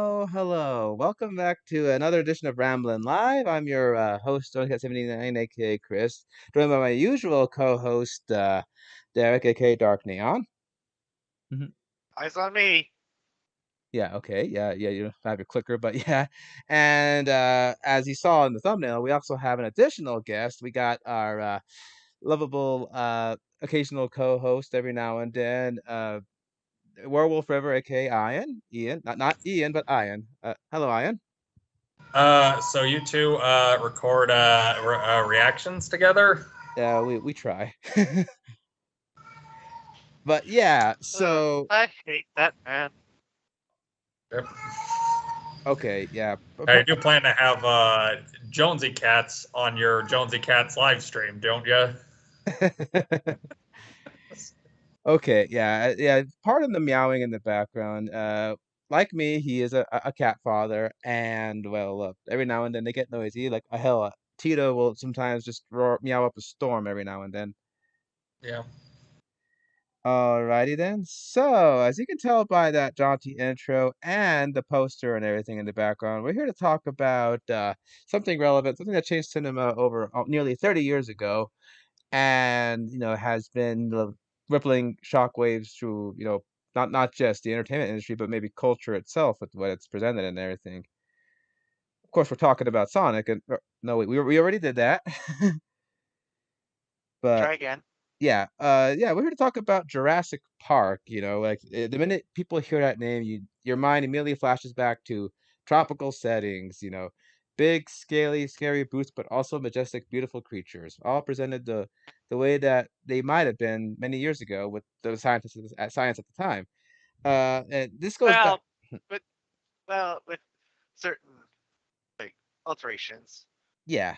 Hello. Welcome back to another edition of Ramblin' Live. I'm your host, Cat79, aka Chris, joined by my usual co-host, Derek, aka Dark Neon. Mhm. Eyes on me. Yeah, okay. Yeah, you don't have your clicker, but yeah. And as you saw in the thumbnail, we also have an additional guest. We got our lovable occasional co-host every now and then, Werewolfriver, aka Ian. Not Ian, but Ian. Hello, Ian. So you two record reactions together? We try. But yeah, so I hate that man. Yep. okay, yeah. I do plan to have Jonesy Cats on your Jonesy Cats live stream, don't you? Okay, yeah. Pardon the meowing in the background. Like me, he is a cat father, and well, every now and then they get noisy. Like hell, Tito will sometimes just meow up a storm every now and then. Yeah. Alrighty then. So, as you can tell by that jaunty intro and the poster and everything in the background, we're here to talk about something relevant, something that changed cinema over nearly 30 years ago, and has been rippling shockwaves through not just the entertainment industry, but maybe culture itself with what it's presented and everything. Of course, we're talking about Sonic, and no, wait, we already did that, but Try again. yeah, we're here to talk about Jurassic Park. Like the minute people hear that name, your mind immediately flashes back to tropical settings. Big, scaly, scary boots, but also majestic, beautiful creatures, all presented the way that they might have been many years ago with the scientists at science at the time. And this goes back. Well, but with certain like alterations. Yeah,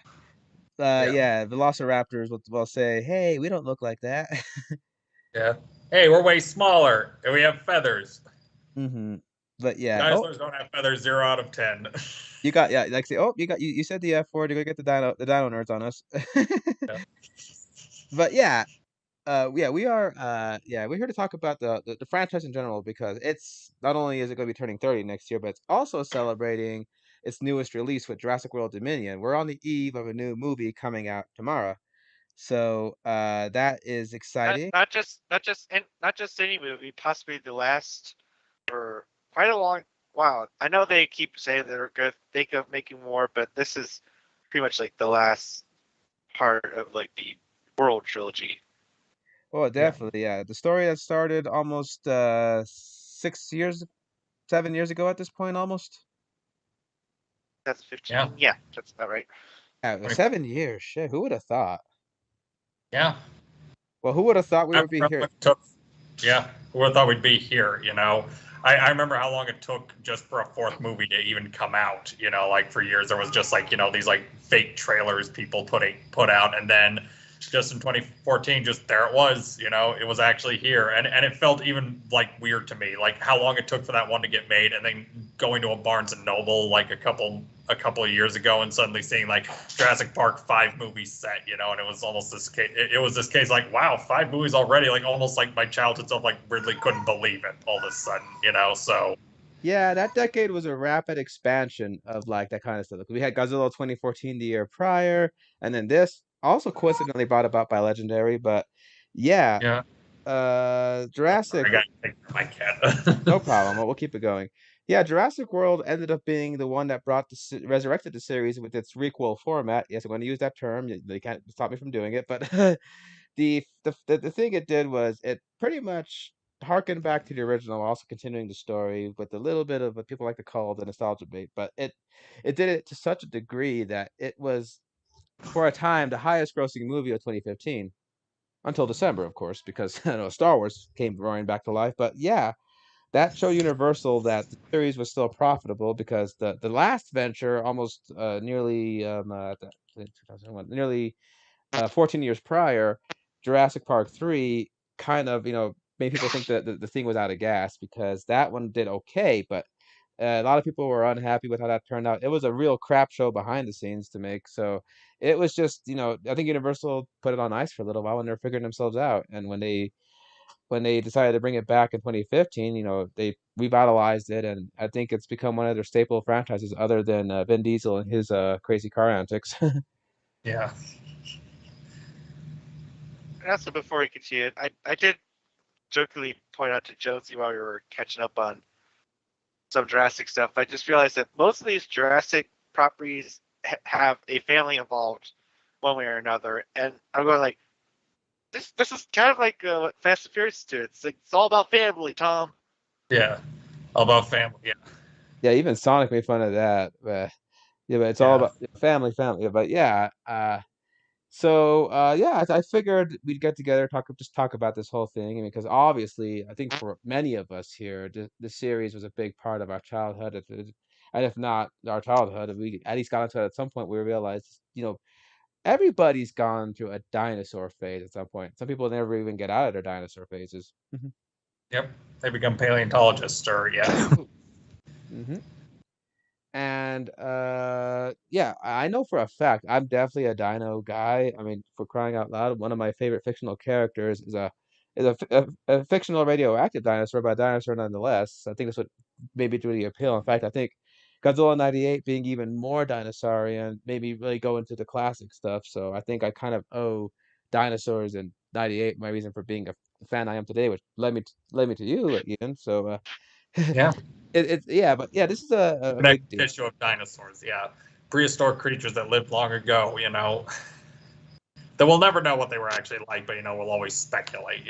Yeah. yeah. Velociraptors will say, "Hey, we don't look like that." Yeah. Hey, we're way smaller and we have feathers. hmm But yeah. Oh, Dinosaurs don't have feathers 0 out of 10. you got like say, oh, you said the F word. You're gonna get the dino nerds on us. Yeah. But yeah, we're here to talk about the franchise in general because it's not only is it going to be turning 30 next year, but it's also celebrating its newest release with Jurassic World Dominion. We're on the eve of a new movie coming out tomorrow, so that is Not exciting. not just not just in, not just any movie. Possibly the last for quite a long while. I know they keep saying they're good. Think of making more, but this is pretty much like the last part of like the World trilogy. Oh, Yeah. definitely, yeah. The story that started almost 6 years, 7 years ago at this point, almost. That's Yeah. 15. Yeah, that's about right. Yeah, 25. 7 years. Shit, who would have thought? Yeah. Well, who would have thought we I would be remember here? when it took. Yeah. Who would have thought we'd be here? I remember how long it took just for a fourth movie to even come out. Like for years there was just like, these like fake trailers people put out, and then just in 2014, just there it was, it was actually here. And it felt even like weird to me, like how long it took for that one to get made, and then going to a Barnes and Noble like a couple of years ago and suddenly seeing like Jurassic Park 5 movies set, and it was almost this case. It was this case like, wow, 5 movies already, like almost like my childhood self like weirdly couldn't believe it all of a sudden. So Yeah, that decade was a rapid expansion of like that kind of stuff. We had Godzilla 2014 the year prior, and then this also coincidentally brought about by Legendary. But yeah, yeah, Jurassic, I got to take my cat. no problem. We'll keep it going. Yeah, Jurassic World ended up being the one that brought resurrected the series with its requel format. Yes, I'm going to use that term. They can't stop me from doing it, but the thing it did was it pretty much harkened back to the original, also continuing the story with a little bit of what people like to call the nostalgia bait. But it did it to such a degree that it was for a time the highest grossing movie of 2015 until December, of course, because Star Wars came roaring back to life. But yeah, that showed Universal that the series was still profitable because the last venture, almost nearly 2001, nearly 14 years prior, Jurassic Park 3 kind of, made people think that the thing was out of gas because that one did okay, but a lot of people were unhappy with how that turned out. It was a real crap show behind the scenes to make. So it was just, I think Universal put it on ice for a little while when they were figuring themselves out. And when they when they decided to bring it back in 2015, they revitalized it, and I think it's become one of their staple franchises, other than Vin Diesel and his crazy car antics. Yeah. And also, before we continue, I did jokingly point out to Josie while we were catching up on some Jurassic stuff. I just realized that most of these Jurassic properties have a family involved one way or another, and I'm going like, this is kind of like what Fast and Furious do. It's like, it's all about family, Tom. Yeah. All about family. Yeah. Yeah, even Sonic made fun of that. But yeah, but it's all Yeah. about family. But yeah, yeah, I figured we'd get together, talk about this whole thing, because obviously, I think for many of us here, the series was a big part of our childhood. And if not our childhood, we at least got into it at some point. We realized, everybody's gone through a dinosaur phase at some point. Some people never even get out of their dinosaur phases. Yep. They become paleontologists, or yeah. hmm And yeah, I know for a fact I'm definitely a dino guy. I mean, for crying out loud, one of my favorite fictional characters is a fictional radioactive dinosaur, but a dinosaur nonetheless. I think that's what made me really appeal. In fact, I think Godzilla '98 being even more dinosaurian made me really go into the classic stuff. So I think I kind of owe dinosaurs in '98 my reason for being a fan I am today, which led me to you, Ian. So Yeah. yeah, but yeah, this is a Connect big deal. tissue of dinosaurs. Yeah. Prehistoric creatures that lived long ago, that we'll never know what they were actually like, but we'll always speculate.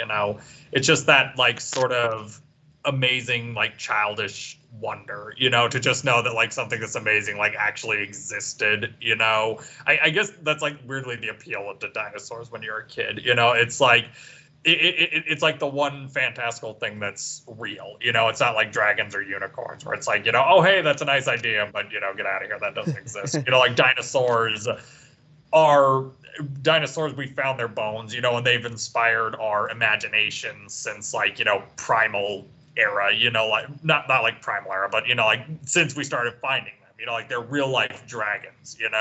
It's just that like sort of amazing, like childish wonder, to just know that like something that's amazing like actually existed. I guess that's like weirdly the appeal of the dinosaurs when you're a kid. It's like it's like the one fantastical thing that's real. It's not like dragons or unicorns where it's like, oh hey, that's a nice idea, but get out of here, that doesn't exist. Like are dinosaurs. We found their bones, and they've inspired our imagination since like primal era, like not like primal era, but like since we started finding them, like they're real life dragons, and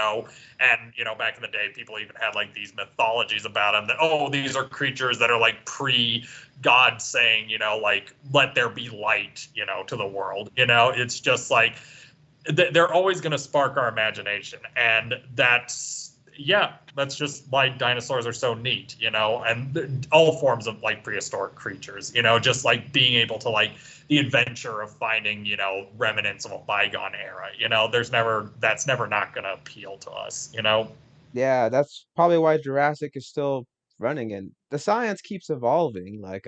back in the day people even had like these mythologies about them, that oh, these are creatures that are like pre God saying, like let there be light, to the world. It's just like they're always going to spark our imagination, and that's just why dinosaurs are so neat, and all forms of like prehistoric creatures, just like being able to like the adventure of finding, remnants of a bygone era, that's never not going to appeal to us. Yeah, that's probably why Jurassic is still running, and the science keeps evolving. Like,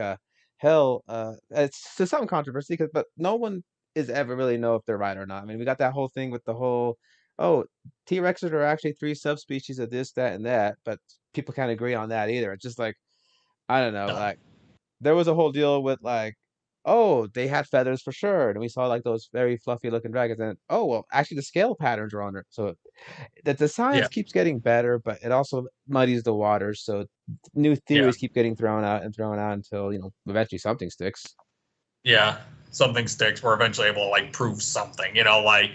hell, it's to some controversy, but no one is ever really know if they're right or not. I mean, we got that whole thing with the whole, oh, T-Rexes are actually three subspecies of this, that, and that, but people can't agree on that either. It's just like, I don't know, No. like there was a whole deal with like, oh, they had feathers for sure, and we saw like those very fluffy looking dragons, and oh well, actually the scale patterns are on it, so the Yeah. science keeps getting better, but it also muddies the waters. So new Yeah. theories keep getting thrown out and thrown out until eventually something sticks. Yeah, something sticks. We're eventually able to like prove something. Like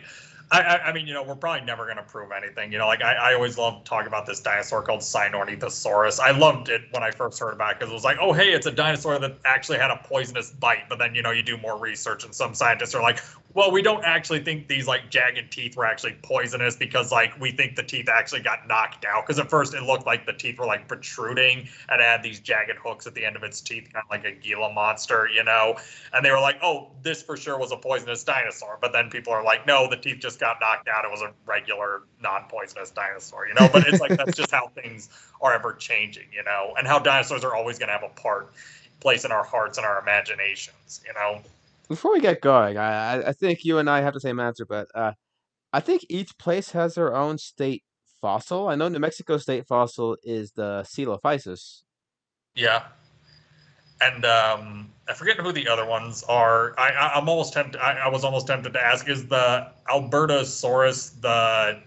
I mean, we're probably never going to prove anything. Like I always love talking about this dinosaur called Sinornithosaurus. I loved it when I first heard about it because it was like, oh hey, it's a dinosaur that actually had a poisonous bite. But then you do more research, and some scientists are like, well, we don't actually think these like jagged teeth were actually poisonous because like we think the teeth actually got knocked out, because at first it looked like the teeth were like protruding and it had these jagged hooks at the end of its teeth, kind of like a Gila monster, and they were like, oh, this for sure was a poisonous dinosaur. But then people are like, no, the teeth just got knocked out. It was a regular non-poisonous dinosaur, But it's like that's just how things are ever changing, and how dinosaurs are always going to have a place in our hearts and our imaginations. Before we get going, I think you and I have the same answer, but I think each place has their own state fossil. I know New Mexico state fossil is the Coelophysis. Yeah. And I forget who the other ones are. I'm almost tempted. I was almost tempted to ask: is the Albertosaurus the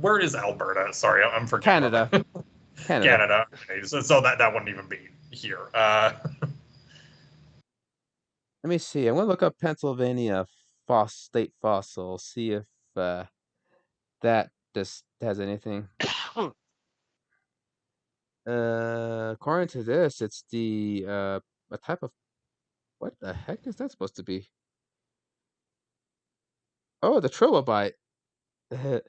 where is Alberta? Sorry, I'm forgetting. Canada. Canada. Canada. Okay, so that wouldn't even be here. Let me see. I'm gonna look up Pennsylvania state fossil, see if that just has anything. According to this, it's the a type of what the heck is that supposed to be? Oh, the trilobite. Oh,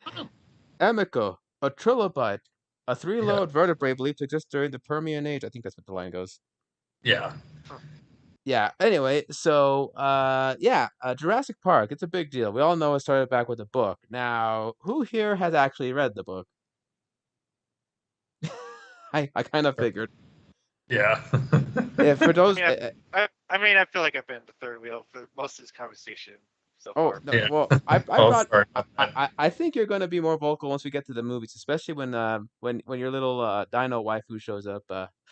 Amico, a trilobite, a yeah, three-lobed vertebrate believed to exist during the Permian Age. I think that's what the line goes. yeah. Yeah. Anyway, so yeah, Jurassic Park. It's a big deal. We all know it started back with a book. Now, who here has actually read the book? I kind of figured. Yeah. If for I those, mean, I mean, I feel like I've been the third wheel for most of this conversation so oh far. no, Yeah. well, I Oh, brought. sorry I, about that. I think you're gonna be more vocal once we get to the movies, especially when your little dino waifu shows up.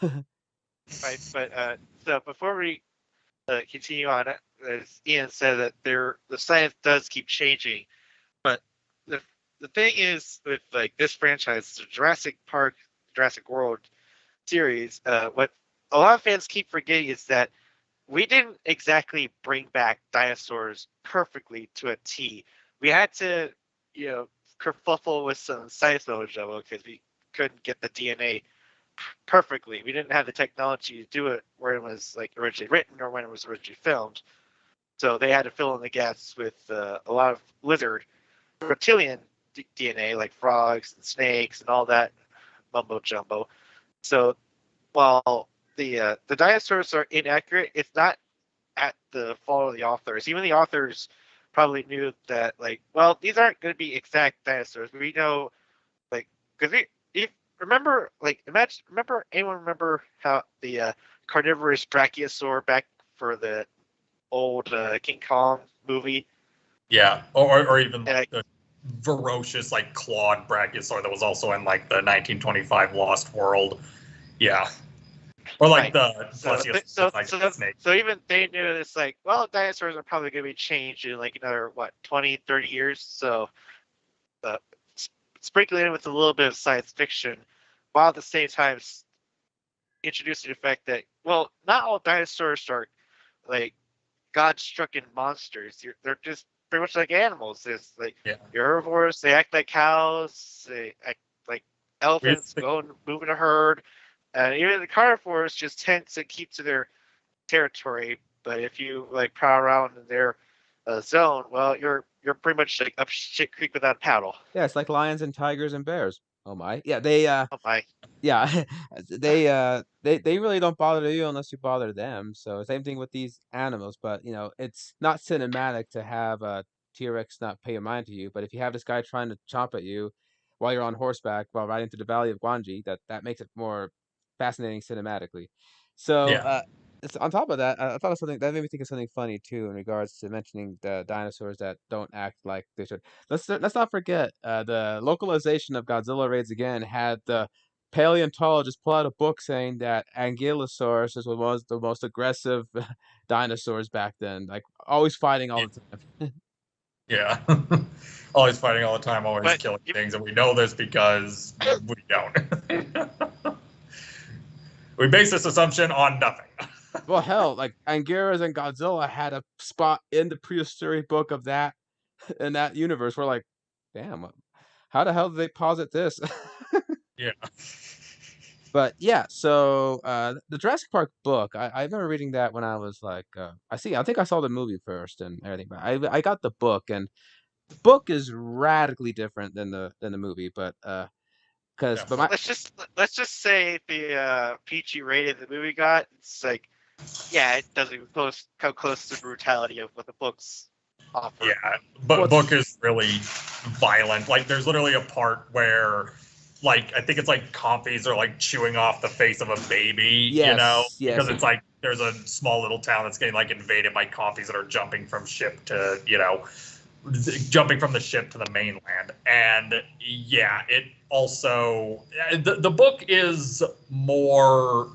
Right, but so before we continue on, as Ian said, that the science does keep changing, but the the thing is with like this franchise, the Jurassic Park, Jurassic World series, what a lot of fans keep forgetting is that we didn't exactly bring back dinosaurs perfectly to a T. We had to, you know, kerfuffle with some science knowledge of it because we couldn't get the DNA perfectly. We didn't have the technology to do it where it was like originally written or when it was originally filmed. So they had to fill in the gaps with a lot of lizard reptilian DNA, like frogs and snakes and all that mumbo jumbo. So while the dinosaurs are inaccurate, it's not at the fault of the authors. Even the authors probably knew that, like, well, these aren't going to be exact dinosaurs. We know, like, because if remember, like, remember anyone remember how the carnivorous brachiosaur back for the old King Kong movie? Yeah. Or even And like the ferocious like clawed brachiosaur that was also in like the 1925 Lost World. Yeah. Or like right. the So, plesiosaur, so, like so, snake. so even they knew it's like, well, dinosaurs are probably going to be changed in like another, what, 20, 30 years. So, uh, sprinkling it with a little bit of science fiction, while at the same time introducing the fact that, well, not all dinosaurs are like god-stricken monsters. They're just pretty much like animals. There's like Yeah. herbivores, they act like cows, they act like We elephants, go and move in a herd. And even the carnivores just tend to keep to their territory. But if you like prowl around in their zone, well, you're pretty much like up shit creek without a paddle. Yeah, it's like lions and tigers and bears. Oh my. Yeah, they Oh my! yeah, they really don't bother you unless you bother them. So same thing with these animals, but you know, it's not cinematic to have a T-Rex not pay a mind to you, but if you have this guy trying to chomp at you while you're on horseback while riding through the Valley of Guanji, that makes it more fascinating cinematically. So, yeah. it's on top of that, I thought of something that made me think of something funny too in regards to mentioning the dinosaurs that don't act like they should. Let's not forget the localization of Godzilla Raids Again had the paleontologists pull out a book saying that Ankylosaurus was the most aggressive dinosaurs back then, like always fighting all the time. Yeah. Always fighting all the time, always But killing things, and we know this because we don't. We base this assumption on nothing. Well, hell, like Anguirus and Godzilla had a spot in the prehistory book of that in that universe. We're like, damn, how the hell did they posit this? Yeah. But yeah, so the Jurassic Park book, I remember reading that when I was like, I think I saw the movie first and everything, but I got the book, and the book is radically different than the movie, but because but Definitely. my let's just say the PG rated the movie got, it's like, yeah, it doesn't even come close to the brutality of what the books offer. Yeah, but book what's is really violent. Like, there's literally a part where, like, I think it's like compies are like chewing off the face of a baby, you know, yes, because yes, it's like there's a small little town that's getting like invaded by compies that are jumping from ship to, you know, jumping from the ship to the mainland. And yeah, it also the book is more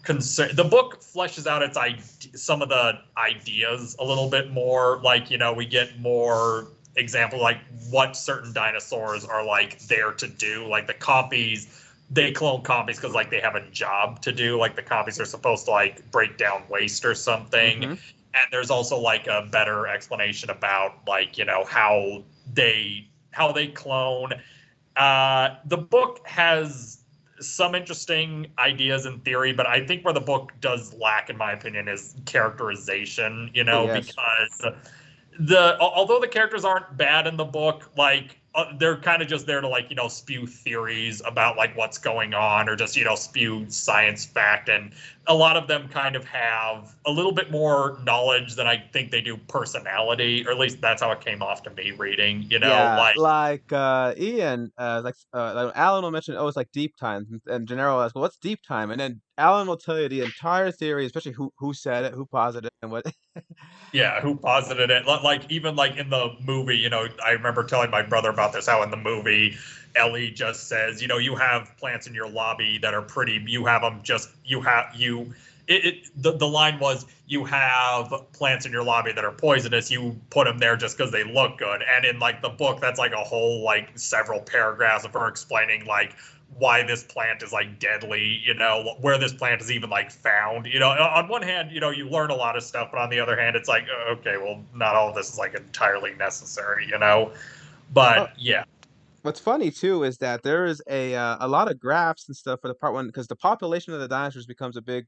concern. The book fleshes out some of the ideas a little bit more. Like, you know, we get more example like what certain dinosaurs are like there to do. Like the compies, they clone compies because like they have a job to do. Like the compies are supposed to like break down waste or something. mm-hmm. And there's also like a better explanation about like, you know, how they clone. The book has some interesting ideas in theory, but I think where the book does lack, in my opinion, is characterization. You Oh know, yes. because although the characters aren't bad in the book, like they're kind of just there to like spew theories about like what's going on, or just spew science fact, and a lot of them kind of have a little bit more knowledge than I think they do personality, or at least that's how it came off to me reading. Yeah, Like like Ian, like Alan will mention, oh, it's like deep time, and Gennaro will ask, well, what's deep time? And then Alan will tell you the entire theory, especially who said it, who posited it, and what. yeah, who posited it? Like even like in the movie, I remember telling my brother about this. How in the movie, Ellie just says, you have plants in your lobby that are pretty. You have them just you have you. The line was, you have plants in your lobby that are poisonous. You put them there just because they look good. And in like the book, that's like a whole like several paragraphs of her explaining like why this plant is like deadly, where this plant is even like found. On one hand, you learn a lot of stuff, but on the other hand, it's like, okay, well, not all of this is like entirely necessary. Oh, But yeah, what's funny too is that there is a lot of graphs and stuff for the part one, because the population of the dinosaurs becomes a big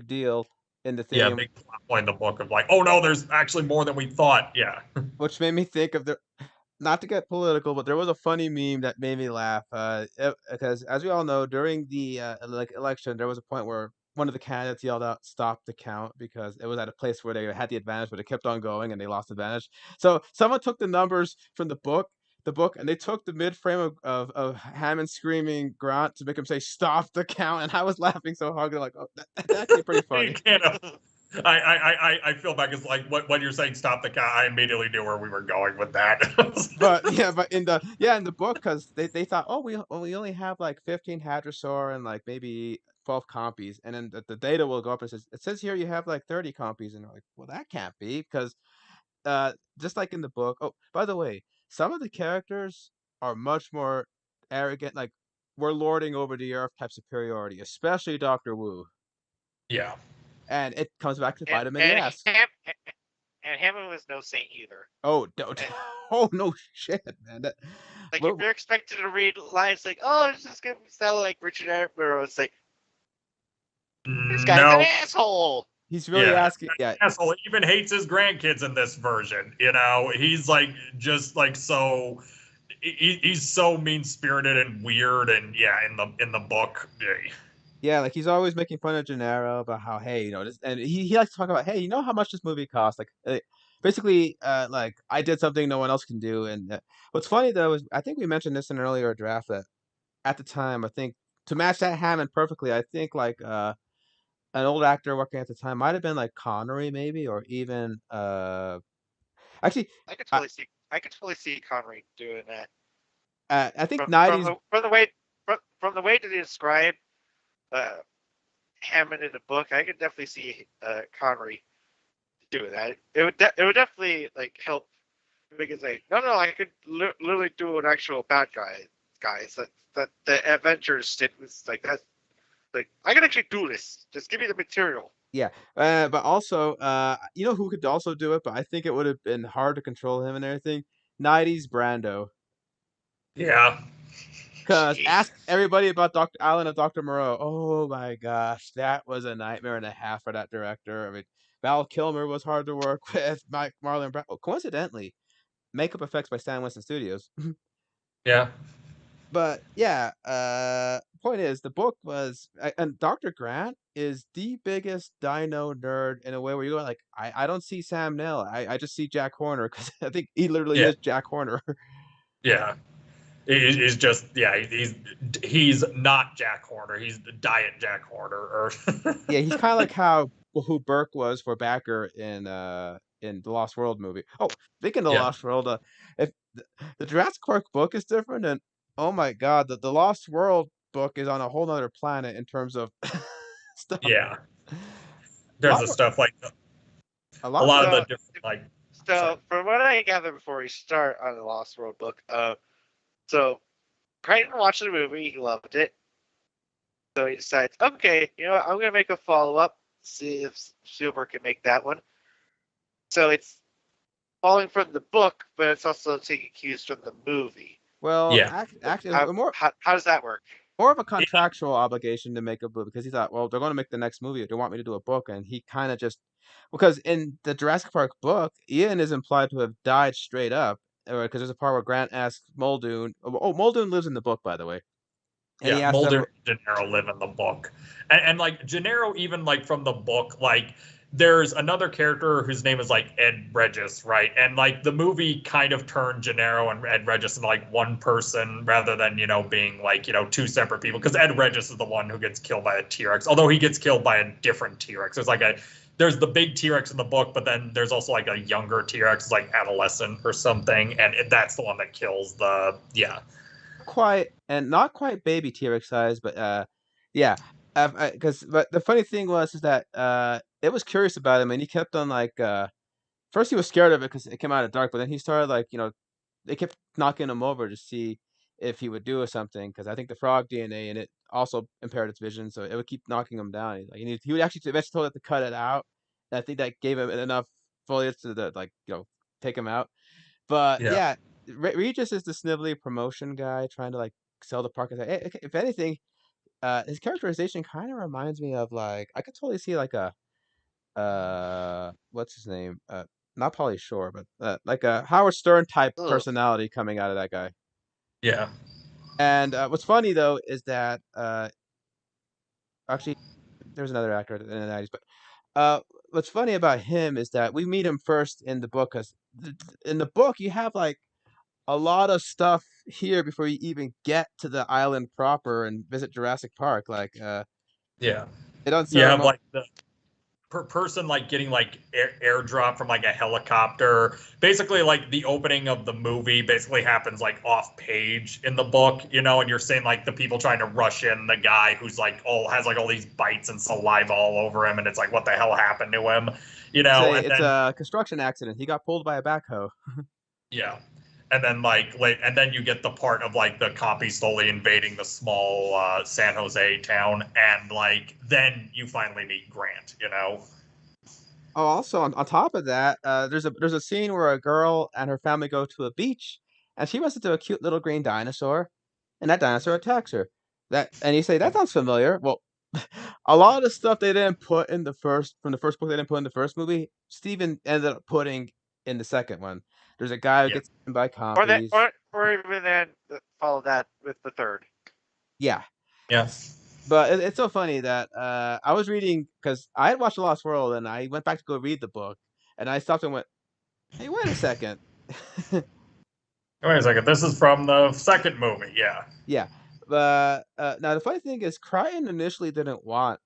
deal in the yeah, thing, big plot point in the book of like, oh no, there's actually more than we thought. Yeah, which made me think of the. Not to get political, but there was a funny meme that made me laugh. Because as we all know, during the like election, there was a point where one of the candidates yelled out, "Stop the count," because it was at a place where they had the advantage, but it kept on going and they lost the advantage. So someone took the numbers from the book, and they took the mid frame of Hammond screaming Grant to make him say, "Stop the count," and I was laughing so hard. They're like, "Oh, that's actually pretty you funny." can't. I feel back. It's like when you're saying stop the count, I immediately knew where we were going with that. But yeah, but in the book, because they thought, oh, we only have like 15 hadrosaur and like maybe 12 compies, and then the data will go up and it says here you have like 30 compies, and they're like, well, that can't be, because just like in the book. Oh, by the way, some of the characters are much more arrogant, like we're lording over the earth type superiority, especially Doctor Wu, Yeah. and it comes back to and bite him in the and ass. and Hammond was no saint either. Oh, don't. And, Oh no, shit, man. like if Well, you're expected to read lines like, "Oh, it's just gonna sound like Richard Attenborough," it's like this guy's an No. asshole. he's really Yeah. asking. Yeah, Asshole even hates his grandkids in this version. He's like just like so. He's so mean spirited and weird, and yeah, in the book, yeah. yeah, like he's always making fun of Gennaro about how, hey, this, and he likes to talk about, hey, you know how much this movie cost? Like, basically, like I did something no one else can do. And what's funny though is I think we mentioned this in an earlier draft that at the time, I think to match that Hammond perfectly, I think like an old actor working at the time might have been like Connery maybe, or even actually I I could totally see Connery doing that I think from 90s. from the way that they describe uh, Hammond in the book. I could definitely see Connery doing that. It would definitely like help make it say, no, I could literally do an actual bad guys that the Avengers did was like that. Like I can actually do this. Just give me the material. Yeah, but also, you know who could also do it, but I think it would have been hard to control him and everything. 90s Brando. Yeah. Cause ask Jesus. everybody about Dr. Allen and Dr. Moreau. Oh my gosh, that was a nightmare and a half for that director. I mean, Val Kilmer was hard to work with. Mike Marlon Brando. Oh, coincidentally, makeup effects by Stan Winston Studios. Yeah. But yeah, point is the book was and Dr. Grant is the biggest dino nerd in a way where you go like, I don't see Sam Neill. I just see Jack Horner, because I think he literally Yeah. is Jack Horner. Yeah. He's just he's not Jack Horner. He's Diet Jack Horner. Or Yeah, he's kind of like how who Burke was for Backer in the Lost World movie. Oh, speaking of the yeah. Lost World, if the Jurassic Park book is different, and oh my God, the Lost World book is on a whole nother planet in terms of stuff. Yeah. A There's lot a more, stuff like a a lot lot more. of the So different like. Sorry. so from what I gather before we start on the Lost World book, so Crichton watched the movie, he loved it. So he decides, okay, I'm gonna make a follow up, see if Spielberg can make that one. So it's following from the book, but it's also taking cues from the movie. Well, Yeah. actually, How more. how does that work? more of a contractual obligation to make a book because he thought, well, they're going to make the next movie. They want me to do a book, and he kind of just because in the Jurassic Park book, Ian is implied to have died straight up, because there's a part where Grant asks Muldoon. Oh, Muldoon lives in the book, by the way, and he Yeah, asked Mulder them. and Gennaro live in the book, and like Gennaro, even like from the book, like there's another character whose name is like Ed Regis, right? And like the movie kind of turned Gennaro and Ed Regis into like one person rather than being like two separate people. Because Ed Regis is the one who gets killed by a T-Rex, although he gets killed by a different T-Rex. There's the big T-Rex in the book, but then there's also like a younger T-Rex, like adolescent or something, and that's the one that kills the Quite and not quite baby T-Rex size, but yeah. Because but the funny thing is that it was curious about him, and he kept on like first he was scared of it because it came out of dark, but then he started like they kept knocking him over to see if he would do something because I think the frog DNA in it also impaired its vision, so it would keep knocking him down. Like he would actually eventually told it to cut it out. And I think that gave him enough foliage to like take him out. But yeah. yeah, Regis is the snivelly promotion guy trying to like sell the park. And say, hey, if anything, his characterization kind of reminds me of like I could totally see like a what's his name? Not Pauly Shore, but like a Howard Stern type Ugh. personality coming out of that guy. Yeah. And what's funny though is that actually there's another actor in the 90s, but what's funny about him is that we meet him first in the book because in the book you have like a lot of stuff here before you even get to the island proper and visit Jurassic Park. Like Yeah. they don't You have ceremony. like the person like getting like airdrop from like a helicopter. Basically, like the opening of the movie basically happens like off page in the book, and you're seeing like the people trying to rush in the guy who's like all these bites and saliva all over him, and it's like what the hell happened to him, Say and it's then a construction accident. He got pulled by a backhoe. yeah. And then and then you get the part of like the copy slowly invading the small San Jose town, and like then you finally meet Grant. Oh, also on top of that, there's a scene where a girl and her family go to a beach, and she runs into a cute little green dinosaur, and that dinosaur attacks her. And you say that sounds familiar. Well, a lot of the stuff they didn't put in the first book they didn't put in the first movie, Steven ended up putting in the second one. There's a guy who Yeah. gets eaten by Or that, compies. or even then follow that with the third. Yeah, Yeah. but it's so funny that I was reading because I had watched The Lost World and I went back to go read the book, and I stopped and went, "Hey, wait a second." Wait a second. This is from the second movie. Yeah. Yeah, but now the funny thing is, Crichton initially didn't want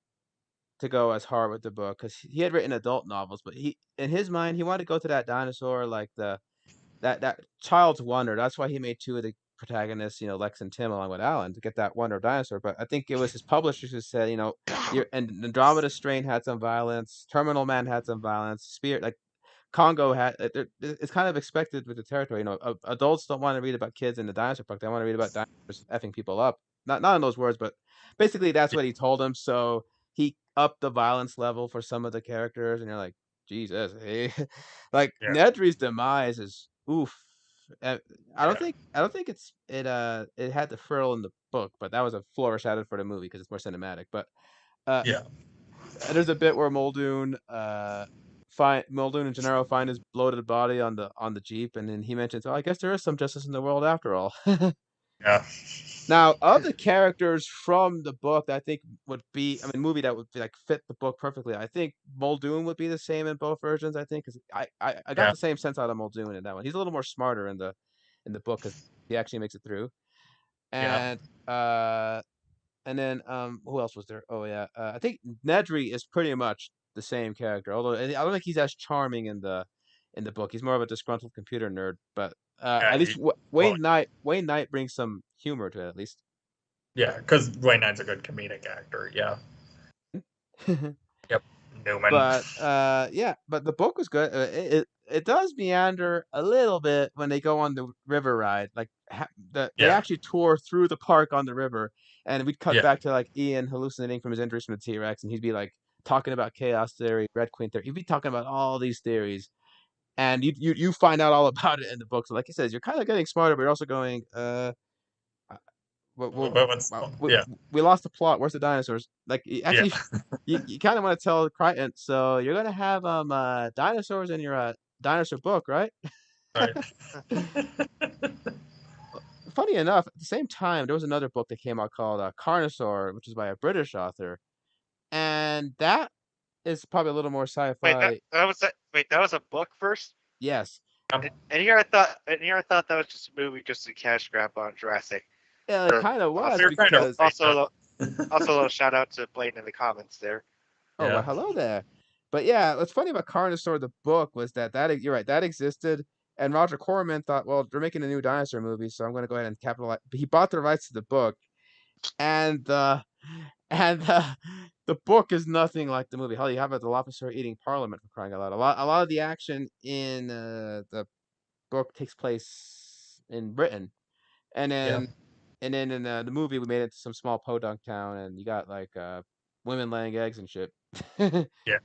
to go as hard with the book because he had written adult novels, but he, in his mind, he wanted to go to that dinosaur, like that child's wonder. That's why he made two of the protagonists, Lex and Tim, along with Alan, to get that wonder dinosaur. But I think it was his publishers who said, and Andromeda Strain had some violence, Terminal Man had some violence, Spirit, like Congo had. It's kind of expected with the territory. Adults don't want to read about kids in the dinosaur park. They want to read about dinosaurs effing people up. Not in those words, but basically that's what he told them. So he upped the violence level for some of the characters, and you're like, Jesus, hey. Like Yeah. Nedry's demise is oof. Uh, Yeah. I don't think it had the frill in the book, but that was a flourish added for the movie because it's more cinematic. But uh, Yeah. there's a bit where Muldoon and Gennaro find his bloated body on the Jeep, and then he mentions, "Oh, I guess there is some justice in the world after all." Yeah. Now, of the characters from the book that I think would be, I mean, movie that would be, like fit the book perfectly, I think Muldoon would be the same in both versions. I think because I got Yeah. the same sense out of Muldoon in that one. He's a little more smarter in the book because he actually makes it through. Yeah. And uh, and then who else was there? Oh yeah, I think Nedry is pretty much the same character. Although I don't think he's as charming in the book. He's more of a disgruntled computer nerd. But Yeah. at least Well, Wayne Knight brings some humor to it at least. yeah, because Wayne Knight's a good comedic actor. Yeah. Yep. Newman. But yeah, but the book was good. It does meander a little bit when they go on the river ride. Like they Yeah. actually tour through the park on the river, and we'd cut Yeah. back to like Ian hallucinating from his injuries from the T-Rex, and he'd be like talking about chaos theory, Red Queen theory. He'd be talking about all these theories, and you find out all about it in the book. So like he says, you're kind of getting smarter, but you're also going, Yeah, we lost the plot. Where's the dinosaurs? Like, yeah, actually, you kind of want to tell Crichton, so you're gonna have dinosaurs in your dinosaur book, right? right. Funny enough, at the same time, there was another book that came out called Carnosaur, which is by a British author, and that is probably a little more Wait, sci-fi. that was a book first. Yes, And here I thought that was just a movie, just a cash grab on Jurassic. yeah, it Or kind of was You're kind of because right. also a little shout out to Blaine in the comments there. oh well, Yeah, hello there. But yeah, what's funny about Carnosaur the book was that you're right, that existed, and Roger Corman thought, well, they're making a new dinosaur movie, so I'm going to go ahead and capitalize. But he bought the rights to the book, and the book is nothing like the movie. Hell, you have a Dilophosaur eating Parliament for crying out loud. A lot of the action in the book takes place in Britain, and yeah. then in the movie we made it to some small podunk town, and you got like women laying eggs and shit. Yeah.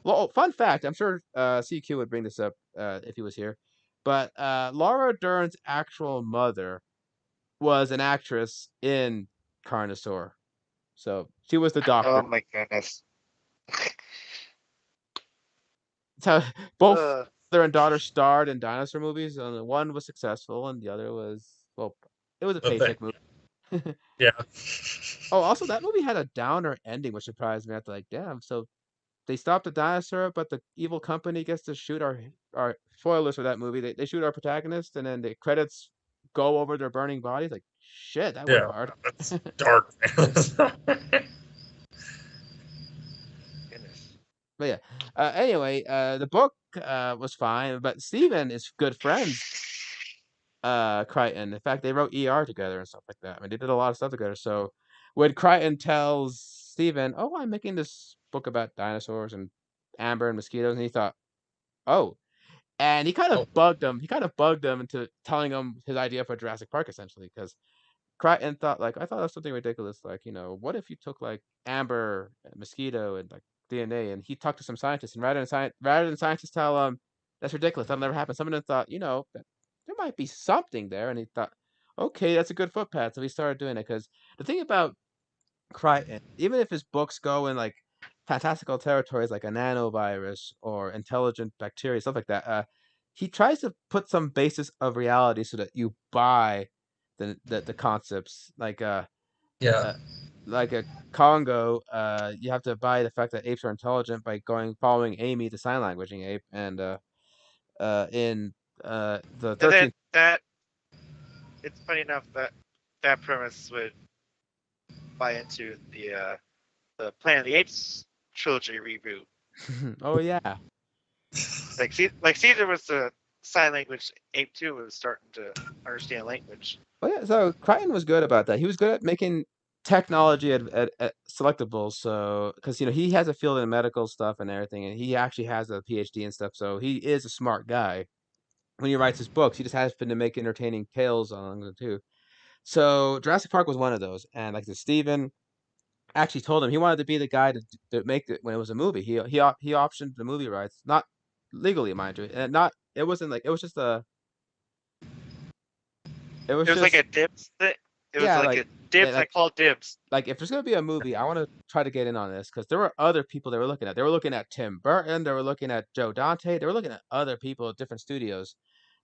Well, fun fact, I'm sure CQ would bring this up if he was here, but Laura Dern's actual mother was an actress in Carnosaur. So she was the Oh doctor. my goodness. So both Uh, mother and daughter starred in dinosaur movies, and the one was successful, and the other was, well, it was a The thing. paycheck movie. Yeah. Oh, also that movie had a downer ending, which surprised me. I was like, damn. So they stopped the dinosaur, but the evil company gets to shoot our spoilers for that movie. They shoot our protagonist, and then the credits go over their burning bodies. Like, shit, that went Yeah. hard. That's dark. goodness. But yeah. Anyway, the book was fine, but Steven is good friends Crichton. In fact, they wrote ER together and stuff like that. I mean, they did a lot of stuff together. So when Crichton tells Steven, "Oh, I'm making this book about dinosaurs and amber and mosquitoes," and he thought, "Oh," and he kind of Oh, bugged him. He kind of bugged him into telling him his idea for Jurassic Park, essentially, because Crichton thought, like, I thought of something ridiculous, like, what if you took like amber, mosquito, and like DNA, and he talked to some scientists, and rather than scientists tell him that's ridiculous, that'll never happen. Some of them thought, that there might be something there, and he thought, okay, that's a good footpath. So he started doing it because the thing about Crichton, even if his books go in like fantastical territories like a nanovirus or intelligent bacteria, stuff like that, he tries to put some basis of reality so that you buy the concepts yeah. uh like a Congo. You have to buy the fact that apes are intelligent by following Amy, the sign languaging ape, and in the And then 13th. that it's funny enough that that premise would buy into the Planet of the Apes trilogy reboot. Oh yeah. Like Caesar was the sign language ape too, was starting to understand language. Oh yeah, so Crichton was good about that. He was good at making technology at selectable. So, because he has a field in medical stuff and everything, and he actually has a PhD and stuff. So he is a smart guy. When he writes his books, he just happens to make entertaining tales along them too. So Jurassic Park was one of those, and like the Steven actually told him he wanted to be the guy to make it when it was a movie. He optioned the movie rights, not legally, mind you, and not it wasn't like it was It was like just a dibs thing. It was yeah, like a dibs. I like call dibs. if there's gonna be a movie, I want to try to get in on this because there were other people they were looking at. They were looking at Tim Burton. They were looking at Joe Dante. They were looking at other people at different studios.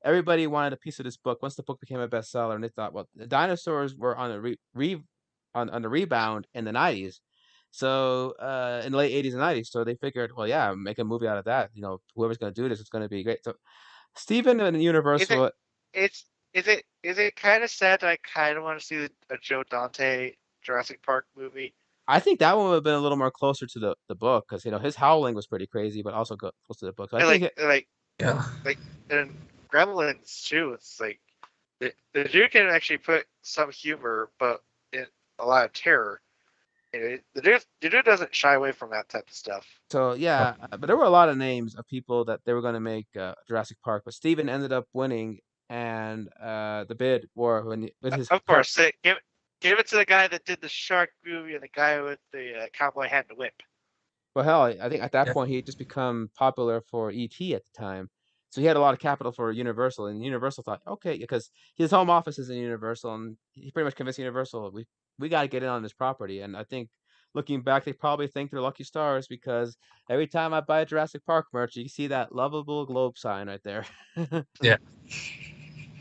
Everybody wanted a piece of this book. Once the book became a bestseller, and they thought, well, the dinosaurs were on the on the rebound in the '90s. So in the late '80s and '90s, so they figured, well, yeah, make a movie out of that. Whoever's gonna do this, it's gonna be great. So Steven and Is it? Universal. It's is it kind of sad that I kind of want to see a Joe Dante Jurassic Park movie? I think that one would have been a little more closer to the book because his howling was pretty crazy, but also close to the book. So I And think Yeah. like and Gremlins too. It's like the dude can actually put some humor, but in a lot of terror. The dude doesn't shy away from that type of stuff. so. Yeah, but there were a lot of names of people that they were going to make Jurassic Park, but Steven ended up winning, and the bid war with his Of course, give it to the guy that did the shark movie and the guy with the cowboy hat and the whip. well, hell, I think at that Yeah. point he had just become popular for ET at the time. So he had a lot of capital for Universal, and Universal thought, okay, because his home office is in Universal, and he pretty much convinced Universal, we got to get in on this property. And I think looking back, they probably think they're lucky stars because every time I buy a Jurassic Park merch, you see that lovable globe sign right there. Yeah.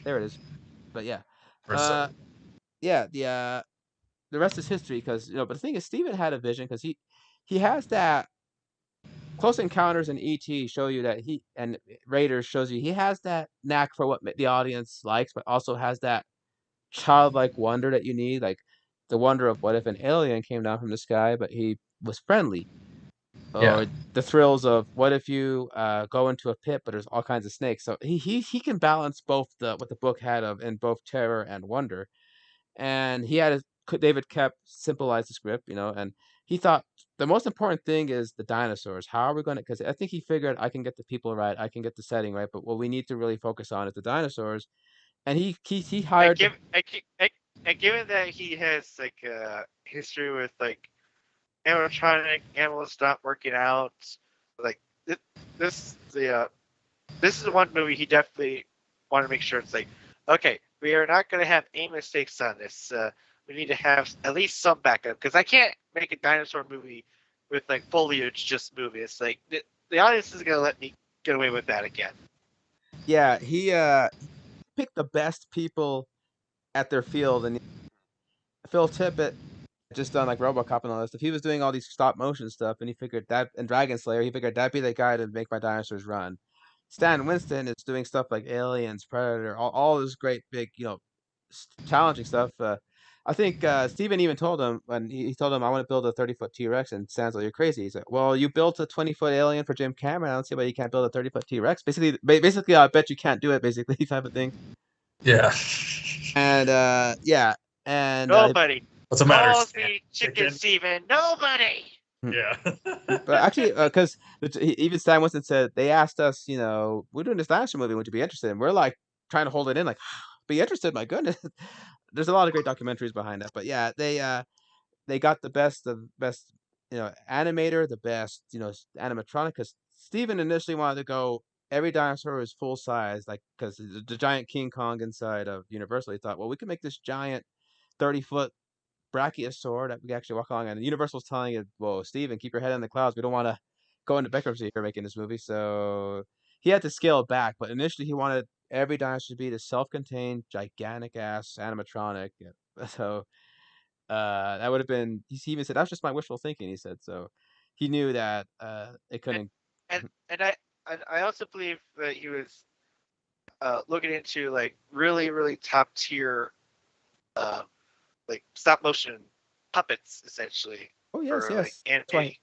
There it is. But yeah, Or so. uh, yeah, the rest is history because but the thing is, Steven had a vision because he has that Close Encounters and ET show you that he and Raiders shows you he has that knack for what the audience likes, but also has that childlike wonder that you need, like the wonder of what if an alien came down from the sky, but he was friendly, Yeah. or the thrills of what if you go into a pit, but there's all kinds of snakes. So he can balance both the what the book had of in both terror and wonder, and he had David Kep simplified the script, and he thought the most important thing is the dinosaurs. How are we going to? Because I think he figured I can get the people right, I can get the setting right, but what we need to really focus on is the dinosaurs. And he And hired the. give and given that he has like a history with like animatronic animals not working out, like this this the this is one movie he definitely wanted to make sure it's like, okay, we are not going to have any mistakes on this. We need to have at least some backup because I can't make a dinosaur movie with like foliage just movie. It's like the audience isn't going to let me get away with that again. Yeah, he picked the best people at their field, and Phil Tippett just done like RoboCop and all this stuff. He was doing all these stop motion stuff, and he figured that, and Dragon Slayer, he figured that'd be the guy to make my dinosaurs run. Stan Winston is doing stuff like Aliens, Predator, all this great big, challenging stuff. I think Steven even told him when he told him I want to build a 30-foot T-Rex, and Stan's like, you're crazy. He's like, well, you built a 20-foot alien for Jim Cameron. I don't see why you can't build a 30-foot T-Rex. Basically, I bet you can't do it. Basically, type of thing. Yeah. And yeah, and Nobody What's the matter? calls me Chicken Steven. Nobody. Yeah. but actually, because even Stan Winston said they asked us, we're doing this dinosaur movie. Would you be interested? And we're like trying to hold it in, like, be interested. My goodness, there's a lot of great documentaries behind that. But yeah, they got the best of best, animator, the best, animatronic. Because Steven initially wanted to go every dinosaur is full size, like because the giant King Kong inside of Universal. He thought, well, we could make this giant 30-foot brachiosaur that we can actually walk along. And Universal's telling it, "Whoa, Steven, keep your head in the clouds. We don't want to go into bankruptcy if you're making this movie." So he had to scale it back. But initially, he wanted every dinosaur to be this self-contained, gigantic ass animatronic. Yeah. So that would have been. He even said that was just my wishful thinking. He said so. He knew that it And couldn't. and I also believe that he was looking into like really top tier uh, like stop motion puppets essentially Oh yes, for like yes. That's why.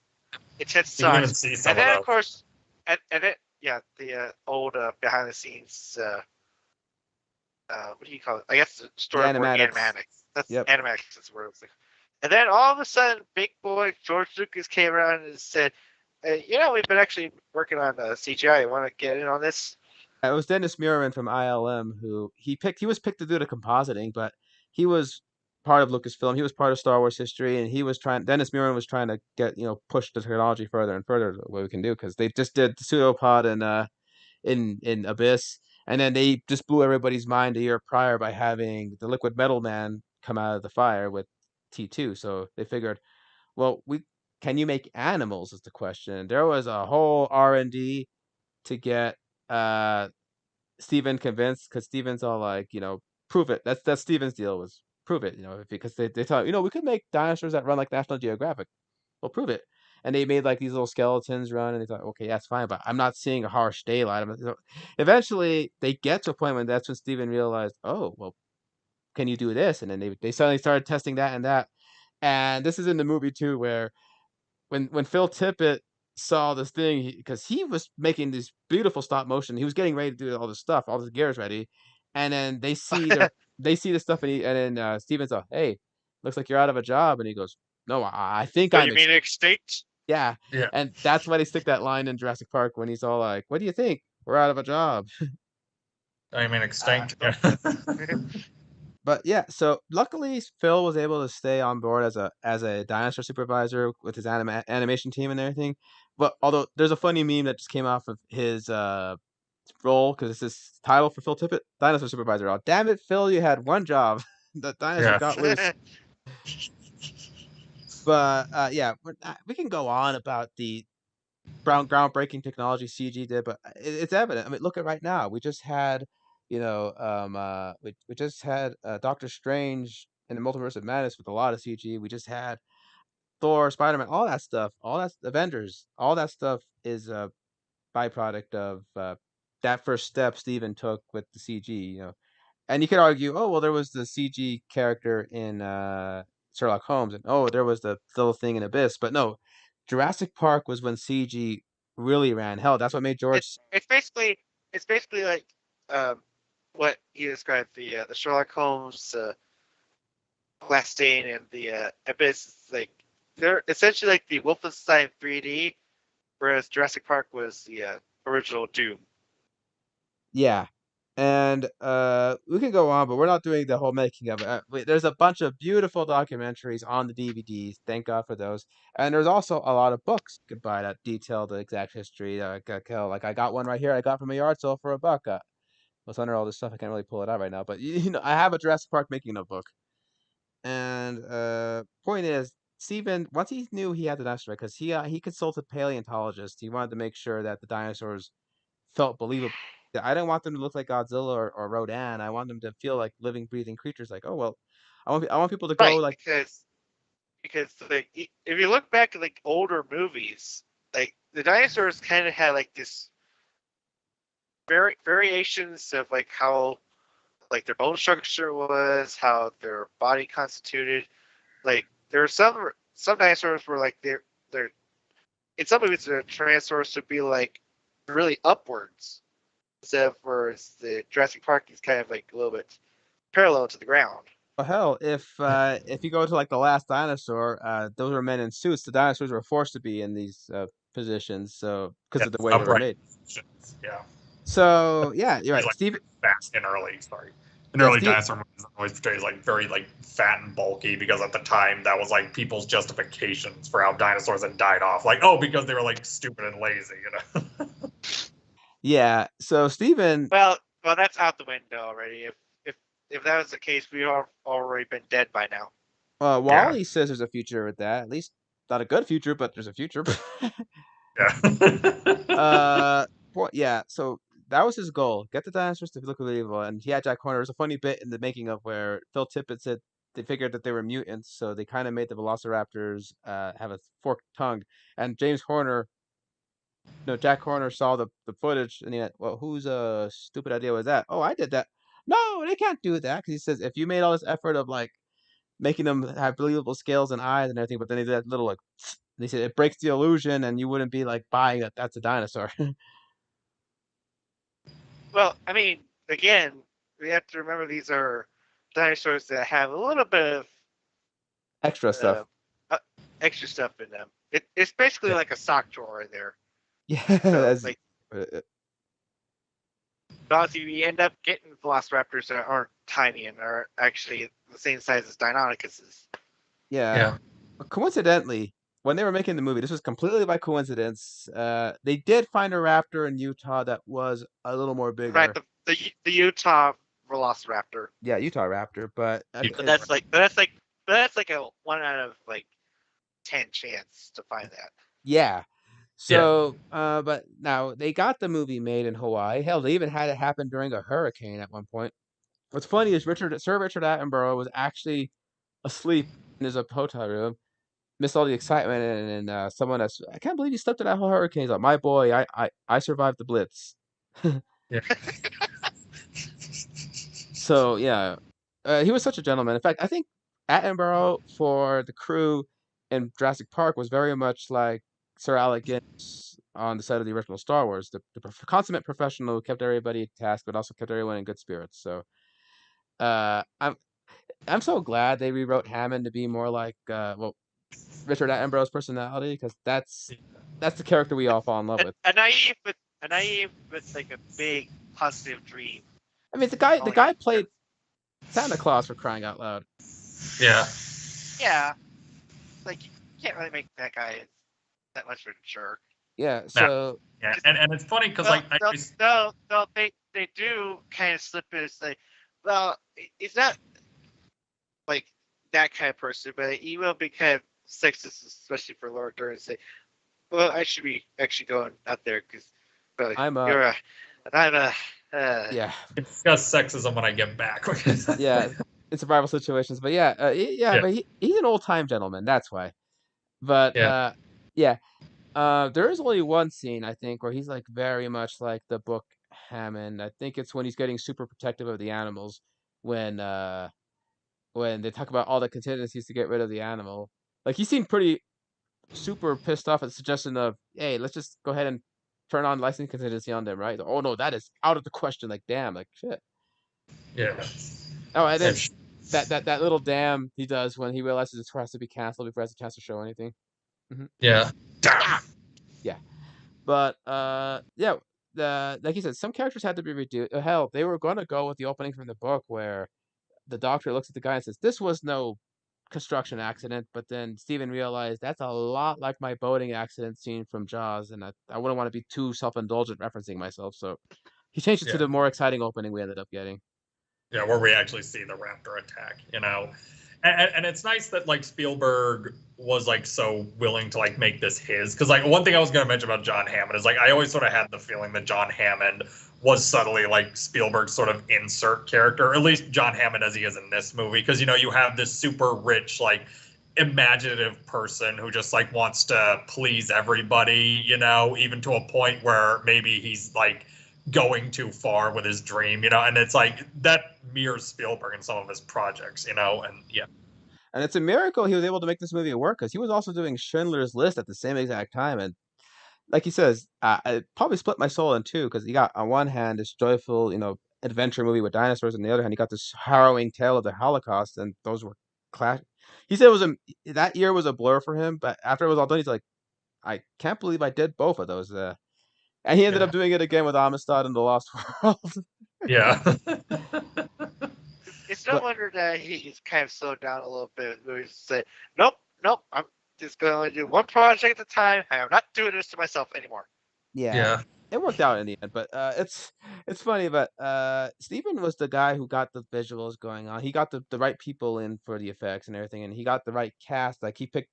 intense You can even size. see some And of then those. of course, and it yeah the old behind the scenes what do you call it? I guess the storyboard Animatics. animatics. That's Yep. animatics is where it was like. And then all of a sudden, big boy George Lucas came around and said, we've been actually working on CGI. You want to get in on this?" It was Dennis Muirman from ILM who he picked. He was picked to do the compositing, but he was part of Lucasfilm. He was part of Star Wars history, and he was trying. Dennis Muirman was trying to get push the technology further and further what we can do because they just did the pseudopod in Abyss, and then they just blew everybody's mind a year prior by having the Liquid Metal Man come out of the fire with T2. So they figured, well, we can you make animals is the question. There was a whole R&D to get uh Steven convinced because Steven's all like, prove it. That's Steven's deal was prove it, because they tell we could make dinosaurs that run like National Geographic. Well, prove it. And they made like these little skeletons run, and they thought, okay, that's fine, but I'm not seeing a harsh daylight. Eventually, they get to a point when that's when Steven realized, oh, well, can you do this? And then they suddenly started testing that and that. And this is in the movie too, where when Phil Tippett saw this thing because he was making this beautiful stop motion, he was getting ready to do all this stuff, all the gears ready, and then they see the stuff, and then Steven's like, "Hey, looks like you're out of a job," and he goes, "No, I think What do I'm you mean extinct? yeah," Yeah. and that's why they stick that line in Jurassic Park when he's all like, "What do you think? We're out of a job." I mean, extinct. But yeah, so luckily Phil was able to stay on board as a dinosaur supervisor with his animation team and everything. But although there's a funny meme that just came off of his role because it's his title for Phil Tippett, dinosaur supervisor. Oh, damn it, Phil, you had one job. The dinosaur Yeah. got loose. But yeah, we can go on about the groundbreaking technology CG did, but it's evident. I mean, look at right now. We just had, we just had Doctor Strange in the Multiverse of Madness with a lot of CG. We just had Thor, Spider-Man, all that stuff, all that Avengers, all that stuff is a byproduct of that first step Steven took with the CG. And you could argue, oh well, there was the CG character in Sherlock Holmes, and oh, there was the little thing in Abyss, but no, Jurassic Park was when CG really ran. Hell, that's what made George. It's basically like what he described the Sherlock Holmes, Glass Stain, and the Abyss. Like they're essentially like the Wolfenstein 3D, whereas Jurassic Park was the original Doom. Yeah, and we can go on, but we're not doing the whole making of it. There's a bunch of beautiful documentaries on the DVDs. Thank God for those. And there's also a lot of books you could buy that detail the exact history. Like I got one right here. I got from a yard sale for $1. What's under all this stuff? I can't really pull it out right now. But I have a Jurassic Park making of book. And point is, Steven, once he knew he had the dinosaur, because he consulted paleontologists, he wanted to make sure that the dinosaurs felt believable. I didn't want them to look like Godzilla or Rodan. I want them to feel like living, breathing creatures. Like, oh well, I want people to go Right, like because like if you look back at like older movies, like the dinosaurs kind of had like this variations of like how like their bone structure was, how their body constituted. Like there are some dinosaurs were like they're in some movies the Tyrannosaurus would be like really upwards, instead of whereas the Jurassic Park is kind of like a little bit parallel to the ground. hell, if you go to like the last dinosaur, those were men in suits. The dinosaurs were forced to be in these positions, so because of the Yes, way they were upright made. positions. Yeah. So yeah, you're He's right, like Steve. fat in early. Sorry. In Yeah, early Steve. dinosaur movies, always portrayed as like very like fat and bulky because at the time that was like people's justifications for how dinosaurs had died off. Like, oh, because they were like stupid and lazy, you know. Yeah, so Steven. Well, that's out the window already. If that was the case, we are already been dead by now. Yeah. Wally says there's a future with that. At least not a good future, but there's a future. Yeah. uh, yeah. So that was his goal: get the dinosaurs to look believable. And he had Jack Horner. There's a funny bit in the making of where Phil Tippett said they figured that they were mutants, so they kind of made the Velociraptors have a forked tongue. And James Horner, no, Jack Horner saw the footage, and he went, "Well, whose stupid idea was that? Oh, I did that. No, they can't do that because he says if you made all this effort of like making them have believable scales and eyes and everything, but then they did that little like they said it breaks the illusion, and you wouldn't be like buying that that's a dinosaur." Well, I mean, again, we have to remember these are dinosaurs that have a little bit of Extra uh, stuff. extra stuff in them. It's basically like a sock drawer in there. Yeah, So, that's, like, uh, obviously, we end up getting velociraptors that aren't tiny and are actually the same size as Deinonychuses. yeah. Yeah. Coincidentally, when they were making the movie, this was completely by coincidence. They did find a raptor in Utah that was a little more Right, bigger. the Utah Velociraptor. Yeah, Utah raptor, but But that's like a 1 out of 10 chance to find that. yeah. Yeah. So, but now they got the movie made in Hawaii. Hell, they even had it happen during a hurricane at one point. What's funny is Sir Richard Attenborough was actually asleep in his hotel room, missed all the excitement, and someone else. I can't believe you slept in that whole hurricane. He's like, my boy, I survived the blitz. Yeah. So yeah, he was such a gentleman. In fact, I think Attenborough for the crew in Jurassic Park was very much like Sir Alec Guinness on the set of the original Star Wars, the consummate professional who kept everybody at task, but also kept everyone in good spirits. So uh, I'm I'm so glad they rewrote Hammond to be more like Richard Attenborough's personality because that's the character we all fall in love with. A naive with like a big positive dream. I mean, the Only guy he played Santa Claus for crying out loud. Yeah. Yeah, like you can't really make that guy that much of a jerk. Yeah. Now, So yeah, and it's funny because Well, like they do kind of slip in and say, well, he's not like that kind of person, but he will be kind of sexist, especially for Laura Dern, and say, well, I should be actually going out there because, well, I'm you're a, and I'm a, yeah. discuss sexism when I get back. Yeah. In survival situations, but yeah, yeah, Yeah. but he's an old time gentleman. That's why. But Yeah. yeah. There is only one scene I think where he's like very much like the book Hammond. I think it's when he's getting super protective of the animals when they talk about all the contingencies to get rid of the animal. Like he seemed pretty super pissed off at the suggestion of, hey, let's just go ahead and turn on licensing contingency on them, right? Oh no, that is out of the question. Like damn, like shit. Yeah. Oh, and then And that little damn he does when he realizes it has to be canceled before he has a chance to show anything. yeah. Ah! Yeah. But yeah, the like you said, some characters had to be reduced. Hell, they were going to go with the opening from the book where the doctor looks at the guy and says, "This was no construction accident." But then Steven realized that's a lot like my boating accident scene from Jaws, and I wouldn't want to be too self-indulgent referencing myself, so he changed it to Yeah. the more exciting opening we ended up getting. Yeah, where we actually see the raptor attack, and it's nice that like Spielberg was like so willing to like make this his, because like one thing I was going to mention about John Hammond is like I always sort of had the feeling that John Hammond was subtly like Spielberg's sort of insert character, or at least John Hammond as he is in this movie, because you have this super rich like imaginative person who just like wants to please everybody, even to a point where maybe he's like going too far with his dream, and it's like that mirrors Spielberg in some of his projects, and yeah. And it's a miracle he was able to make this movie work because he was also doing Schindler's List at the same exact time. And like he says, it probably split my soul in two because you got on one hand this joyful, adventure movie with dinosaurs, and on the other hand, you got this harrowing tale of the Holocaust, and those were clash. He said that year was a blur for him, but after it was all done, he's like, I can't believe I did both of those. And he ended up Yeah. doing it again with Amistad and The Lost World. Yeah. it's no But wonder that he's kind of slowed down a little bit. He said, nope, nope, I'm just going to do one project at a time. I'm not doing this to myself anymore. yeah, Yeah. it worked out in the end. But it's funny, but Steven was the guy who got the visuals going on. He got the right people in for the effects and everything, and he got the right cast. Like he picked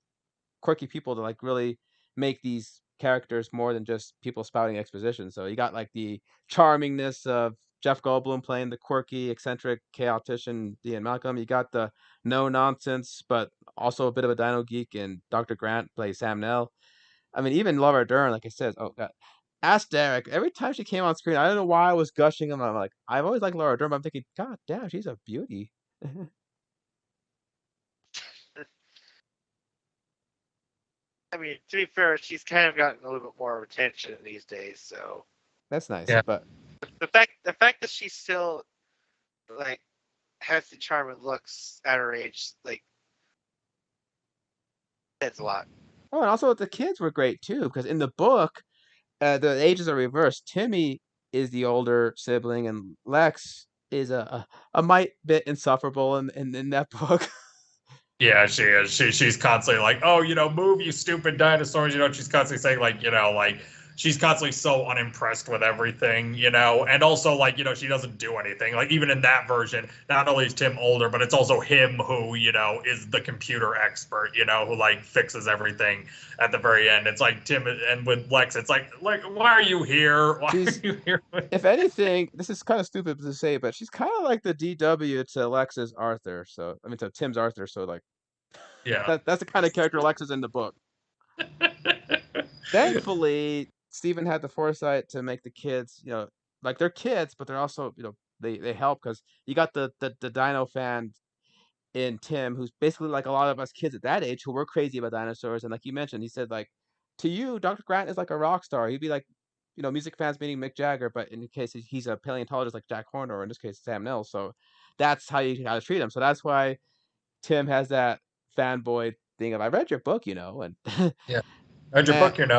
quirky people to like really make these characters more than just people spouting exposition. So you got like the charmingness of Jeff Goldblum playing the quirky, eccentric chaotician Ian Malcolm. You got the no nonsense, but also a bit of a dino geek, and Dr. Grant plays Sam Nell. I mean, even Laura Dern, like I said, oh god. Ask Derek. Every time she came on screen, I don't know why I was gushing him. I'm like, I've always liked Laura Dern, but I'm thinking, God damn, she's a beauty. I mean, to be fair, she's kind of gotten a little bit more attention these days. So That's nice, Yeah. but the fact that she's still like has the charm and looks at her age, like says a lot. oh, and also the kids were great too, because in the book, the ages are reversed. Timmy is the older sibling, and Lex is a mite bit insufferable in that book. Yeah, she is. She's constantly like, oh, move, you stupid dinosaurs. She's constantly saying like she's constantly so unimpressed with everything, and also like, she doesn't do anything. Like even in that version, not only is Tim older, but it's also him who, is the computer expert, who like fixes everything at the very end. It's like Tim, and with Lex, it's like, why are you here? Why She's, are you here? if anything, this is kind of stupid to say, but she's kind of like the DW to Lex's Arthur. So I mean to Tim's Arthur. So like Yeah. that's the kind of character Lex is in the book. Thankfully, Steven had the foresight to make the kids, like they're kids, but they're also, they help because you got the Dino fan in Tim, who's basically like a lot of us kids at that age who were crazy about dinosaurs. And like you mentioned, he said like, to you, Dr. Grant is like a rock star. He'd be like, music fans meeting Mick Jagger, but in case he's a paleontologist like Jack Horner, or in this case Sam Neill. So that's how you gotta treat him. So that's why Tim has that fanboy thing of I read your book, and Yeah. Read your uh, book, and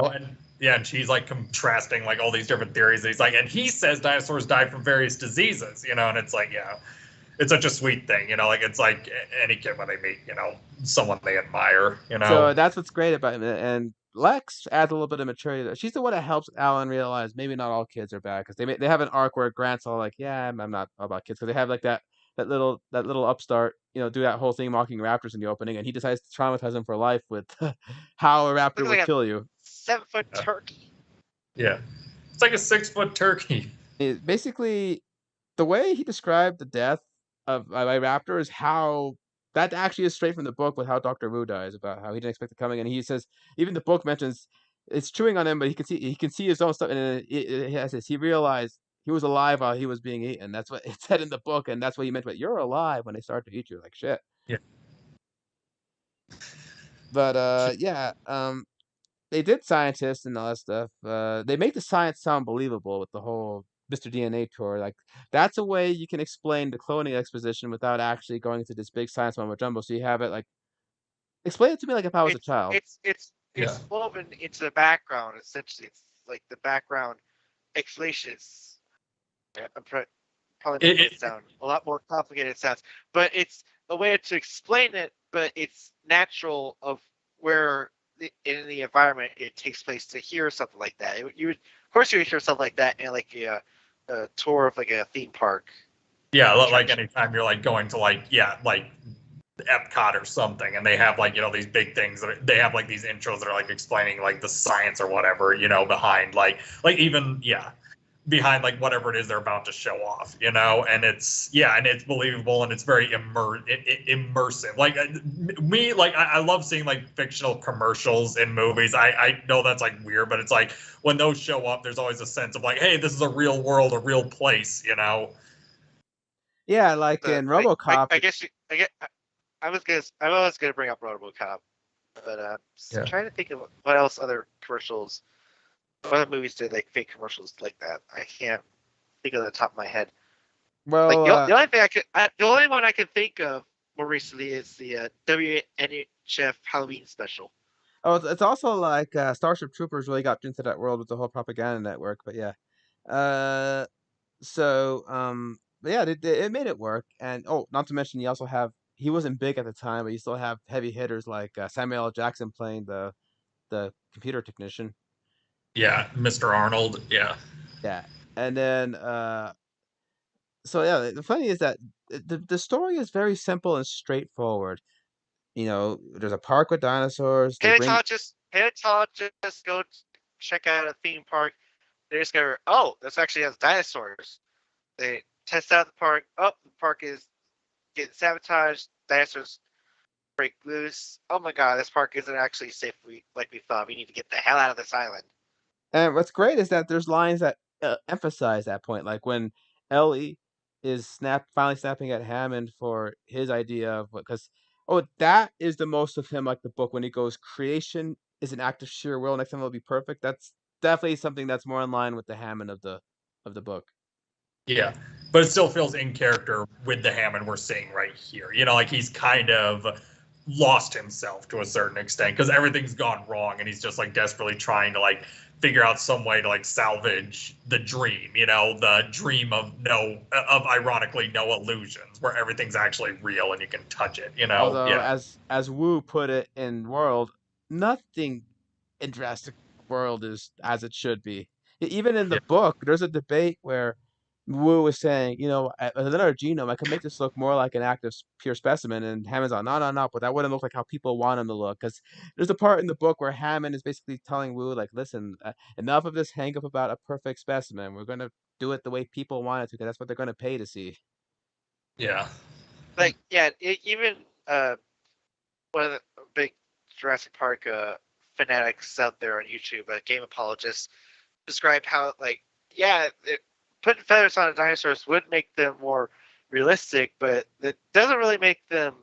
yeah, and she's like contrasting like all these different theories. And he's like, and he says dinosaurs died from various diseases, and it's like, yeah, it's such a sweet thing, like it's like any kid when they meet, someone they admire, so that's what's great about him. And Lex adds a little bit of maturity. She's the one that helps Alan realize maybe not all kids are bad, because they have an arc where Grant's all like, yeah, I'm not all about kids, because they have like that little upstart, do that whole thing mocking raptors in the opening, and he decides to traumatize him for life with how a raptor Looks would like a kill you. 7-foot turkey. Yeah. It's like a 6-foot turkey. Basically, the way he described the death of a raptor is how that actually is straight from the book with how Dr. Wu dies, about how he didn't expect it coming, and he says even the book mentions it's chewing on him, but he can see his own stuff, and it has this. He realized he was alive while he was being eaten. That's what it said in the book, and that's what he meant. But you're alive when they start to eat you, like shit. Yeah. But yeah, they did scientists and all that stuff. They make the science sound believable with the whole Mr. DNA tour. Like that's a way you can explain the cloning exposition without actually going into this big science mumbo jumbo. So you have it like explain it to me like if I was a It's child. it's it's Yeah. it's woven into the background. Essentially, it's like the background explanations. Yeah, probably making it sound a lot more complicated. It sounds, but it's a way to explain it. But it's natural of where in the environment it takes place to hear something like that. Of course, you would hear something like that in like a tour of like a theme park. Yeah, like anytime you're like going to like Epcot or something, and they have like these big things that they have like these intros that are like explaining like the science or whatever behind like even behind like whatever it is they're about to show off, and it's believable and it's very immersive. Like me, like I love seeing like fictional commercials in movies. I know that's like weird, but it's like when those show up, there's always a sense of like, hey, this is a real world, a real place, Yeah, like in RoboCop. I was gonna bring up RoboCop, but Yeah. trying to think of what else other commercials, what other movies did like fake commercials like that. I can't think of the top of my head. Like Well, the only one I can think of more recently is the WNHF Halloween special. it's also like Starship Troopers really got into that world with the whole propaganda network. But yeah, uh, but yeah, it made it work. And not to mention, you also have he wasn't big at the time, but you still have heavy hitters like Samuel L. Jackson playing the computer technician. Yeah, Mr. Arnold. Yeah. Yeah, and then so yeah, the funny is that the story is very simple and straightforward. There's a park with dinosaurs. They bring Paleontologists go check out a theme park. They discover, oh, this actually has dinosaurs. They test out the park. Oh, the park is getting sabotaged. Dinosaurs break loose. Oh my god, this park isn't actually safe like we thought. We need to get the hell out of this island. And what's great is that there's lines that emphasize that point, like when Ellie is finally snapping at Hammond for his idea of what, because that is the most of him, like the book when he goes, creation is an act of sheer will. Next time it'll be perfect. That's definitely something that's more in line with the Hammond of the book. Yeah, but it still feels in character with the Hammond we're seeing right here. Like he's kind of lost himself to a certain extent because everything's gone wrong, and he's just like desperately trying to like figure out some way to like salvage the dream. The dream of ironically no illusions, where everything's actually real and you can touch it. Although, Yeah. as Wu put it in World, nothing in Jurassic World is as it should be. Even in the Yeah. book, there's a debate where Wu was saying, with another genome, I could make this look more like an active pure specimen, and Hammond's on, no, no, no, but that wouldn't look like how people want him to look. Because there's a part in the book where Hammond is basically telling Wu, like, listen, enough of this hang up about a perfect specimen. We're gonna do it the way people want it to, because that's what they're gonna pay to see. Yeah. Like even one of the big Jurassic Park fanatics out there on YouTube, game apologists, described how putting feathers on dinosaurs would make them more realistic, but it doesn't really make them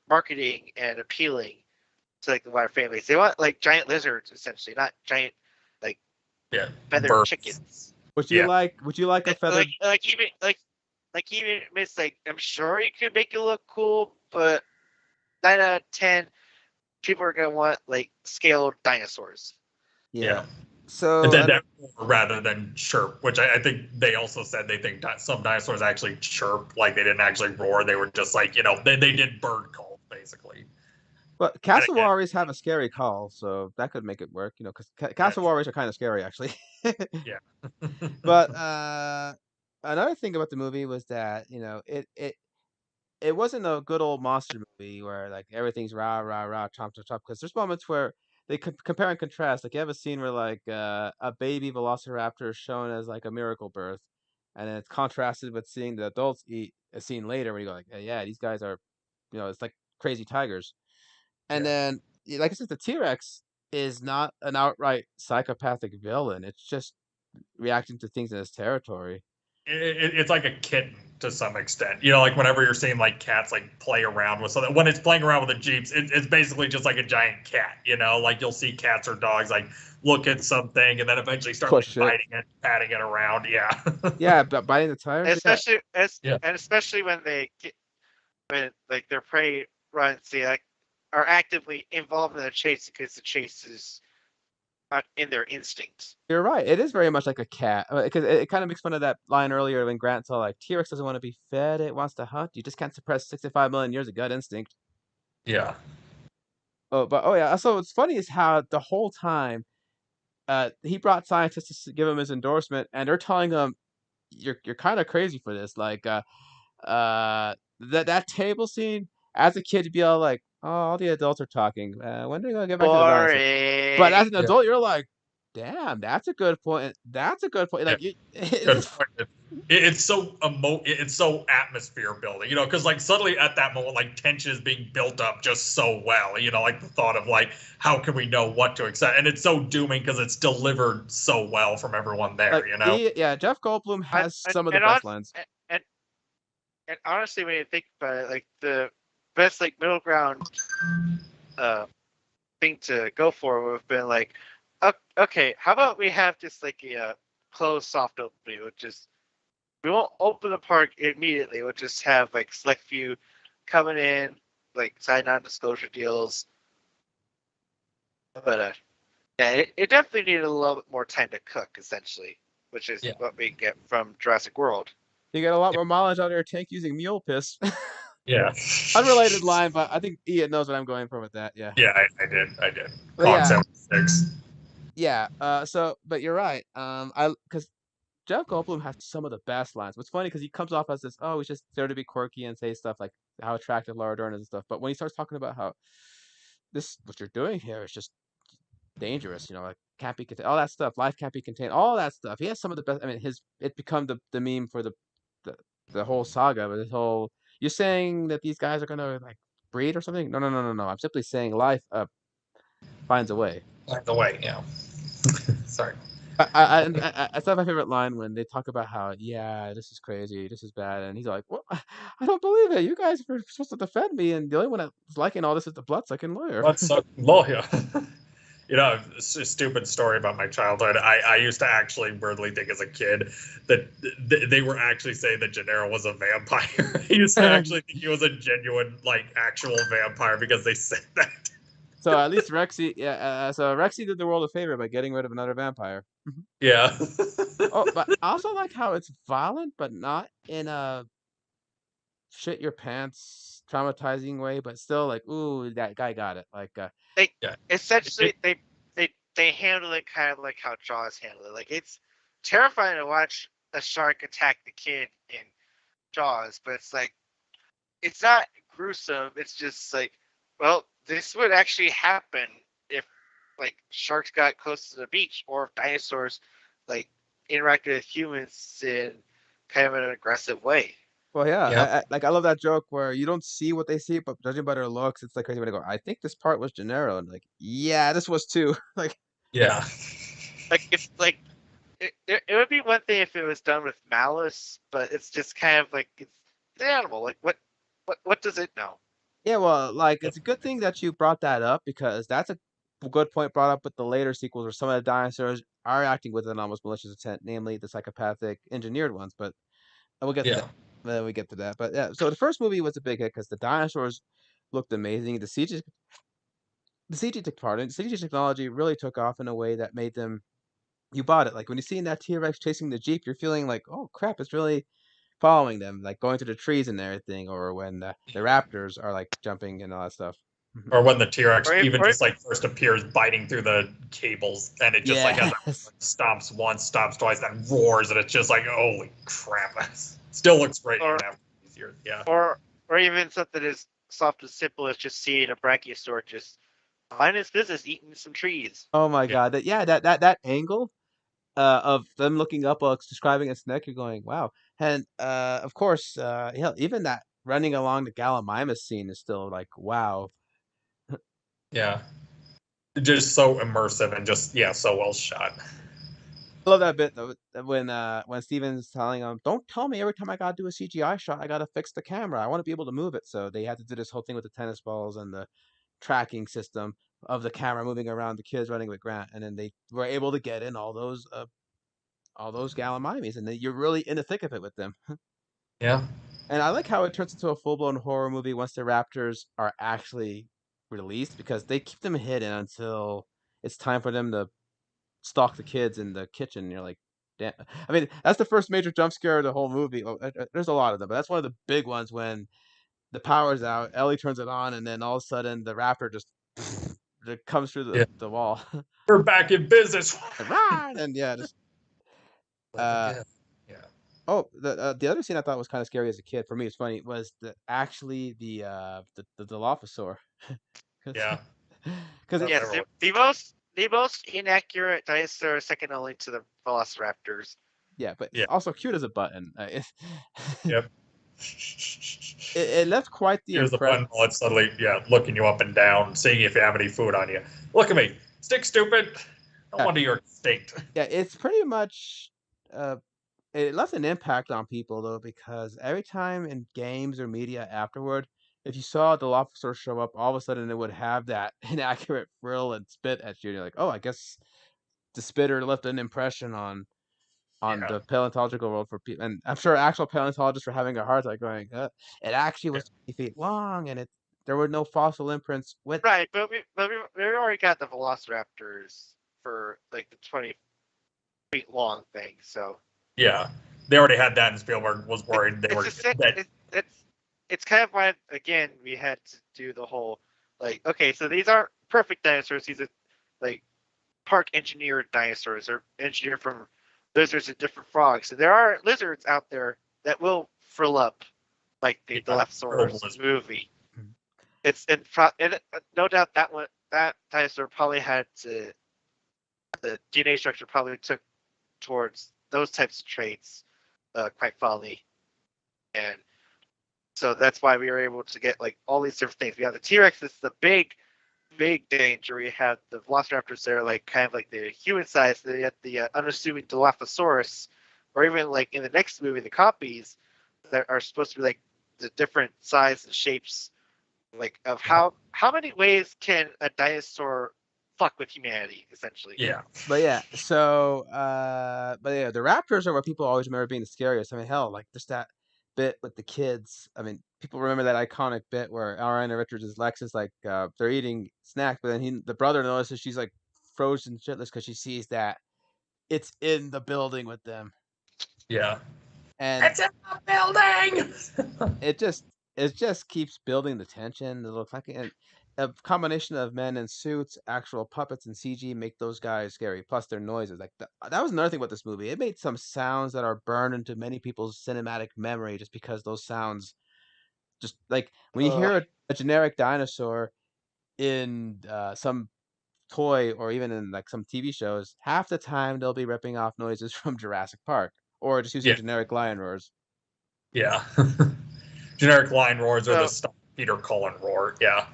marketing and appealing to like the wider families. They want like giant lizards, essentially, not giant like feathered chickens. Would you like a feathered even it's like I'm sure you can make it look cool, but 9 out of 10 people are gonna want like scaled dinosaurs. Yeah. So that rather than chirp, which I think they also said they think some dinosaurs actually chirp, like they didn't actually roar. They were just like they did bird calls basically. But And Castle again, Warriors have a scary call, so that could make it work, because yeah, Castle Warriors are kind of scary, actually. yeah, But another thing about the movie was that it wasn't a good old monster movie where like everything's rah rah rah chomp chomp chomp. Because there's moments where they compare and contrast. Like you have a scene where like a baby velociraptor is shown as like a miracle birth, and then it's contrasted with seeing the adults eat a scene later where you go like, yeah, these guys are, it's like crazy tigers. And yeah. then, like I said, the T-Rex is not an outright psychopathic villain. It's just reacting to things in its territory. It's like a kitten to some extent. Like whenever you're seeing like cats like play around with something, when it's playing around with the jeeps, it's basically just like a giant cat. Like you'll see cats or dogs like look at something and then eventually start like Push it. biting it, patting it around. Yeah. Yeah, but biting the tires. Yeah, Especially when when like their prey runs, they like are actively involved in the chase because the chase is not in their instincts. you're right. It is very much like a cat because it kind of makes fun of that line earlier when Grant saw like T-Rex doesn't want to be fed; it wants to hunt. You just can't suppress 65 million years of gut instinct. Yeah. Oh yeah. So what's funny is how the whole time he brought scientists to give him his endorsement, and they're telling him you're kind of crazy for this. Like that table scene as a kid, you'd be all like, oh, all the adults are talking. When are they gonna get back to the dinosaur? But as Boring. an adult, you're like, damn, that's a good point. That's a good point. Yeah. Like, it's Good just point. It's so atmosphere building, because like suddenly at that moment, like tension is being built up just so well, like the thought of like how can we know what to expect, and it's so dooming because it's delivered so well from everyone there, like, yeah, Jeff Goldblum And has and some of the and, best on, lines. and and honestly, when you think about it, like the best like middle ground uh thing to go for would have been like, okay, how about we have just like a closed soft opening, which is we won't open the park immediately. We'll just have like select few coming in, like sign non-disclosure deals. But yeah, it definitely needed a little bit more time to cook, essentially, which is Yeah. what we get from Jurassic World. You get a lot more mileage out of your tank using mule piss. Yeah. Unrelated line, but I think Ian knows what I'm going for with that. Yeah. Yeah, I did. But Cog yeah, 76. yeah. But you're right. Because Jeff Goldblum has some of the best lines. What's funny because he comes off as this, oh, he's just there to be quirky and say stuff like how attractive Laura Dern is and stuff. But when he starts talking about how what you're doing here is just dangerous, like can't be contained, all that stuff, life can't be contained, all that stuff. He has some of the best. I mean, it become the meme for the the whole saga. But this whole, you're saying that these guys are gonna like breed or something? No, no, no, no, no. I'm simply saying life finds a way. By the way, sorry. That's not my favorite line when they talk about how, yeah, this is crazy, this is bad, and he's like, "Well, I don't believe it. You guys were supposed to defend me, and the only one that's liking all this is the blood-sucking lawyer." Let's lawyer. It's a stupid story about my childhood. I used to actually weirdly think as a kid that they were actually saying that Gennaro was a vampire. I used to actually think he was a genuine, like, actual vampire because they said that. So at least Rexy, yeah. So Rexy did the world a favor by getting rid of another vampire. Yeah. Oh, but I also like how it's violent, but not in a shit your pants traumatizing way, but still like, ooh, that guy got it. Like, They Yeah. essentially they handle it kind of like how Jaws handled it. Like it's terrifying to watch a shark attack the kid in Jaws, but it's not gruesome. It's just like, well, this would actually happen if like sharks got close to the beach or if dinosaurs like interacted with humans in kind of an aggressive way. well, yeah, Yeah. I love that joke where you don't see what they see, but judging by their looks, it's like crazy when they go, "I think this part was Gennaro," and like, yeah, this was too. Like, Yeah. Like if like it would be one thing if it was done with malice, but it's just kind of like it's an animal. Like what does it know? yeah, well, like it's a good thing that you brought that up because that's a good point brought up with the later sequels where some of the dinosaurs are acting with an almost malicious intent, namely the psychopathic engineered ones. But we'll get to that Yeah. when we get to that. But yeah, so the first movie was a big hit because the dinosaurs looked amazing. The CG took part in. CG technology really took off in a way that made them. You bought it. Like when you see that T-Rex chasing the Jeep, you're feeling like, oh crap, it's really following them, like going to the trees and everything, or when the raptors are like jumping and all that stuff. Or when the T-Rex Or, even or just like first appears biting through the cables, and it just like has that, Yes. stomps once, stomps twice, then roars, and it's just like, holy crap! Still looks great Or- even after these years. Yeah. or even something as soft as simple as just seeing a brachiosaur just mind his business eating some trees. Oh my Yeah. God. That angle of them looking up while it's describing its neck, you're going, wow. And of course, even that running along the Gallimimus scene is still like, wow. Yeah. Just so immersive and just so well shot. I love that bit though when Steven's telling him, "Don't tell me every time I gotta do a CGI shot, I gotta fix the camera. I want to be able to move it." So they had to do this whole thing with the tennis balls and the tracking system of the camera moving around the kids running with Grant, and then they were able to get in all those Gallimimus, and then you're really in the thick of it with them. Yeah. And I like how it turns into a full blown horror movie once the Raptors are actually released because they keep them hidden until it's time for them to stalk the kids in the kitchen. And you're like, damn. I mean, that's the first major jump scare of the whole movie. There's a lot of them, but that's one of the big ones when the power's out. Ellie turns it on, and then all of a sudden the Raptor just it comes through Yeah. the wall. We're back in business. And run! And yeah, just uh, Yeah. oh, the other scene I thought was kind of scary as a kid. For me, it's funny was actually the Dilophosaur. Yeah. Because That- it, Yes, the most inaccurate dinosaur, second only to the Velociraptors. yeah, but Yeah. also cute as a button. Yep. It left quite the Here's the impression. button while it's suddenly looking you up and down, seeing if you have any food on you. Look at me, stick stupid. No Yeah. wonder you're extinct. Yeah, it's pretty much it left an impact on people though because every time in games or media afterward, if you saw the Dilophosaur show up, all of a sudden it would have that inaccurate frill and spit at you. And you're like, oh, I guess the spitter left an impression on Yeah. the paleontological world for people, and I'm sure actual paleontologists were having a hard time going, it actually was 20 feet long, and there were no fossil imprints with. Right, but we already got the Velociraptors for like the 20 feet long thing, so Yeah. They already had that, and Spielberg was worried they were it's just, that. it's kind of why again we had to do the whole like, okay, so these aren't perfect dinosaurs, these are like park engineered dinosaurs or engineered from lizards and different frogs. So there are lizards out there that will frill up like the Dilophosaurus movie. Mhm. It's no doubt that dinosaur probably had the DNA structure probably took towards those types of traits quite fondly, and so that's why we were able to get like all these different things. We have the T-Rex, it's the big danger. We have the Velociraptors that are like kind of like the human size. They have the unassuming Dilophosaurus, or even like in the next movie, the copies that are supposed to be like the different size and shapes, like of how many ways can a dinosaur fuck with humanity, essentially. Yeah. But yeah, so but yeah, the Raptors are what people always remember being the scariest. I mean, hell, like just that bit with the kids. I mean, people remember that iconic bit where Ariana Richards' Lex is like they're eating snacks, but then the brother notices she's like frozen shitless because she sees that it's in the building with them, Yeah. and It's in the building. it just keeps building the tension. The little clunky and a combination of men in suits, actual puppets, and CG make those guys scary. Plus their noises. Like that was another thing with this movie. It made some sounds that are burned into many people's cinematic memory just because those sounds, just like when you hear a generic dinosaur in some toy or even in like some TV shows, half the time they'll be ripping off noises from Jurassic Park or just using Yeah. generic lion roars. Yeah. Generic line roars or the So- Peter Cullen roar. Yeah.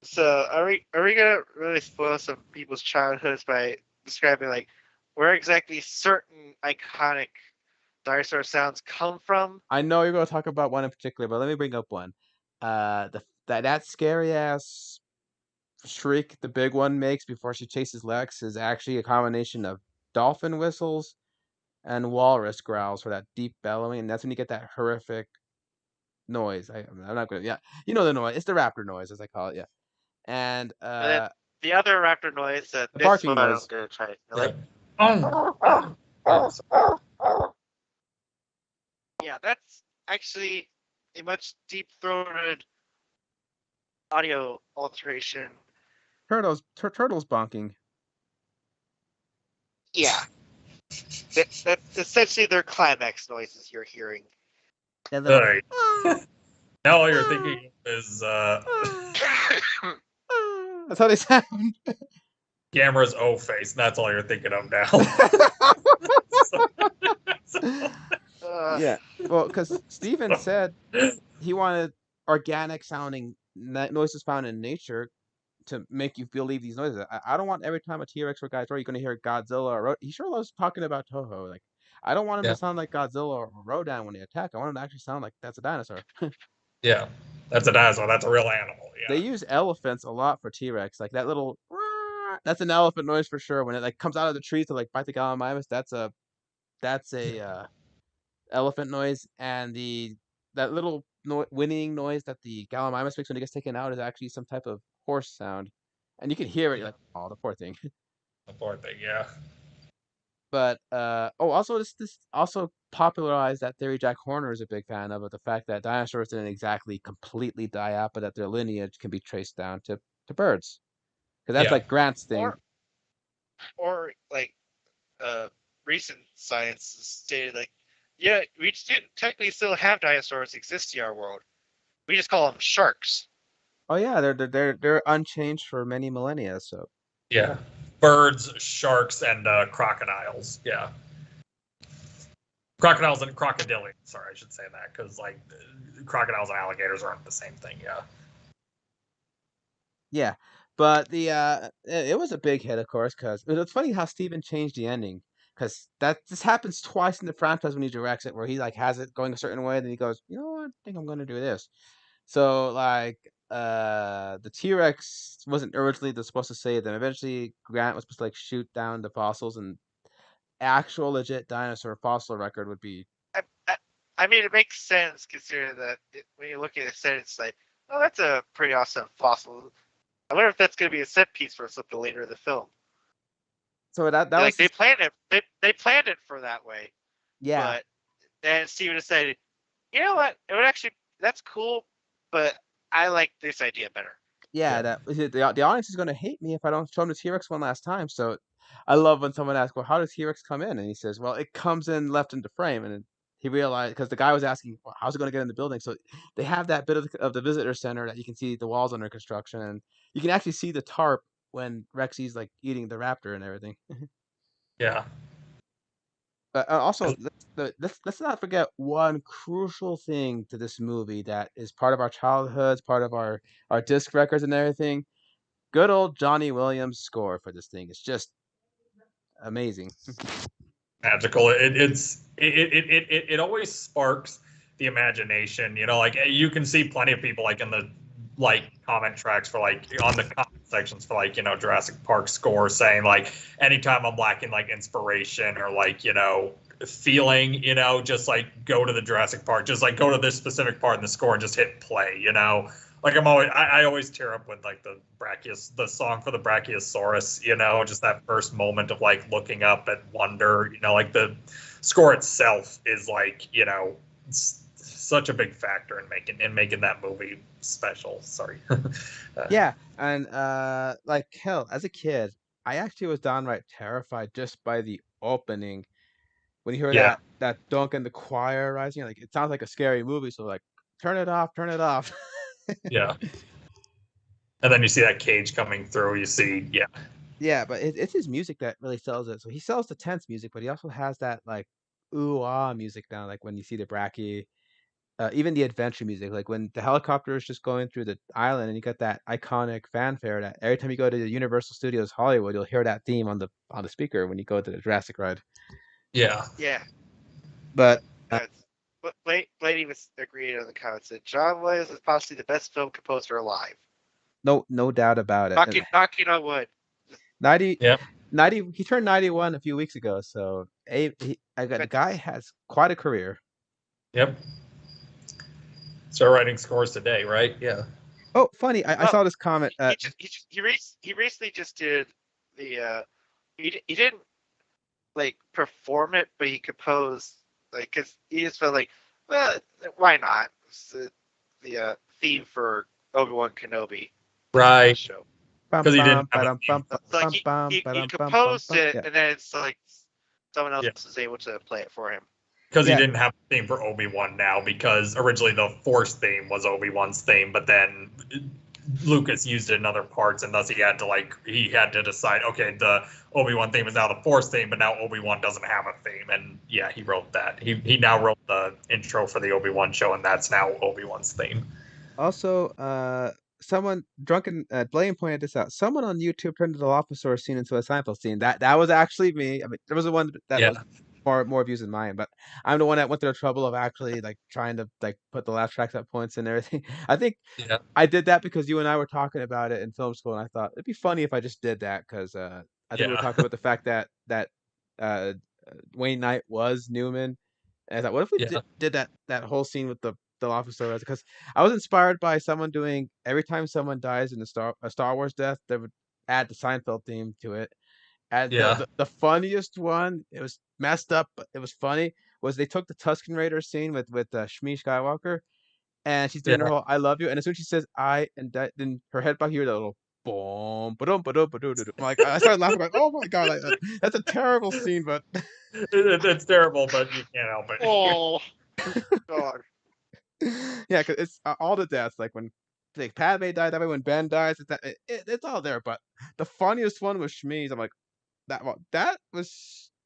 So are we gonna really spoil some people's childhoods by describing like where exactly certain iconic dinosaur sounds come from? I know you're going to talk about one in particular, but let me bring up one. That scary ass shriek the big one makes before she chases Lex is actually a combination of dolphin whistles and walrus growls for that deep bellowing, and that's when you get that horrific noise. I'm not gonna, yeah, you know the noise. It's the raptor noise, as I call it, yeah. And And then the other raptor noise, the this barking one I'm noise. gonna try. Yeah. Yeah, that's actually a much deep throated audio alteration. Turtles bonking. Yeah, that's essentially their climax noises you're hearing. That little. Right. Now all you're thinking is That's how they sound. Gamera's O face. And that's all you're thinking of now. Yeah, well, because Steven said he wanted organic sounding noises found in nature to make you believe these noises. I don't want every time a T-Rex or Godzilla, you're going to hear Godzilla or he sure loves talking about Toho. Like, I don't want him to Yeah. sound like Godzilla or Rodan when they attack. I want him to actually sound like that's a dinosaur. Yeah, that's a dinosaur. That's a real animal. They Yeah. use elephants a lot for T-Rex. Like that little, that's an elephant noise for sure. When it like comes out of the trees to like bite the Gallimimus, that's a elephant noise, and that little whinnying noise that the Gallimimus makes when it gets taken out is actually some type of horse sound, and you can hear it. You're like, oh, the poor thing. The poor thing. Yeah. But also this also popularized that theory Jack Horner is a big fan of the fact that dinosaurs didn't exactly completely die out, but that their lineage can be traced down to birds, because that's Yeah. like Grant's thing. Or like recent science stated like, yeah, we technically still have dinosaurs exist in our world. We just call them sharks. Oh yeah, they're unchanged for many millennia. So Yeah. Birds, sharks, and crocodiles. Yeah. Crocodiles and crocodilians. Sorry, I should say that because like crocodiles and alligators aren't the same thing. Yeah. yeah, but it was a big hit, of course, because it's funny how Steven changed the ending, because this happens twice in the franchise when he directs it, where he like has it going a certain way, then he goes, you know what, I think I'm gonna do this. So like the T-Rex wasn't originally supposed to save them. Eventually, Grant was supposed to like shoot down the fossils, and actual legit dinosaur fossil record would be. I, I, I mean, it makes sense considering that when you look at it, it's like, oh, that's a pretty awesome fossil. I wonder if that's going to be a set piece for something later in the film. So that Like was they planned it. They planned it for that way. yeah. But then Steven decided, you know what? It would actually that's cool, but I like this idea better. Yeah, that the audience is going to hate me if I don't show him the T-Rex one last time. So I love when someone asks, "Well, how does T-Rex come in?" And he says, "Well, it comes in left into frame." And then he realized because the guy was asking, well, "How's it going to get in the building?" So they have that bit of the visitor center that you can see the walls under construction, and you can actually see the tarp when Rexy's like eating the raptor and everything. Yeah. But also, let's not forget one crucial thing to this movie that is part of our childhoods, part of our disc records and everything. Good old Johnny Williams score for this thing is just amazing. Magical. It always sparks the imagination. You know, like you can see plenty of people like in the like comment tracks for like on the comment sections for like Jurassic Park score saying like anytime I'm lacking like inspiration or like feeling just like go to the Jurassic Park, just like go to this specific part in the score and just hit play. Like I always tear up with like the song for the Brachiosaurus, just that first moment of like looking up at wonder, like the score itself is like, such a big factor in making that movie special. Sorry. Yeah, and like hell, as a kid, I actually was downright terrified just by the opening. When you hear Yeah. that dunk in the choir rising, like it sounds like a scary movie, so like turn it off, turn it off. Yeah. And then you see that cage coming through. You see, yeah. Yeah, but it's his music that really sells it. So he sells the tense music, but he also has that like ooh ah music down, like when you see the Brachie, even the adventure music, like when the helicopter is just going through the island, and you got that iconic fanfare that every time you go to the Universal Studios Hollywood, you'll hear that theme on the speaker when you go to the Jurassic ride. Yeah. Yeah. But But Blady was agreed on the comments that John Williams is possibly the best film composer alive. no doubt about it. Knocking on wood. 90, Yep. 90, he turned 91 a few weeks ago, so the guy has quite a career. Yep. Start writing scores today, right? Yeah. Oh, funny! I saw this comment. He recently just did the he didn't like perform it, but he composed like because he just felt like, well, why not? It's the theme for Obi-Wan Kenobi Right. show. Because he didn't have a theme. Like he composed it, Yeah. and then it's like someone else Yeah. is able to play it for him. Because Yeah. he didn't have a theme for Obi-Wan now, because originally the Force theme was Obi-Wan's theme, but then Lucas used it in other parts, and thus he had to decide, okay, the Obi-Wan theme is now the Force theme, but now Obi-Wan doesn't have a theme, and yeah, he wrote that. He now wrote the intro for the Obi-Wan show, and that's now Obi-Wan's theme. Also, someone Blaine pointed this out. Someone on YouTube turned the Dilophosaurus scene into a Seinfeld scene. That was actually me. I mean, there was the one that Yeah. was more views than mine, but I'm the one that went through the trouble of actually like trying to like put the laugh tracks at points and everything. I think Yeah. I did that because you and I were talking about it in film school, and I thought it'd be funny if I just did that because I think we were Yeah. talking about the fact that uh, Wayne Knight was Newman. And I thought, what if we Yeah. did that whole scene with the Dilophosaurus? Because I was inspired by someone doing every time someone dies in a Star Wars death, they would add the Seinfeld theme to it. And Yeah. the funniest one, it was messed up, but it was funny, was they took the Tusken Raider scene with Shmi Skywalker, and she's doing her Yeah. whole "I love you," and as soon as she says "I," and then her head back here, the little boom, ba-dum, ba-dum, ba-dum, ba-dum. Like I started laughing, like, "Oh my god, that's a terrible scene," but It's terrible, but you can't help it. Oh, God. yeah, because it's all the deaths, like when like Padme died that way, when Ben dies, it's all there. But the funniest one was Shmi's. I'm like, that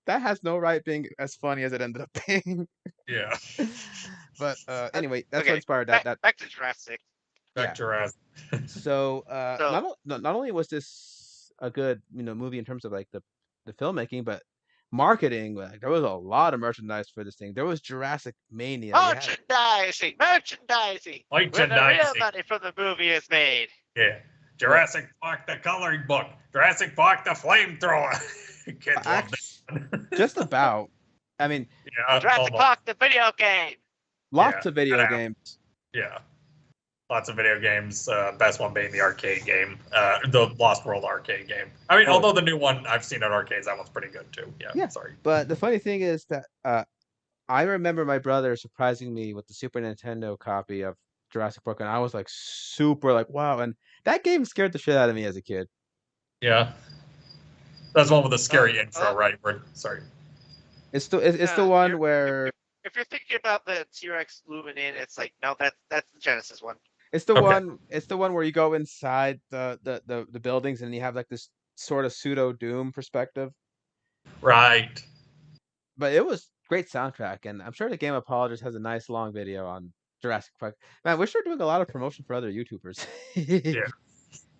has no right being as funny as it ended up being. Yeah. But anyway, that's what Okay, inspired back, that. back to Jurassic. Back Yeah. to Jurassic. So So not only was this a good movie in terms of like the filmmaking, but marketing. Like there was a lot of merchandise for this thing. There was Jurassic Mania. You had merchandising, when the real Merchandising. money from the movie is made. Yeah. Jurassic Park the coloring book. Jurassic Park the flamethrower. Kids love that. just about. I mean, Yeah. Jurassic almost. Park, the video game. lots Yeah, of video yeah. games. Yeah. Lots of video games. Best one being the arcade game, the Lost World arcade game. I mean, Oh. although the new one I've seen at arcades, that one's pretty good too. Yeah. Yeah. Sorry. But the funny thing is that I remember my brother surprising me with the Super Nintendo copy of Jurassic Park, and I was like super like wow, and that game scared the shit out of me as a kid. Yeah. That's one with a scary intro, right? Sorry. It's the one where If you're thinking about the T-Rex looming in, it's like no, that's the Genesis one. it's the Okay. one where you go inside the buildings and you have like this sort of pseudo Doom perspective. Right. But it was great soundtrack, and I'm sure the Game Apologist has a nice long video on Jurassic Park. Man, I wish they're doing a lot of promotion for other YouTubers. Yeah.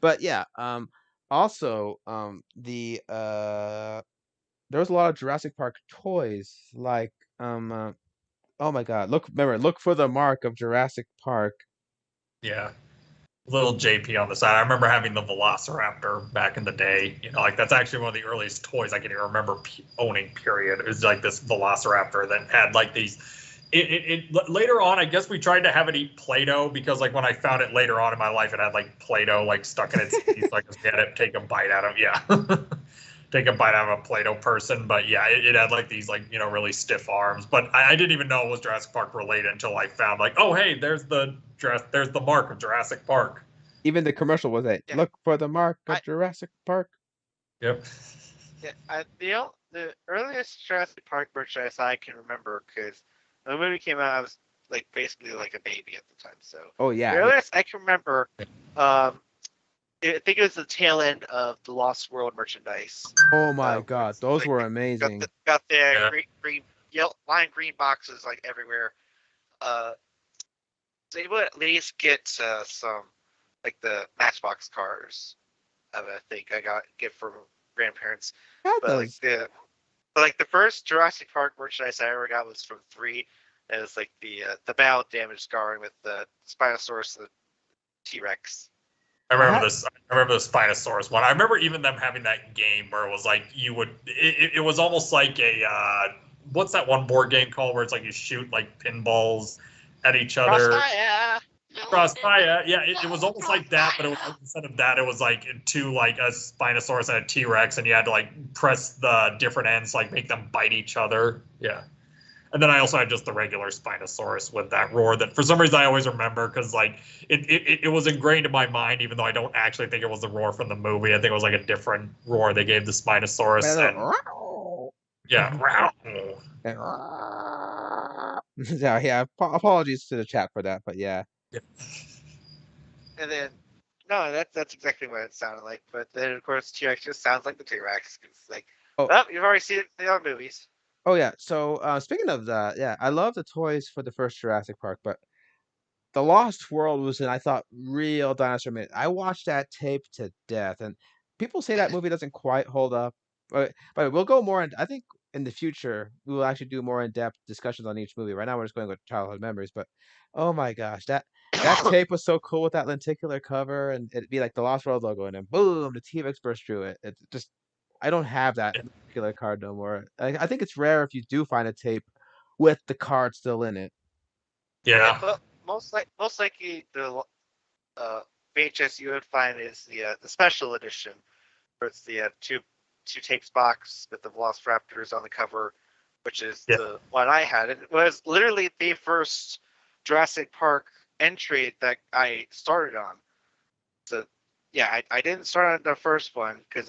But yeah, also there was a lot of Jurassic Park toys, like oh my god, look for the mark of Jurassic Park. Yeah. Little JP on the side. I remember having the Velociraptor back in the day. You know, like that's actually one of the earliest toys I can even remember owning. Period. It was like this Velociraptor that had like these. Later on, I guess we tried to have it eat Play-Doh because like when I found it later on in my life, it had like Play-Doh like stuck in its teeth. So I just had it take a bite out of take a bite out of a Play-Doh person. But yeah, it had like these like really stiff arms. But I didn't even know it was Jurassic Park related until I found like, oh hey, there's the mark of Jurassic Park. Even the commercial was a look for the mark of Jurassic Park. Yep. Yeah, the earliest Jurassic Park merchandise I can remember, because when the movie came out, I was like basically like a baby at the time. So oh yeah, the earliest I can remember, I think it was the tail end of the Lost World merchandise. Oh my god, those were amazing. Got the green, yellow, lime green boxes like everywhere. So you would at least get some like the Matchbox cars. I think I get from grandparents. But like the first Jurassic Park merchandise I ever got was from 3. And it's like the battle damage scarring with the Spinosaurus and the T-Rex. I remember this. I remember the Spinosaurus one. I remember even them having that game where it was like you would. It was almost like a what's that one board game called where it's like you shoot like pinballs at each other. Crossfire. Yeah, it was almost like that, but it was, instead of that, it was like two like a Spinosaurus and a T-Rex, and you had to like press the different ends, like make them bite each other. Yeah. And then I also had just the regular Spinosaurus with that roar that for some reason I always remember because like it was ingrained in my mind, even though I don't actually think it was the roar from the movie. I think it was like a different roar they gave the Spinosaurus. And yeah, yeah. Apologies to the chat for that, but yeah. And then, no, that's exactly what it sounded like. But then, of course, T-Rex just sounds like the T-Rex. It's like, Oh, well, you've already seen it in the other movies. oh yeah. So speaking of that, yeah, I love the toys for the first Jurassic Park, but The Lost World was I thought, real dinosaur minute. I watched that tape to death, and people say that movie doesn't quite hold up. But we'll go more. I think in the future we will actually do more in-depth discussions on each movie. Right now we're just going with childhood memories. But oh my gosh, that tape was so cool with that lenticular cover, and it'd be like the Lost World logo, and then boom, the T-Rex burst through it. It just I don't have that lenticular card no more. I think it's rare if you do find a tape with the card still in it. Yeah, yeah, but most likely the VHS you would find is the special edition, where it's the two tapes box with the Velociraptors on the cover, which is yeah. the one I had. It was literally the first Jurassic Park entry that I started on. So yeah, I didn't start on the first one because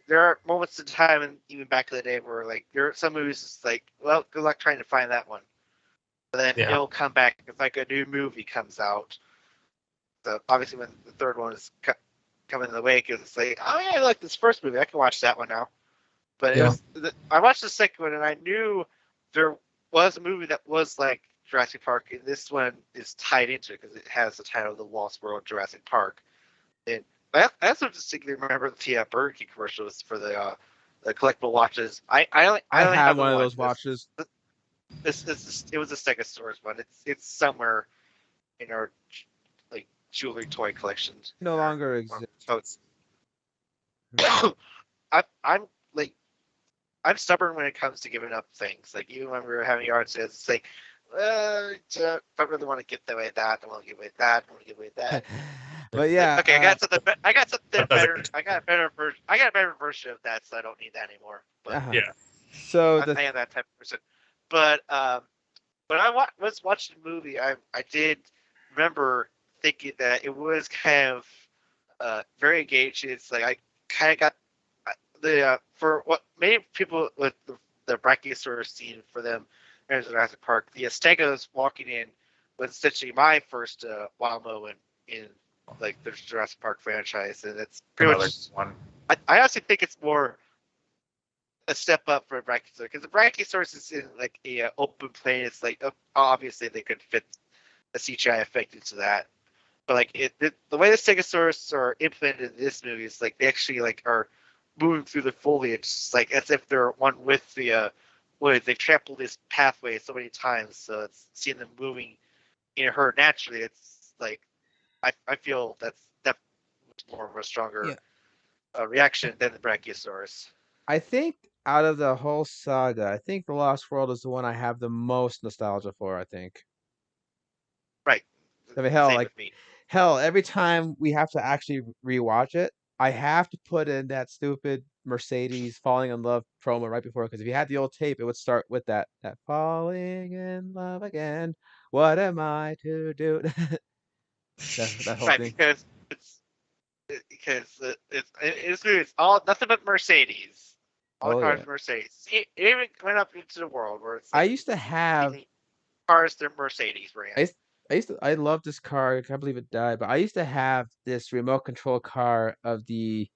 there are moments in time, and even back in the day, where like there are some movies it's like, well, good luck trying to find that one. But then Yeah. it'll come back if like a new movie comes out. So obviously, when the third one is coming in the wake, it's like, oh yeah, I like this first movie. I can watch that one now. But Yeah. I watched the second one, and I knew there was a movie that was like Jurassic Park, and this one is tied into it because it has the title of The Lost World Jurassic Park. And I also distinctly remember the Burger King commercials for the collectible watches. I only I had have the one of those watches. It was a Stegosaurus one. It's somewhere in our like jewelry toy collections. No longer exists. So it's I'm like I'm stubborn when it comes to giving up things. Like even when we were having yard sales, it's like, if I really want to give away that, I want to give away that, I want to give away that. But yeah, Okay, I got something. I got something better. Doesn't- I got a better version. I got a better version of that, so I don't need that anymore. But Yeah. So I am that type of person. But when I was watching the movie, I did remember thinking that it was kind of very engaging. It's like I kind of got the for what many people with the Brachiosaurus scene for them in Jurassic Park, the Stegos walking in was essentially my first wild moment in like the Jurassic Park franchise, and it's pretty Another much. one. I honestly think it's more a step up for a Brachiosaurus because the Brachiosaurus is in like a open plane. It's like obviously they could fit a CGI effect into that, but like the way the Stegosaurus are implemented in this movie is like they actually like are moving through the foliage, like as if they're one with the wood. They've trampled this pathway so many times, so it's seeing them moving in a herd naturally. It's like I feel that's more of a stronger reaction than the Brachiosaurus. I think out of the whole saga, I think The Lost World is the one I have the most nostalgia for, I think. Right. I mean, Same with me. hell, every time we have to actually rewatch it, I have to put in that stupid Mercedes falling in love promo right before, because if you had the old tape, it would start with that falling in love again. What am I to do? That whole Right, thing. because it's all nothing but Mercedes. All the Oh cars yeah. are Mercedes. It even went up into the world where it's I like used to have cars they're Mercedes brand. I love this car. I can't believe it died, but I used to have this remote control car of the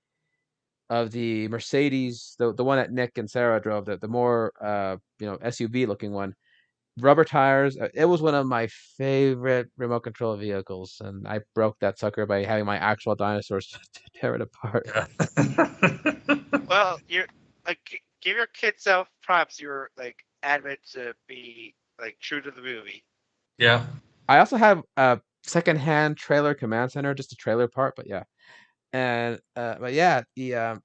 Mercedes, the one that Nick and Sarah drove, the more SUV looking one. Rubber tires. It was one of my favorite remote control vehicles, and I broke that sucker by having my actual dinosaurs tear it apart. Yeah. Well, you're like give your kids self props. You're like adamant to be like true to the movie. Yeah. I also have a secondhand trailer command center, just a trailer part, but yeah. And but yeah, the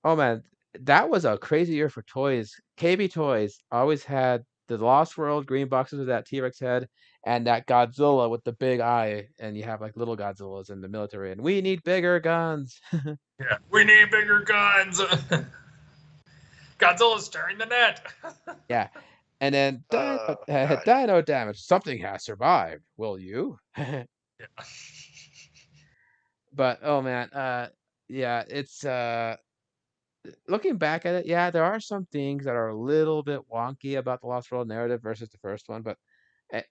oh man, that was a crazy year for toys. KB Toys always had the Lost World green boxes with that T-Rex head and that Godzilla with the big eye, and you have like little Godzillas in the military, and we need bigger guns. Yeah. We need bigger guns. Godzilla's tearing the net. Yeah. And then Oh god. dino damage. Something has survived. Will you? Yeah. But oh man, yeah, it's looking back at it, yeah, there are some things that are a little bit wonky about the Lost World narrative versus the first one, but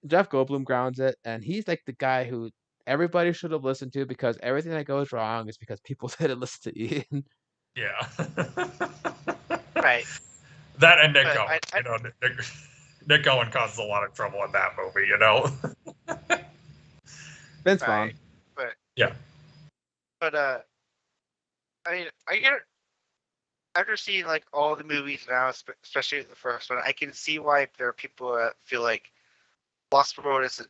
Jeff Goldblum grounds it, and he's like the guy who everybody should have listened to because everything that goes wrong is because people didn't listen to Ian. Yeah. Right. That and Nick But Owen. You know, Nick Owen causes a lot of trouble in that movie. You know. Vince right. Vaughn. But Yeah. I mean, I get it. After seeing like all the movies now, especially the first one, I can see why there are people that feel like Lost World isn't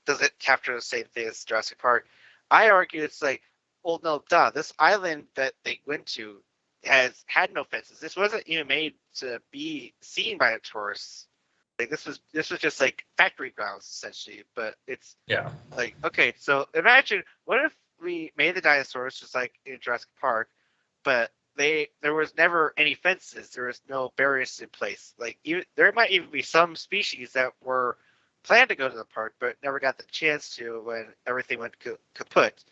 doesn't capture the same thing as Jurassic Park. I argue it's like, well, no, duh. This island that they went to has had no fences. This wasn't even made to be seen by a tourist. Like this was just like factory grounds essentially. But it's Yeah. like, okay, so imagine what if we made the dinosaurs just like in Jurassic Park, but there was never any fences. There was no barriers in place. Like there might even be some species that were planned to go to the park, but never got the chance to when everything went kaput.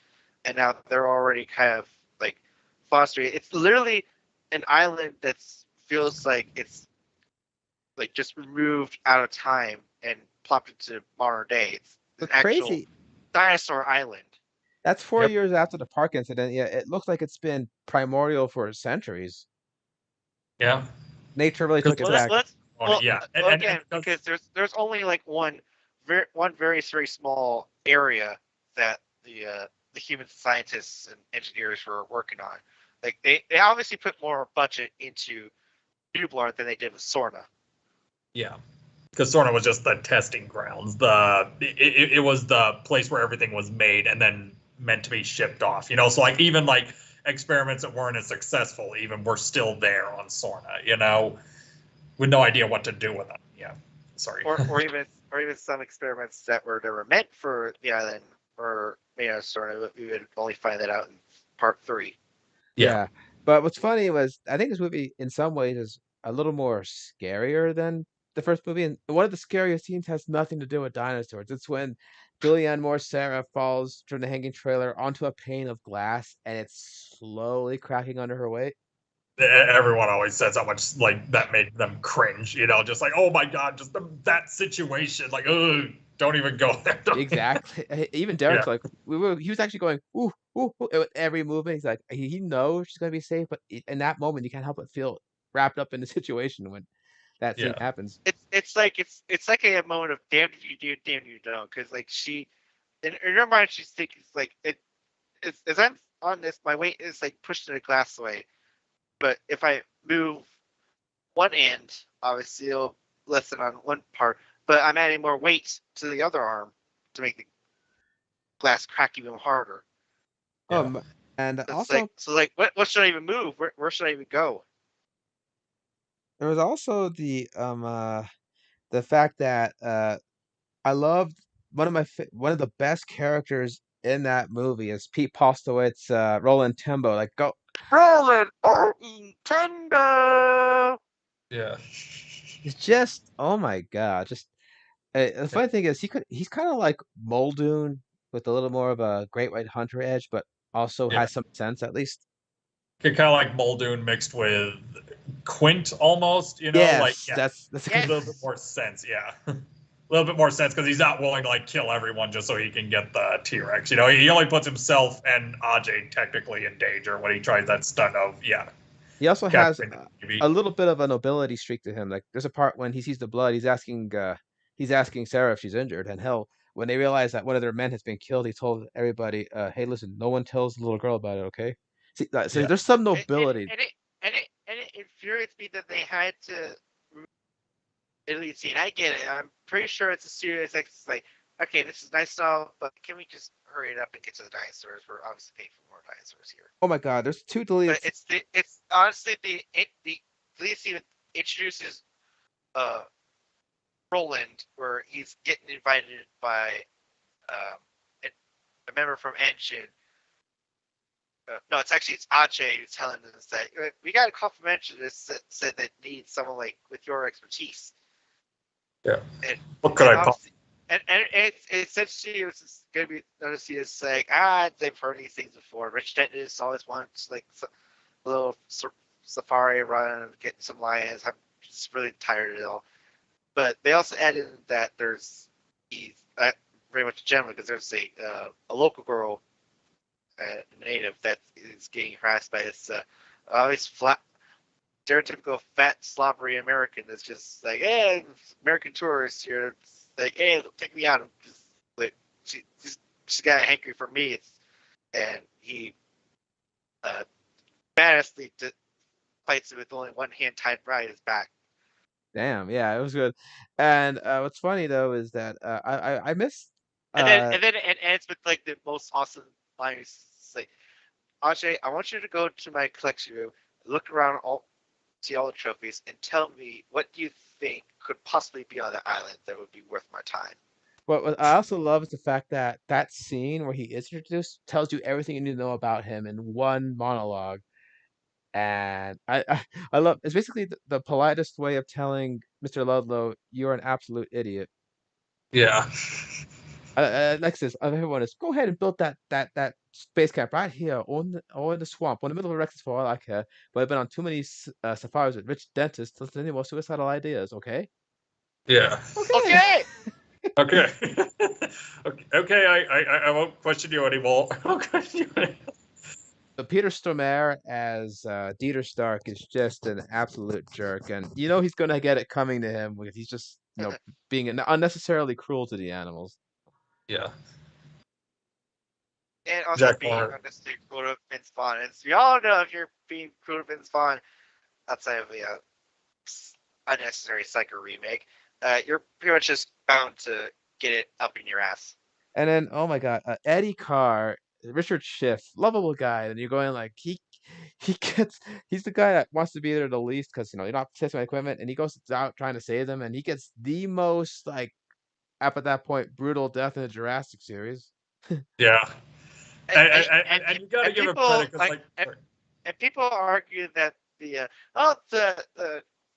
And now they're already kind of like fostering. It's literally an island that feels like it's like just removed out of time and plopped into modern day. It's an But actual crazy, dinosaur island. that's 4 Yep. years after the park incident. Yeah, it looks like it's been primordial for centuries. Yeah. Nature really took it Well, back. Yeah. again, And because there's only like one very small area that the human scientists and engineers were working on. Like they obviously put more budget into Nublar than they did with Sorna. yeah. Because Sorna was just the testing grounds. It was the place where everything was made and then meant to be shipped off. You know, so like even like experiments that weren't as successful even were still there on Sorna. You know, with no idea what to do with them. Yeah, sorry. or even some experiments that were never meant for the island or made out of Sorna. We would only find that out in part 3. Yeah. But what's funny was I think this movie in some ways is a little more scarier than the first movie. And one of the scariest scenes has nothing to do with dinosaurs. It's when Julianne Moore Sarah falls from the hanging trailer onto a pane of glass and it's slowly cracking under her weight. Everyone always says how much like that made them cringe. You know, just like oh my god, just that situation. Like, ugh, don't even go there. Exactly. Even Derek's like he was actually going ooh ooh, ooh with every movement. He's like he knows she's gonna be safe, but in that moment you can't help but feel wrapped up in the situation when that scene Yeah. happens. It's like a moment of damned if you do, damned if you don't. Because like she, in her mind, she's thinking like it's as I'm on this, my weight is like pushed in a glass away. But if I move one end, obviously it'll lessen on one part. But I'm adding more weight to the other arm to make the glass crack even harder. Yeah. And It's also like what should I even move? Where should I even go? there was also the fact that I loved one of the best characters in that movie is Pete Postlewaite's Roland Timbo. Like go Roland or Nintendo. Yeah. it's just oh my god. Just the funny thing is he's kind of like Muldoon with a little more of a great white hunter edge, but also Yeah. has some sense at least. Kind of like Muldoon mixed with Quint almost, you know, like Yes, yeah, that's a Yes. little bit more sense, yeah. A little bit more sense because he's not willing to like kill everyone just so he can get the T-Rex. You know, he only puts himself and Ajay technically in danger when he tries that stunt of He also has capturing the baby. a little bit of a nobility streak to him. Like there's a part when he sees the blood, he's asking Sarah if she's injured, and hell, when they realize that one of their men has been killed, he told everybody, "Hey, listen, no one tells the little girl about it, okay?" See, so Yeah. there's some And, nobility. and it infuriates me that they had to delete scene. I get it. I'm pretty sure it's a serious It's like, okay, this is nice stuff, but can we just hurry it up and get to the dinosaurs? We're obviously paying for more dinosaurs here. Oh my God, there's two But deleted. it's honestly the deleted scene introduces uh Roland where he's getting invited by um a member from Engine no, it's actually it's Ache who's telling them that we got a confirmation that said that needs someone like with your expertise. Yeah. And, What could I obviously, and it said she was going to be noticed as saying, they've heard these things before. Rich Denton always wants like a little safari run, getting some lions. I'm just really tired of it all. But they also added that there's very much general because there's a local girl, native that is getting harassed by this always flat, stereotypical fat slobbery American that's just like, hey, American tourists here, it's like, hey, take me out. Just, like, she's got a hankering for me. And he badassly fights it with only one hand tied behind his back. Damn, yeah, it was good. And what's funny though is that I miss And then it ends with like the most awesome line. It's like, Ajay, I want you to go to my collection room, look around see all the trophies, and tell me what you think could possibly be on the island that would be worth my time. what I also love is the fact that that scene where he is introduced tells you everything you need to know about him in one monologue. And I love it's basically the politest way of telling Mr. Ludlow you're an absolute idiot. Yeah. Next is everyone is go ahead and build that space camp right here on the swamp, on the middle of Rex's for all I care. But I've been on too many safaris with rich dentists to any more suicidal ideas. Okay, Yeah. okay. Okay. Okay. Okay. I won't question you anymore. I won't question you anymore. But Peter Stormare as Dieter Stark is just an absolute jerk, and you know he's gonna get it coming to him because he's just being unnecessarily cruel to the animals. Yeah. And also Jack being Moore. unnecessarily cruel to Vince Vaughn. And we all know if you're being cruel to Vince Vaughn outside of the unnecessary Psycho remake, you're pretty much just bound to get it up in your ass. And then, oh my God, Eddie Carr, Richard Schiff, lovable guy. And you're going like he's the guy that wants to be there the least because you're not testing my equipment, and he goes out trying to save them, and he gets the most like up at that point brutal death in the Jurassic series. Yeah. And you got to And give him people credit because and people argue that the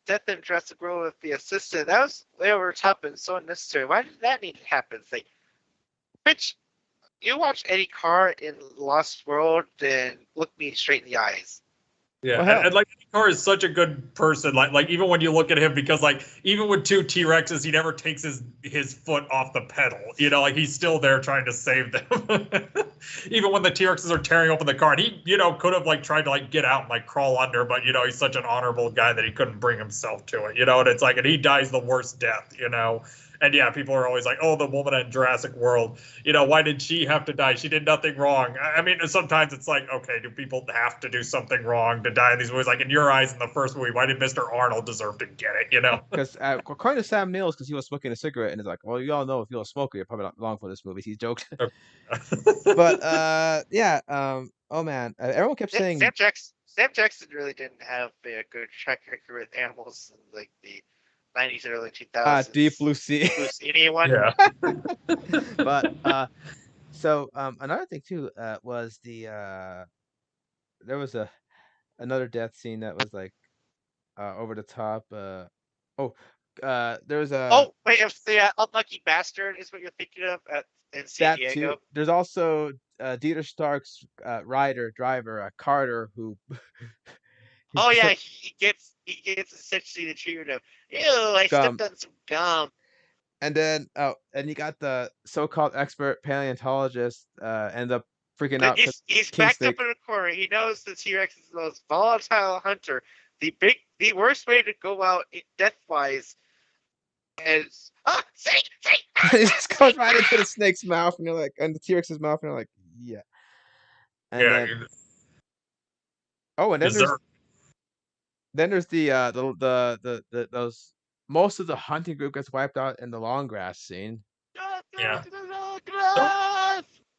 death in Jurassic World with the assistant, that was way over top and so unnecessary. Why did that need to happen? It's like, bitch, you watch Eddie Carr in Lost World and look me straight in the eyes. Yeah, Well, and like Carr is such a good person. Like even when you look at him, because like even with two T-Rexes, he never takes his foot off the pedal. Like he's still there trying to save them. Even when the T-Rexes are tearing open the car, and he could have like tried to like get out and like crawl under, but he's such an honorable guy that he couldn't bring himself to it. And it's like, and he dies the worst death. And yeah, people are always like, oh, the woman in Jurassic World, why did she have to die? She did nothing wrong. I mean, sometimes it's like, okay, do people have to do something wrong to die in these movies? Like in your eyes in the first movie, why did Mr. Arnold deserve to get it, Because according to Sam Neill, because he was smoking a cigarette, and it's like, well, you all know if you're a smoker, you're probably not long for this movie. He joked. But yeah, oh man, everyone kept saying Sam Jackson really didn't have a good track record with animals in like the 90s and early 2000s. Deep Blue Sea. Anyone? Yeah. But so another thing too was there was another death scene that was like over the top. There was a Oh wait, if the unlucky bastard is what you're thinking of in San that Diego. too. There's also Dieter Stark's driver, Carter, who. Oh yeah, he gets essentially the treatment of, ew, I stepped on some gum. And then and you got the so-called expert paleontologist end up freaking out. He's backed up in a corner. He knows the T-Rex is the most volatile hunter. The worst way to go out death-wise is snake. He just goes right into the snake's mouth, and you're like, and the T-Rex's mouth, and you're like, yeah. And yeah. And then there's the those most of the hunting group gets wiped out in the long grass scene. Yeah.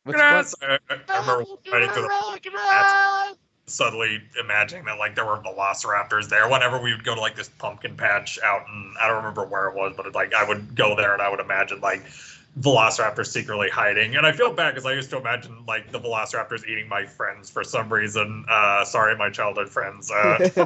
What's I remember right into the suddenly imagining that like there were velociraptors there whenever we would go to like this pumpkin patch out in, I don't remember where it was, but like I would go there and I would imagine like velociraptor secretly hiding. And I feel bad because I used to imagine like the velociraptors eating my friends for some reason. Sorry, my childhood friends. That's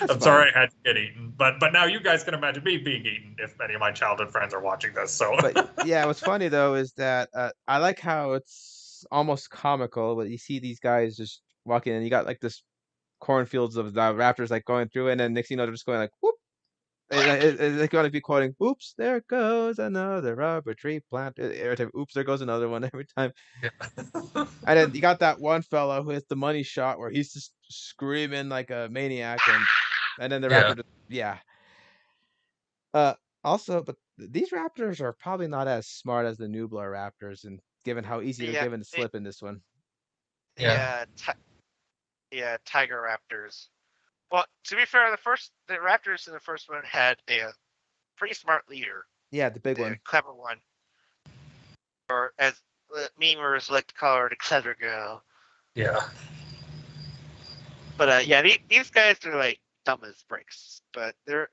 I'm fine. sorry I had to get eaten. But now you guys can imagine me being eaten if any of my childhood friends are watching this. So But yeah, what's funny though is that I like how it's almost comical, but you see these guys just walking and you got like this cornfields of the raptors like going through, and then next thing you know they're just going like whoop. They're going to be quoting, "Oops, there goes another rubber tree plant." Every time, "Oops, there goes another one." Every time, and then you got that one fellow who hits the money shot where he's just screaming like a maniac, and then the yeah, raptor, just, yeah. Uh, Also, but these raptors are probably not as smart as the Nublar raptors, and given how easy they're Yeah, given to slip in this one. yeah, yeah, yeah, tiger raptors. Well, to be fair, the raptors in the first one had a pretty smart leader, Yeah, the big the one. clever one, or as the memers like to call her, the clever girl. yeah, But yeah, these guys are like dumb as bricks. But they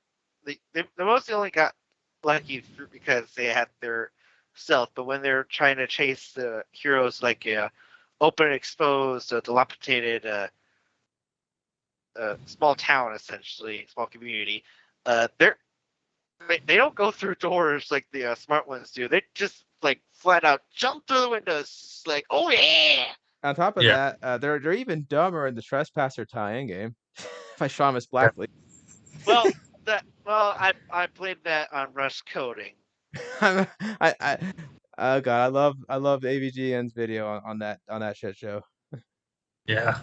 mostly only got lucky because they had their stealth. But when they're trying to chase the heroes, like open, exposed, dilapidated, small town essentially, small community, they don't go through doors like the smart ones do. They just like flat out jump through the windows, just like, oh yeah. On top of yeah, that, they're even dumber in the Trespasser tie-in game by Shamus yeah. Blackley. Well, I played that on Rust coding. I, I, oh god, I love AVGN's video on that shit show. Yeah.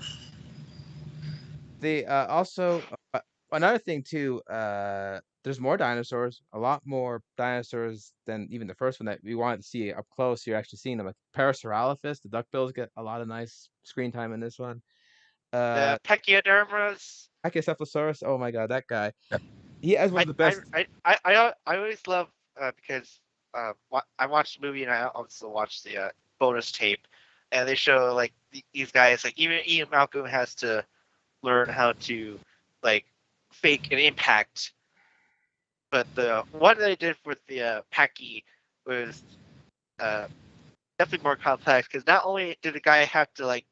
The also another thing too, there's more dinosaurs, a lot more dinosaurs than even the first one that we wanted to see up close. You're actually seeing them like Parasaurolophus, the duckbills get a lot of nice screen time in this one. The Uh, Pachyodermas. Pachycephalosaurus, oh my god, that guy. He has one of the best. I always love because I watched the movie and I also watched the bonus tape, and they show like these guys like even Ian Malcolm has to learn how to like fake an impact. But the one they did with the Packy was uh, definitely more complex because not only did the guy have to like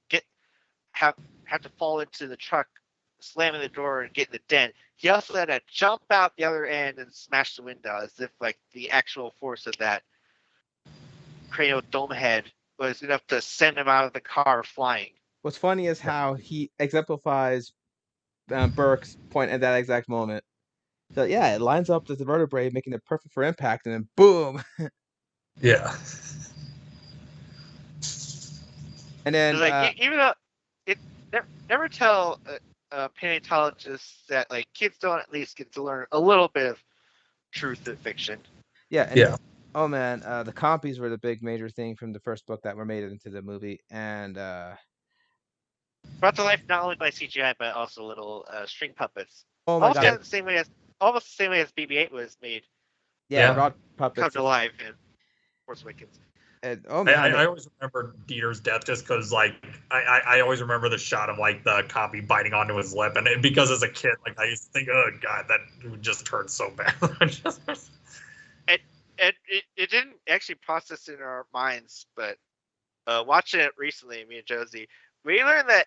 have have to fall into the truck, slamming the door and get in the dent. He also had to jump out the other end and smash the window as if like the actual force of that cranial dome head was enough to send him out of the car flying. What's funny is how he exemplifies Burke's point at that exact moment. So yeah, it lines up with the vertebrae, making it perfect for impact, and then boom. Yeah. And then Like even though it never tell paleontologists that like kids don't at least get to learn a little bit of truth and fiction. yeah, and Yeah. oh man, the compies were the big major thing from the first book that were made into the movie, and Brought to life not only by CGI but also little string puppets. oh my Almost god, Yeah. the same way as almost the same way as BB-8 was made yeah, Yeah. rod come puppets, to life in Force Awakens. and oh I, man, I always remember Dieter's death just because, like, I always remember the shot of like the copy biting onto his lip, and because as a kid, like I used to think, oh god, that just hurt so bad. And it didn't actually process in our minds, but watching it recently, me and Josie, we learned that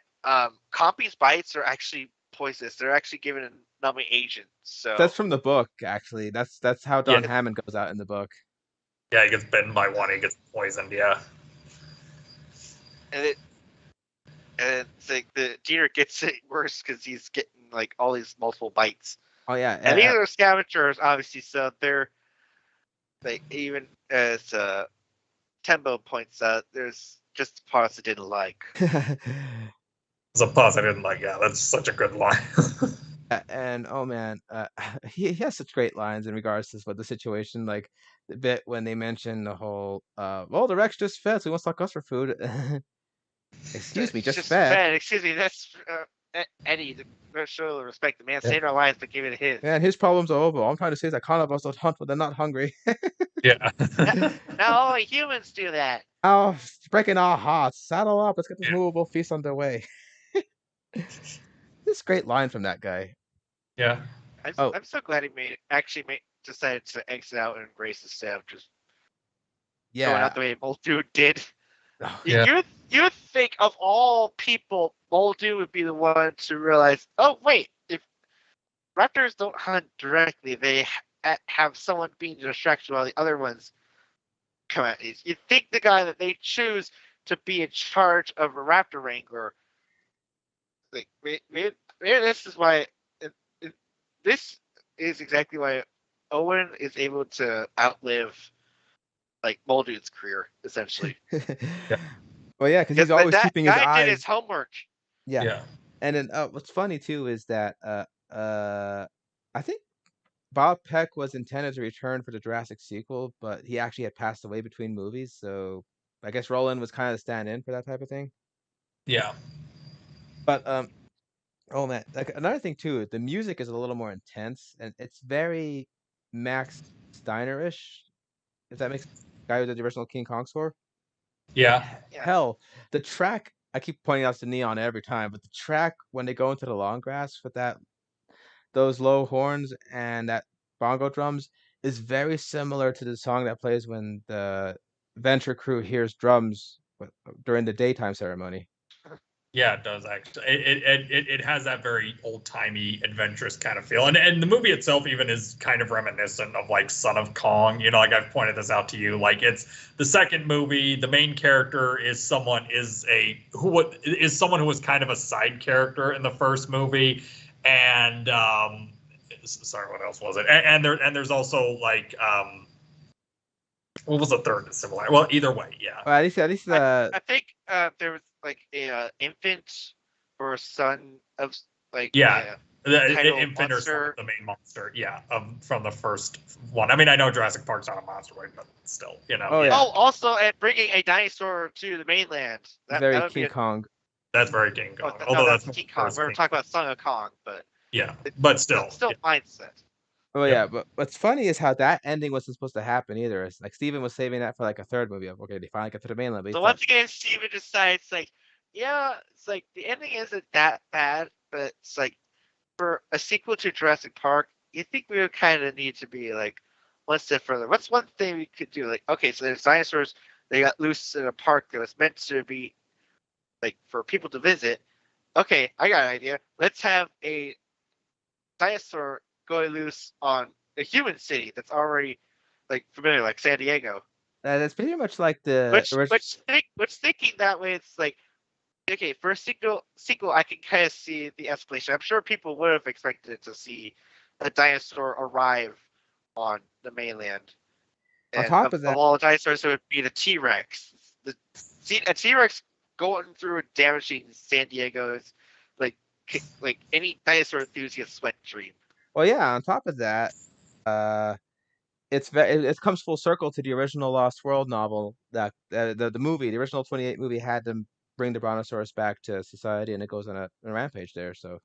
Compy's bites are actually poisonous. They're actually given a numbing agent. that's So from the book actually. That's how Yeah, Don Hammond goes out in the book. yeah, he gets bitten by one, he gets poisoned. Yeah, and it and it's like the deer gets it worse because he's getting like all these multiple bites. Oh yeah, And these are scavengers, obviously, so they're like even as Tembo points out, there's just parts I didn't like. it's a pause I didn't like. Yeah, that's such a good line. and oh man, he has such great lines in regards to what the situation, like the bit when they mention the whole, well, the Rex just fed, so he wants to talk us for food. Excuse me, It's just just fed. fed. Excuse me, that's Eddie. To show the respect, the man saved our lives by giving it his. Man, his problems are over. All I'm trying to say is that carnivores don't hunt when they're not hungry. Yeah. Now only humans do that. Oh, it's breaking our hearts. Saddle up. Let's get this movable feast underway. This great line from that guy. Yeah. Oh, I'm so glad he actually decided to exit out and embrace the savages. going Yeah. out the way Muldoon did. Oh, Yeah. You would think of all people, Muldoon would be the one to realize, oh wait, if raptors don't hunt directly, they have someone being a distraction while the other ones come at you. You think the guy that they choose to be in charge of a raptor wrangler, like maybe this is why this is exactly why Owen is able to outlive like Muldoon's career essentially. Yeah. Well, yeah, because Because he's always that keeping his guy did his eyes. homework. Yeah, Yeah. and then what's funny too is that I think Bob Peck was intended to return for the Jurassic sequel, but he actually had passed away between movies, so I guess Roland was kind of the stand-in for that type of thing. Yeah. But oh man, like another thing too, the music is a little more intense, and it's very Max Steiner-ish, if that makes guy who did the original King Kong score. Yeah. Yeah. Hell, the track I keep pointing out to Neon every time, but the track when they go into the long grass with those low horns and that bongo drums is very similar to the song that plays when the Venture crew hears drums during the daytime ceremony. Yeah, it does actually. It has that very old timey, adventurous kind of feel, and the movie itself even is kind of reminiscent of like Son of Kong. You know, like I've pointed this out to you. Like it's the second movie. The main character is someone who was kind of a side character in the first movie, and sorry, what else was it? There's also like what was the third similar? Well, either way, yeah. Well, at least I think there was like a infant or son of like Yeah, the title infant or son monster. of the main monster. Yeah, from the first one. I mean, I know Jurassic Park's not a monster, right? But still, you know. Oh, Yeah, yeah. Oh, also and bringing a dinosaur to the mainland. That very would be King a. Kong. that's very King Oh, Kong. no, Although that's that's more King Kong. first We were King talking Kong. about Son of Kong, but Yeah, it, but still, still yeah. mindset. Oh Yep. yeah, but what's funny is how that ending wasn't supposed to happen either. It's like Steven was saving that for like a third movie of okay, they finally get to the mainland, but he So thought once again, Steven decides like, yeah, it's like the ending isn't that bad, but it's like for a sequel to Jurassic Park, you think we would kind of need to be like one step further. What's one thing we could do? Like, okay, so there's dinosaurs. They got loose in a park that was meant to be like for people to visit. Okay, I got an idea. Let's have a dinosaur going loose on a human city that's already like familiar, like San Diego. that's pretty much like the original. Which thinking that way, it's like okay, for a sequel, I can kind of see the escalation. I'm sure people would have expected to see a dinosaur arrive on the mainland, On and top of of that, all the dinosaurs, it would be the T-Rex. A T-Rex going through and damaging San Diego's like like any dinosaur enthusiast's wet dream. well, yeah, on top of that, uh, it comes full circle to the original Lost World novel that the movie, the original 28 movie had them bring the Brontosaurus back to society, and it goes on a rampage there. So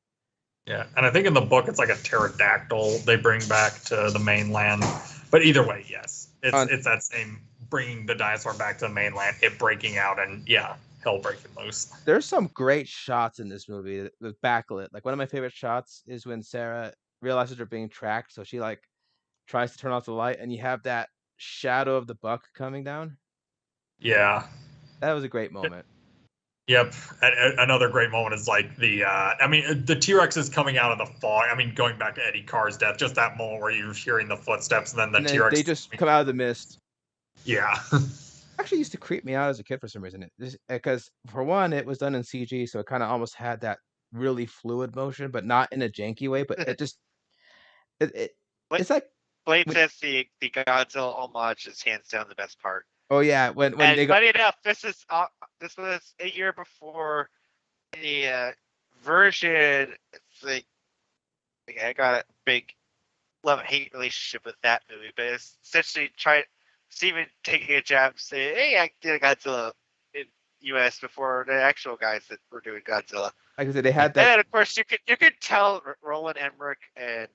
Yeah, and I think in the book it's like a pterodactyl they bring back to the mainland. But either way, yes, on it's that same bringing the dinosaur back to the mainland, it breaking out, and yeah, hell breaking loose. there's some great shots in this movie with backlit. Like one of my favorite shots is when Sarah realizes they're being tracked, so she like tries to turn off the light, and you have that shadow of the buck coming down. Yeah. That was a great moment. Yep. Another great moment is like the T-Rex is coming out of the fog. I mean, going back to Eddie Carr's death, just that moment where you're hearing the footsteps and then the And then T-Rex. they just come out of the mist. Yeah. Actually used to creep me out as a kid for some reason. Because for one, it was done in CG, so it kind of almost had that really fluid motion, but not in a janky way. But it just it But it's like Blade when, says the Godzilla homage is hands down the best part. oh yeah, when And they go funny enough, this was a year before the version. It's like I got a big love-hate relationship with that movie, but it's essentially Steven taking a jab, saying, "Hey, I did a Godzilla in U.S. before the actual guys that were doing Godzilla." like I said, they had And that. then of course you could tell Roland Emmerich and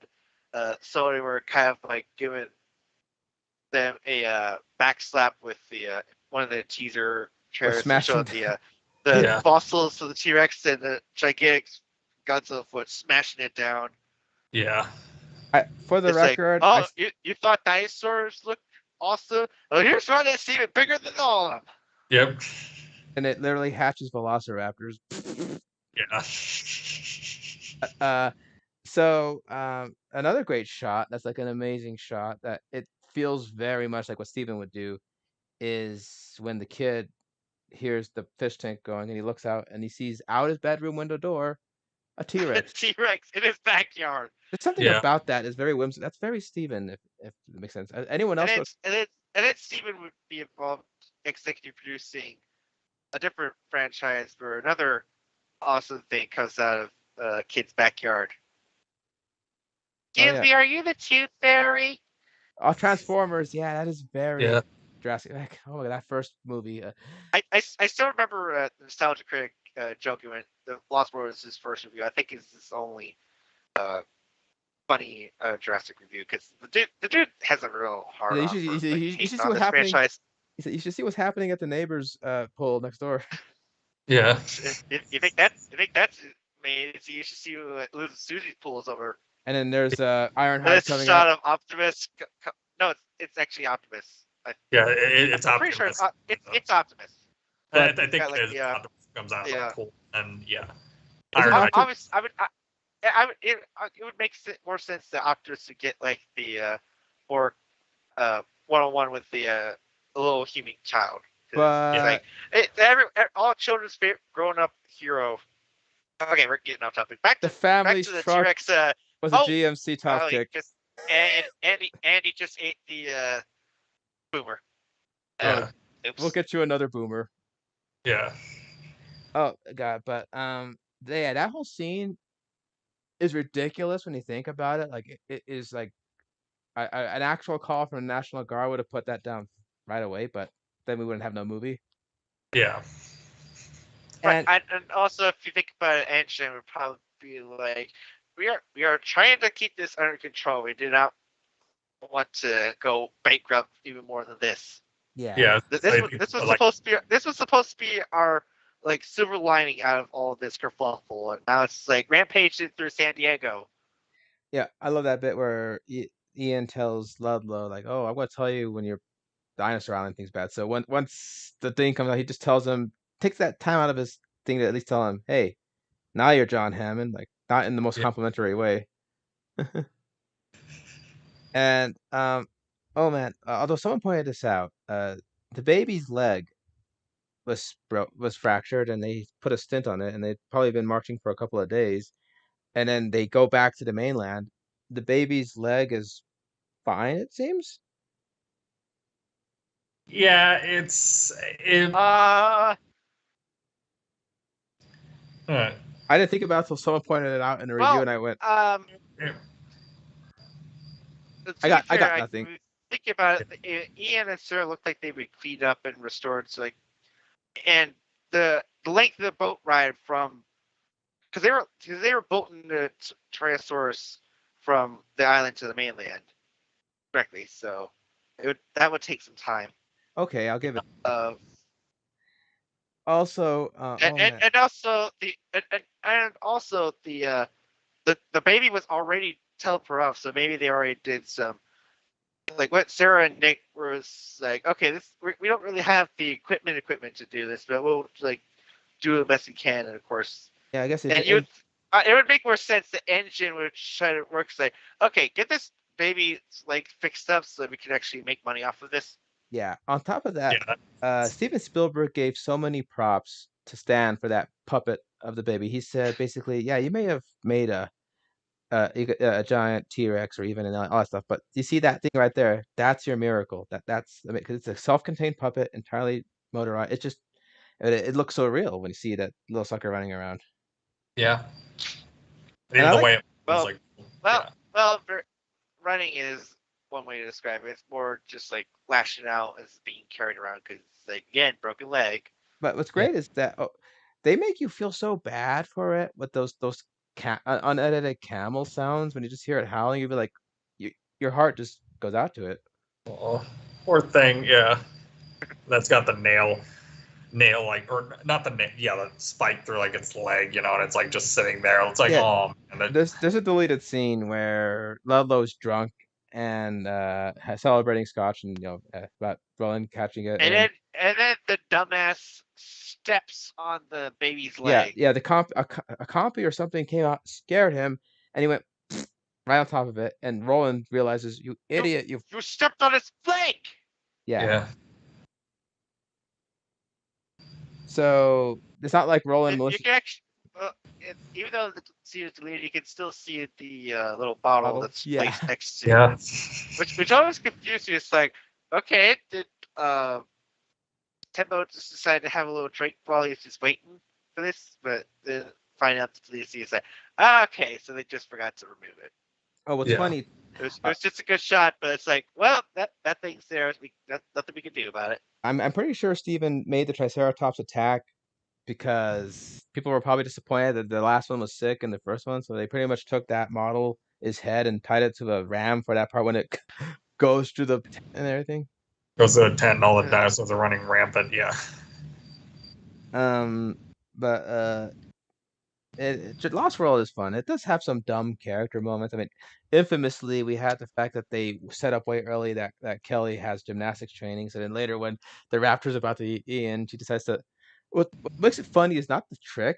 Sony were kind of like giving them a backslap with the one of the teaser Or trailers that smashing. showed the Yeah. fossils of the T-Rex and the gigantic Godzilla foot smashing it down. Yeah. For the It's like, record, oh, you thought dinosaurs look also, here's one that's even bigger than all of them. Yep. And it literally hatches velociraptors. Yeah. So another great shot that's like an amazing shot that it feels very much like what Steven would do is when the kid hears the fish tank going and he looks out and he sees out his bedroom window door a T-Rex. T-Rex in his backyard. There's something Yeah. about that is very whimsical. That's very Steven, if it makes sense. Anyone And else? then Steven would be involved executive producing a different franchise where another awesome thing comes out of kid's backyard. Excuse me, are you the Tooth Fairy? Oh, Transformers. Yeah, that is very Yeah. Jurassic. Oh my god, that first movie. I still remember the Nostalgia Critic joking when the Lost World was his first review. I think it's his only funny Jurassic review because the dude has a real hard on for You should see on what's this happening. franchise. He said you should see what's happening at the neighbor's pool next door. Yeah. You think that's amazing? You should see what Susie's pool is over. And then there's Ironhide This coming shot up. of Optimus. No, it's actually Optimus. Yeah. It's I'm pretty Optimus. sure it's Optimus. I think Got, like, it is. Optimus comes out of the pool, and yeah. Optimus? It would make more sense that Optimus to get like the more one-on-one with the little human child. But All children's favorite grown-up hero. Okay, we're getting off topic. Back the to family the truck T-Rex. was a GMC top pick. And Andy just ate the boomer. Yeah. We'll get you another boomer. Yeah. Oh god, but yeah, that whole scene is ridiculous when you think about it. Like it is like an actual call from the National Guard would have put that down right away, but then we wouldn't have no movie. Yeah. And also, if you think about it, Engine would probably be like, we are trying to keep this under control. We do not want to go bankrupt even more than this. Yeah. Yeah. This was supposed to be our like silver lining out of all of this kerfuffle, and now it's like rampaging through San Diego. Yeah, I love that bit where Ian tells Ludlow like, "Oh, I'm gonna tell you when your dinosaur island thing's bad." So once the thing comes out, he just tells him, takes that time out of his thing to at least tell him, "Hey, now you're John Hammond," like not in the most complimentary way. And oh man, although someone pointed this out, the baby's leg was fractured, and they put a stint on it, and they'd probably been marching for a couple of days, and then they go back to the mainland. The baby's leg is fine, it seems. Yeah, I didn't think about it until someone pointed it out in a review, and I went, yeah. I got nothing. Think about it. Ian and Sarah looked like they would cleaned up and restored. So like, and the length of the boat ride from, because they were boating the Tyrannosaurus from the island to the mainland directly. So that would take some time. Okay, I'll give it. Also, and also the baby was already teleported off, so maybe they already did some. Like what Sarah and Nick was like, okay, we don't really have the equipment to do this, but we'll like do the best we can, and of course, yeah, I guess it would make more sense. The engine would try to work like, okay, get this baby like fixed up so that we can actually make money off of this. Yeah. On top of that, Steven Spielberg gave so many props to Stan for that puppet of the baby. He said basically, yeah, you may have made a giant T-Rex or even all that stuff, but you see that thing right there? That's your miracle. That's because it's a self-contained puppet, entirely motorized. It just it looks so real when you see that little sucker running around. Yeah. And the way it was running is one way to describe it. It's more just like lashing out as being carried around because, like, again, broken leg. But what's great is that they make you feel so bad for it with those unedited camel sounds. When you just hear it howling, you'd be like, your heart just goes out to it. Oh, poor thing, yeah. That's got the nail like, or not the the spike through like its leg, and it's like just sitting there. It's like, oh man. There's a deleted scene where Ludlow's drunk and celebrating Scotch, and about Roland catching it, And then the dumbass steps on the baby's leg. yeah, the a compy or something came out, scared him, and he went right on top of it, and Roland realizes, you idiot, You stepped on his leg. yeah. So it's not like Roland You can actually, even though the scene is deleted, you can still see the little bottle that's placed next to it. Which always confused me. It's like, okay, did Tembo just decide to have a little drink while he's just waiting for this? But then find out the deleted scene is like, okay, so they just forgot to remove it. Oh, what's funny? It was just a good shot, but it's like, well, that thing's there. That's nothing we can do about it. I'm pretty sure Steven made the Triceratops attack because people were probably disappointed that the last one was sick and the first one, so they pretty much took that model, his head, and tied it to the ram for that part when it goes through the tent and everything. Goes to the tent and all the dinosaurs are running rampant, yeah. But Lost World is fun. It does have some dumb character moments. I mean, infamously, we had the fact that they set up way early that Kelly has gymnastics training. So then later, when the Raptor's about to eat Ian, she decides to. What makes it funny is not the trick,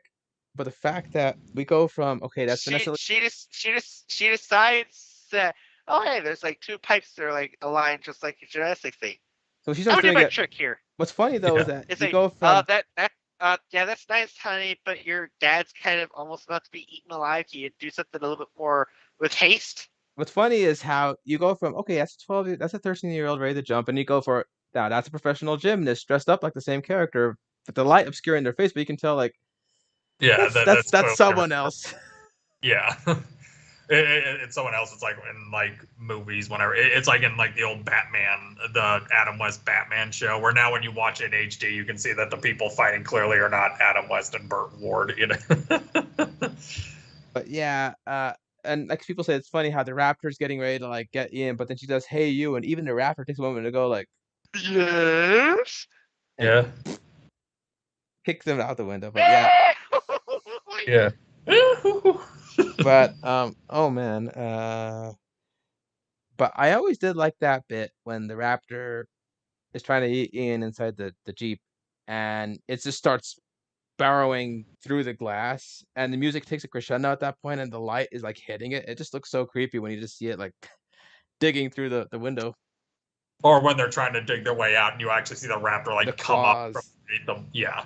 but the fact that we go from that's Vanessa. She decides that, oh hey, there's like two pipes that are like aligned just like a gymnastics thing. So she's not doing a trick here. What's funny though is that it's you like, go from yeah, that's nice, honey, but your dad's kind of almost about to be eaten alive. Can you do something a little bit more with haste? What's funny is how you go from, that's a 13-year-old ready to jump, and you go for, now that's a professional gymnast dressed up like the same character, but the light obscuring their face, but you can tell, like, that's someone else. Yeah. It's someone else. It's like in like movies, whenever it's like in like the old Batman, the Adam West Batman show, where now when you watch it in HD, you can see that the people fighting clearly are not Adam West and Burt Ward. But yeah, and like people say, it's funny how the Raptor's getting ready to like get in, but then she does, "Hey you," and even the Raptor takes a moment to go like, "Yes," yeah, kicks them out the window. But yeah. But oh man, but I always did like that bit when the Raptor is trying to eat Ian inside the Jeep, and it just starts burrowing through the glass, and the music takes a crescendo at that point, and the light is like hitting it. It just looks so creepy when you just see it like digging through the window. Or when they're trying to dig their way out, and you actually see the Raptor like come up from them. Yeah.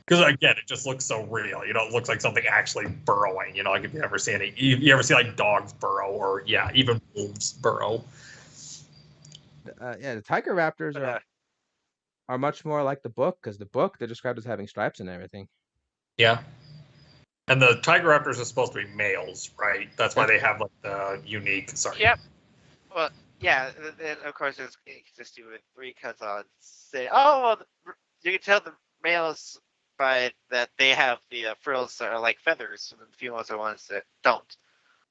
Because again, it just looks so real. It looks like something actually burrowing. Like if you ever see you ever see like dogs burrow, or even wolves burrow. The tiger raptors are much more like the book, because the book they're described as having stripes and everything. Yeah, and the tiger raptors are supposed to be males, right? That's why they have like the unique. Sorry. Yep. Well, yeah. And of course, it's consistent with 3 cousins. Say, oh, well, you can tell the males by that they have the frills that are like feathers, and the females are ones that don't.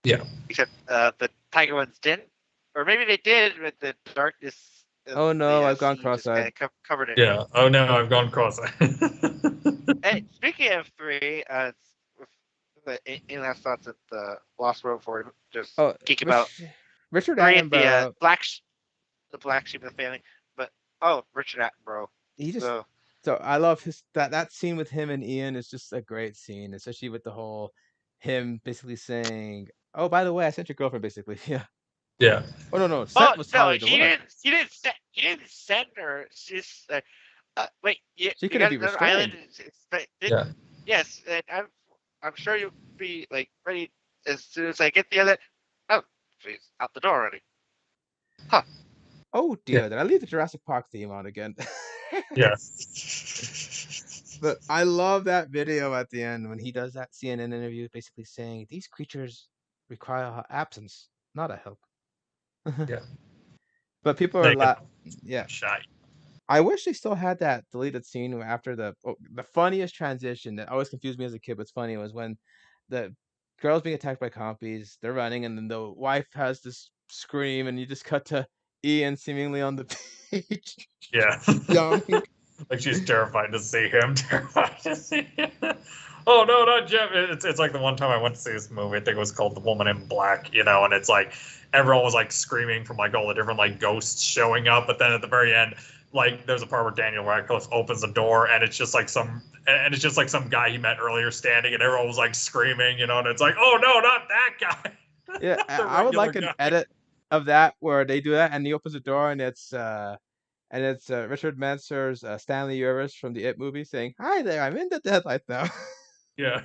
Yeah. Except the tiger ones didn't, or maybe they did, but the darkness. Oh no, I've gone cross-eyed. Covered it. Yeah. Oh no, I've gone cross-eyed. Hey, speaking of 3, any last thoughts at the Lost World for just geek about Richard 3, Attenborough, the black sheep of the family, but Richard Attenborough. He just. So I love that scene with him and Ian is just a great scene, especially with the whole him basically saying, "Oh, by the way, I sent your girlfriend," basically. Yeah. Yeah. Oh no, sent was no, he didn't send her. She's wait, she couldn't be restrained. Yes, and I'm sure you'll be like ready as soon as I get the other. Oh, she's out the door already. Huh. Oh dear, did I leave the Jurassic Park theme on again? Yes. But I love that video at the end when he does that CNN interview, basically saying these creatures require absence, not a help. Yeah. But people are shy. I wish they still had that deleted scene after the funniest transition that always confused me as a kid. What's funny was when the girl's being attacked by compies, they're running, and then the wife has this scream, and you just cut to Ian seemingly on the page. Yeah. Like she's terrified to see him. oh no, not Jeff. It's like the one time I went to see this movie. I think it was called The Woman in Black. And it's like everyone was like screaming from like all the different like ghosts showing up. But then at the very end, like there's a part where Daniel Radcliffe opens the door and it's just like some guy he met earlier standing, and everyone was like screaming, and it's like, oh no, not that guy. Yeah, Not the I would regular like an guy. edit of that where they do that and he opens the door and it's Richard Mansur's Stanley Uris from the It movie saying, "Hi there, I'm in the deadlight now." Yeah.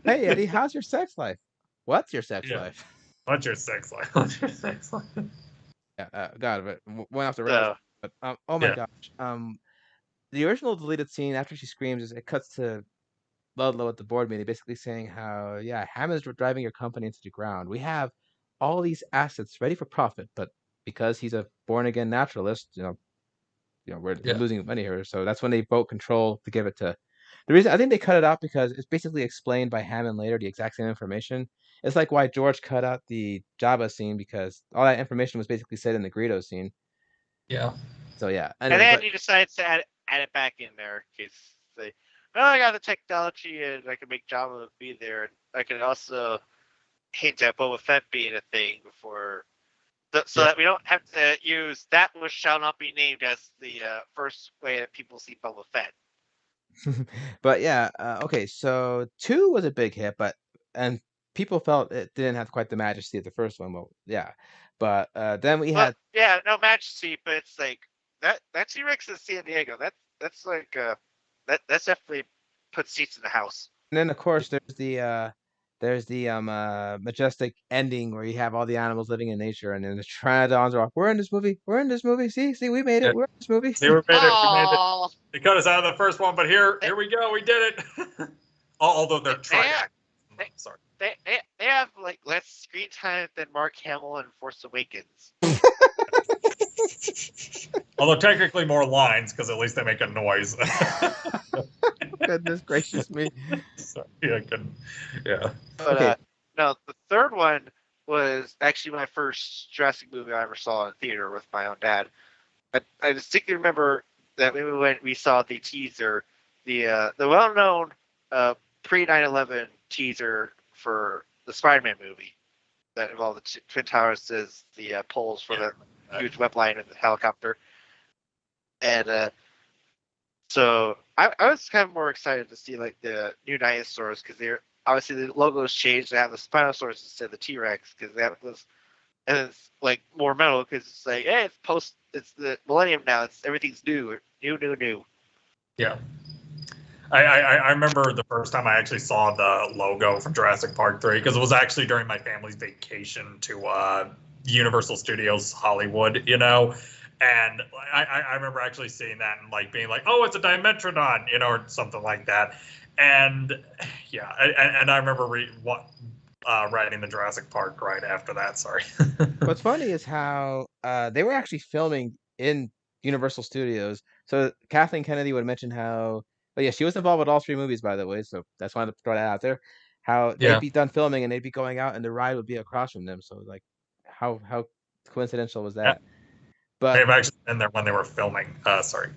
Hey Eddie, how's your sex life? What's your sex Yeah. life? What's your sex life? What's your sex life? Yeah, God, but went off the rails. So But oh my Yeah. gosh, the original deleted scene after she screams is it cuts to Ludlow at the board meeting, basically saying how Hammond's driving your company into the ground. We have all these assets ready for profit, but because he's a born again naturalist, we're Yeah. losing money here. So that's when they vote control to give it to. The reason I think they cut it out because it's basically explained by Hammond later, the exact same information. It's like why George cut out the Jabba scene because all that information was basically said in the Greedo scene. Yeah. So yeah. and Anyway, then but he decides to add it back in there because they, well, I got the technology and I can make Java be there. I can also hint at Boba Fett being a thing before, so Yeah. that we don't have to use that which shall not be named as the first way that people see Boba Fett. but yeah, okay. So 2 was a big hit, and people felt it didn't have quite the majesty of the first one. Well, yeah, but then we But had yeah, no Majesty, but it's like that T-Rex in San Diego. That's like that's definitely put seats in the house. and then of course there's the majestic ending where you have all the animals living in nature, and then the Pteranodons are off. We're in this movie. We're in this movie. See, we made Yeah. it. We're in this movie. See, we made it. We made it. Oh, They cut us out of the first one, but here we go. We did it. Although they're trying. they, Sorry. they have like less screen time than Mark Hamill in Force Awakens. Although technically more lines, because at least they make a noise. Goodness gracious me. Sorry, I couldn't. Yeah. But Okay. no, the third one was actually my first Jurassic movie I ever saw in theater with my own dad. I distinctly remember that when we saw the teaser, the well-known pre 9/11 teaser for the Spider-Man movie that involved the Twin Towers as the poles for the huge web line of the helicopter, and so I was kind of more excited to see like the new dinosaurs because they're obviously the logos changed. They have the Spinosaurus instead of the T-Rex because that was, and it's like more metal because it's like, hey, it's the millennium now. It's everything's new. Yeah. I remember the first time I actually saw the logo from Jurassic Park 3 because it was actually during my family's vacation to Universal Studios Hollywood, and I remember actually seeing that and like being like, oh, it's a Dimetrodon, or something like that. And yeah, and I remember writing the Jurassic Park right after that. Sorry. What's funny is how they were actually filming in Universal Studios. So Kathleen Kennedy would mention how, but yeah, she was involved with all 3 movies, by the way. So that's why I throw that out there. How they'd Yeah. be done filming and they'd be going out, and the ride would be across from them. So like, how coincidental was that? But They've actually been there when they were filming. Sorry.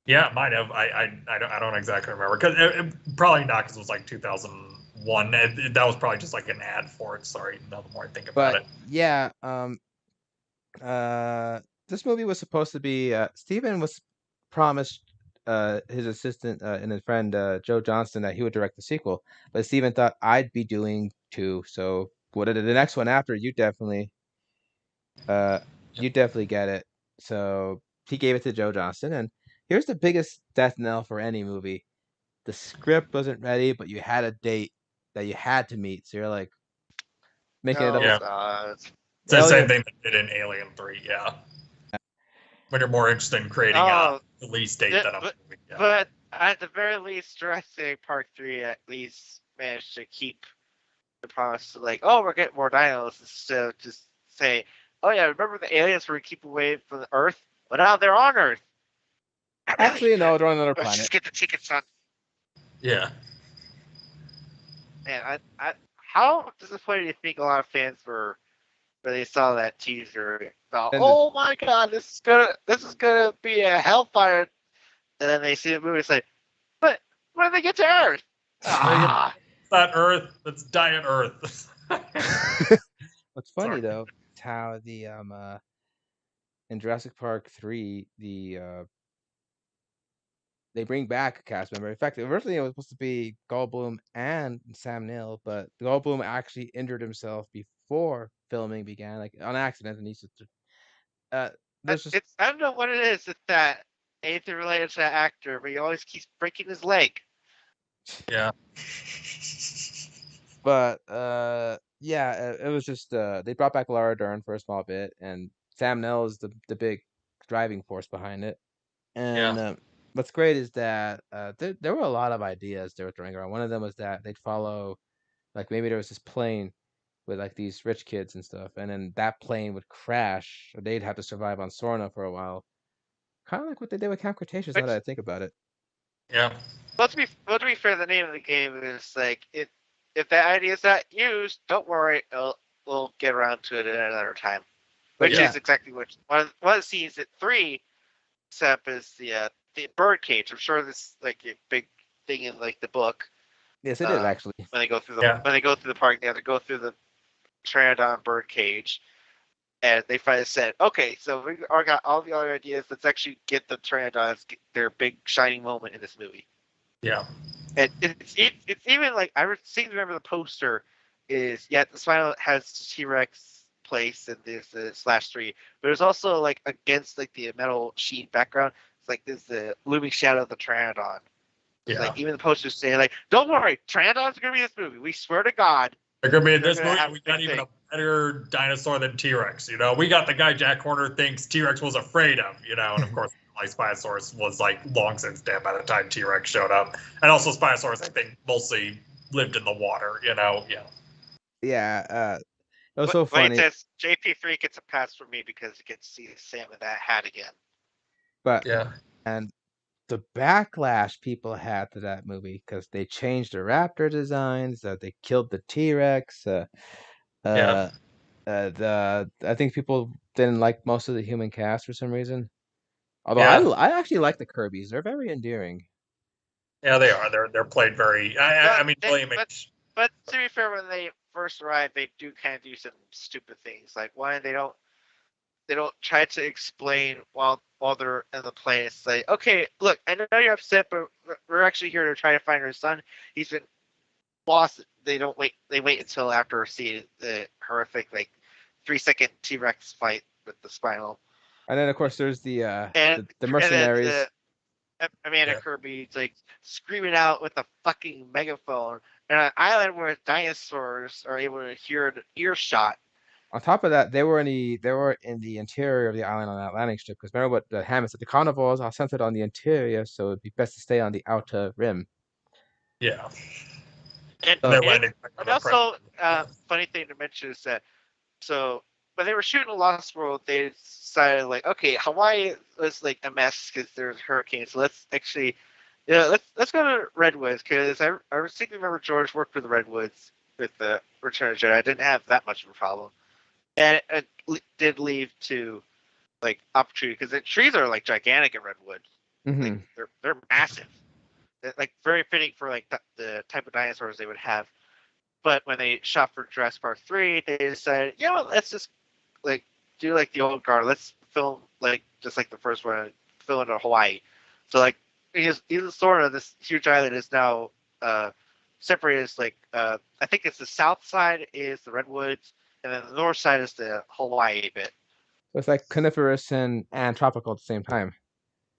Yeah, might have. I don't exactly remember because probably not because it was like 2001. That was probably just like an ad for it. Sorry, now the more I think about it. Yeah, this movie was supposed to be. Steven was promised his assistant and his friend Joe Johnston that he would direct the sequel, but Steven thought I'd be doing 2. So what the next one after you definitely get it. So he gave it to Joe Johnston, and here's the biggest death knell for any movie: the script wasn't ready, but you had a date that you had to meet. So you're like making it up. Yeah. It's the same thing that did in Alien 3, yeah. When you're more interested in creating a release date than a movie. Yeah. But at the very least, Jurassic Park 3 at least managed to keep the promise to like, oh, we're getting more dinos instead of just say, oh yeah, remember the aliens were keep away from the Earth? But now they're on Earth. Actually, no, they're on another Let's planet. just get the tickets on. Yeah. Man, how disappointed do you think a lot of fans were when they saw that teaser? Thought, oh my god, this is gonna be a hellfire and then they see the movie. It's like, but when did they get to Earth? Ah, It's not Earth. It's Diet Earth. What's funny Sorry. though is how the in Jurassic Park 3 they bring back a cast member. In fact, originally it was supposed to be Goldblum and Sam Neill, but Goldblum actually injured himself before filming began, like on accident, and he's just there's just it's I don't know what it is with that anything related to that actor, but he always keeps breaking his leg. Yeah. but yeah, it was just they brought back Laura Dern for a small bit, and Sam Neill is the big driving force behind it. And Yeah. what's great is that there were a lot of ideas they were throwing around. One of them was that they'd follow, like maybe there was this plane with like these rich kids and stuff, and then that plane would crash, or they'd have to survive on Sorna for a while. Kind of like what they did with Count Cretaceous. Now that Which, I think about it. Yeah. well, to be fair, the name of the game is like if that idea is not used, don't worry, we'll get around to it at another time. But Which yeah, is exactly what one of the scenes at 3 set up is the bird cage. I'm sure this like a big thing in like the book. yes, it is actually. When they go through Yeah. the park, they have to go through the Pteranodon bird cage, and they finally said, okay, so we all got all the other ideas. Let's actually get the Pteranodons their big shining moment in this movie. Yeah. And it's even like I seem to remember the poster is the spinal has T-Rex place and there's the /3, but there's also like against like the metal sheet background. It's like there's the looming shadow of the Pteranodon. Yeah. Like even the posters say like, don't worry, Pteranodons are gonna be in this movie. We swear to God. They're gonna be in They're this gonna movie. have We a got big even thing. a better dinosaur than T-Rex. You know, we got the guy Jack Horner thinks T-Rex was afraid of. You know, and of course, like Spinosaurus was like long since dead by the time T-Rex showed up, and also Spinosaurus I think mostly lived in the water. You know, yeah. Yeah, it was But so but it funny. says JP3 gets a pass for me because he gets to see Sam in that hat again. But Yeah. and the backlash people had to that movie because they changed the raptor designs, they killed the T-Rex. Yeah. I think people didn't like most of the human cast for some reason. Although Yeah. I actually like the Kirby's; they're very endearing. Yeah, they are. They're played very. I mean, William H. But to be fair, when they first arrive, they do kind of do some stupid things. Like one, they don't try to explain while they're in the plane. It's like, okay, look, I know you're upset, but we're actually here to try to find her son. He's been lost. They don't wait. They wait until after seeing the horrific like 3-second T-Rex fight with the spinal. And then of course there's And the and then mercenaries. Amanda Yeah. Kirby's like screaming out with a fucking megaphone on an island where dinosaurs are able to hear an earshot. On top of that, they were in the interior of the island on that landing strip. Because remember what the Hammond said: the carnivores are centered on the interior, so it'd be best to stay on the outer rim. Yeah. And, And they're and, landing. and also, funny thing to mention is that so when they were shooting Lost World, they decided like, okay, Hawaii was like a mess because there's hurricanes. So let's actually, let's go to Redwoods because I seem to remember George worked with the Redwoods with the Return of the Jedi. I didn't have that much of a problem, and it did lead to like opportunity because the trees are like gigantic in Redwood. Mm-hmm. Like they're massive. They're, like very fitting for like the type of dinosaurs they would have. But when they shot for Jurassic Park 3, they decided, let's just like do like the old guard. Let's film like just like the first one, film in Hawaii. So like even sort of this huge island is now separated as like I think it's the south side is the redwoods, and then the north side is the Hawaii bit. So it's like coniferous and tropical at the same time.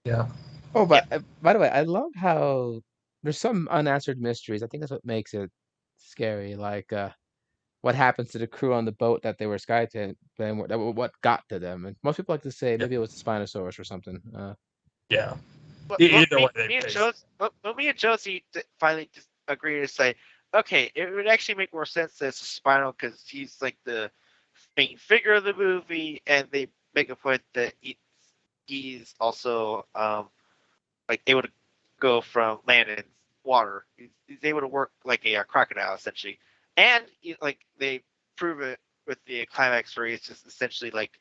Yeah. Oh, Yeah. but by the way, I love how there's some unanswered mysteries. I think that's what makes it scary. Like what happens to the crew on the boat that they were skytaping, and what got to them. And most people like to say Yeah. maybe it was the Spinosaurus or something. Yeah. But, Either way, me and Josie finally just agreed to say, okay, it would actually make more sense that it's a Spinal because he's like the main figure of the movie, and they make a point that he's also like able to go from land and water. He's able to work like a crocodile essentially, and like they prove it with the climax where he's just essentially like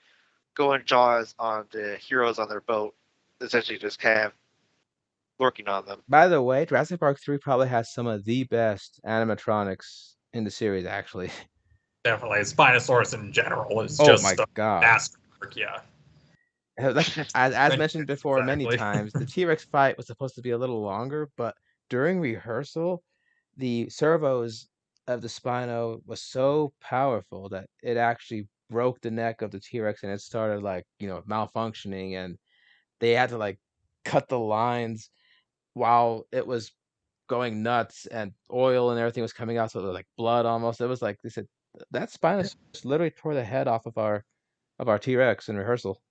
going jaws on the heroes on their boat, essentially just kind of working on them. By the way, Jurassic Park 3 probably has some of the best animatronics in the series, actually. Definitely, Spinosaurus in general is Oh just my a God. masterwork. Yeah, Like as And- mentioned before many exactly. times, the T-Rex fight was supposed to be a little longer, but during rehearsal, the servos of the Spino was so powerful that it actually broke the neck of the T-Rex and it started like, malfunctioning and they had to like cut the lines while it was going nuts and oil and everything was coming out, so it was like blood almost. It was like they said that Spinosaurus literally tore the head off of our T-Rex in rehearsal.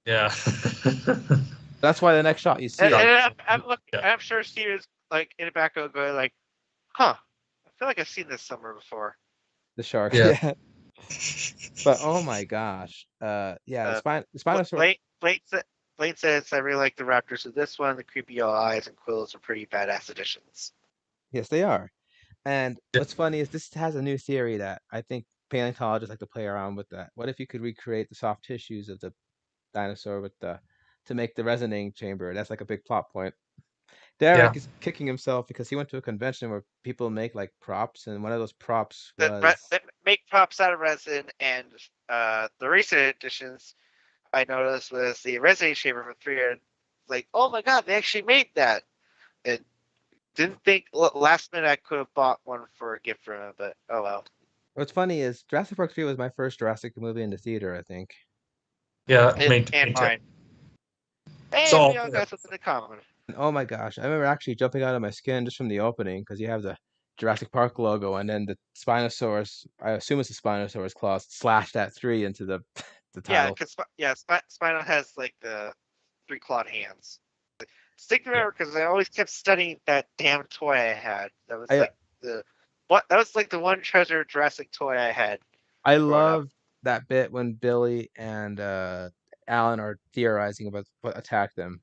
Yeah. That's why the next shot you see it. Yeah. I'm sure Steve is like in the background going like, "Huh, I feel like I've seen this somewhere before." The shark, Yeah. yeah. But oh my gosh, yeah, the Spinosaurus. Blade says, "I really like the Raptors. So this one, the creepy yellow eyes and quills are pretty badass additions." Yes, they are. And Yeah. what's funny is this has a new theory that I think paleontologists like to play around with. That what if you could recreate the soft tissues of the dinosaur with the to make the resonating chamber? That's like a big plot point. Yeah. Derek is kicking himself because he went to a convention where people make like props, and one of those props was That make props out of resin, and the recent additions I noticed was the resonating chamber for 300. Like, oh my god, they actually made that. And didn't think last minute I could have bought one for a gift from him, but oh well. what's funny is Jurassic Park 3 was my first Jurassic movie in the theater, I think. Yeah. And Me too. mine. Hey, we So all got something in common. And oh my gosh, I remember actually jumping out of my skin just from the opening because you have the Jurassic Park logo and then the Spinosaurus, I assume it's the Spinosaurus claws, slash that 3 into the the Yeah, title. because Spinal has like the 3 clawed hands. Stick yeah. remember because I always kept studying that damn toy I had. That was I like that was like the one treasure Jurassic toy I had I growing up. love that bit when Billy and Alan are theorizing about what attacked them.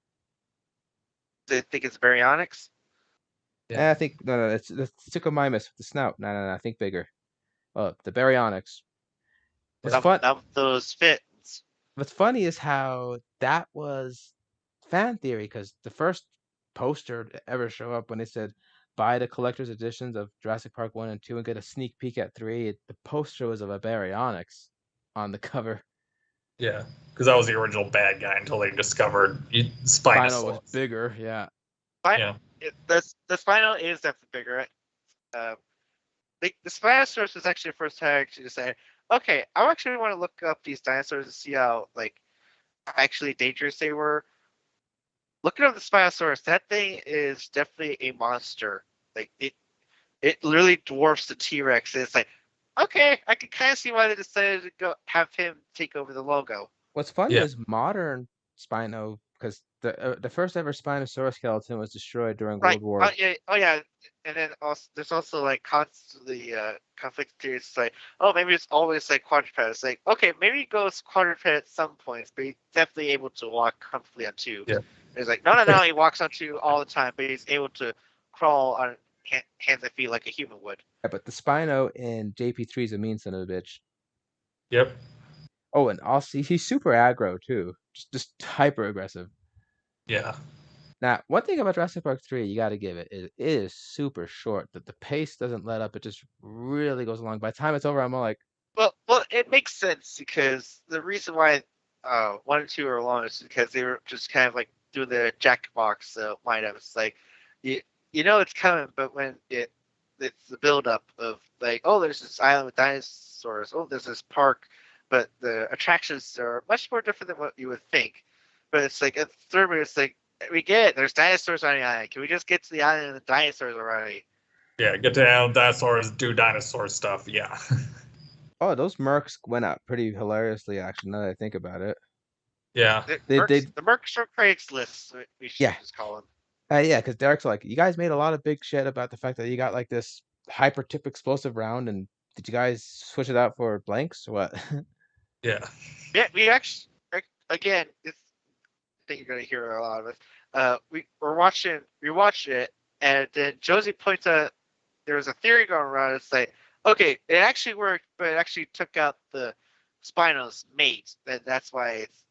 They think it's baryonyx. And Yeah. I think no, it's the Suchomimus with the snout. No, no, no, I think bigger. The Baryonyx. What's Yeah. fun? Those fins. What's funny is how that was fan theory because the first poster to ever show up when they said buy the collector's editions of Jurassic Park 1 and 2 and get a sneak peek at 3, the poster was of a Baryonyx on the cover. Yeah. Because that was the original bad guy until they discovered Spino was Spinosaurus. bigger, yeah. Yeah. The Spinal is definitely bigger. Uh, the Spinosaurus was actually the first time I actually decided, okay, I actually want to look up these dinosaurs and see how like actually dangerous they were. Looking up the Spinosaurus, that thing is definitely a monster. Like it literally dwarfs the T-Rex. And it's like, okay, I can kind of see why they decided to go have him take over the logo. What's funny Yeah. is modern Spino, because the first ever Spinosaurus skeleton was destroyed during Right. World War. Oh yeah. And then also there's also like constantly conflict theories. It's like, oh, maybe it's always like quadruped. It's like, okay, maybe he goes quadruped at some points, but he's definitely able to walk comfortably on two. Yeah. It's like, no, he walks on two all the time, but he's able to crawl on hands and feet like a human would. Yeah, but the Spino in JP3 is a mean son of a bitch. Yep. Oh, and also he's super aggro too, just hyper aggressive. Yeah. Now, one thing about Jurassic Park 3, you got to give it, it is super short. That the pace doesn't let up; it just really goes along. By the time it's over, I'm all like, Well, it makes sense because the reason why 1 and 2 are long is because they were just kind of like doing the jackbox wind up. It's like you know it's coming, but when it's the build up of like, oh, there's this island with dinosaurs, oh, there's this park, but the attractions are much more different than what you would think. But it's like at the third one, it's like we get it. There's dinosaurs on the island. Can we just get to the island and the dinosaurs already? Yeah. Get down dinosaurs, do dinosaur stuff. Yeah. oh, those Mercs went out pretty hilariously. Actually, now that I think about it, Yeah. they The Mercs from Craigslist, we should yeah, just call them. yeah, because Derek's like, you guys made a lot of big shit about the fact that you got like this hyper tip explosive round, and did you guys switch it out for blanks or what? Yeah. Yeah, we actually again. I think you're gonna hear a lot of it. We watched it, and then Josie points out there was a theory going around. It's like, okay, it actually worked, but it actually took out the Spino's mate, and that's why it's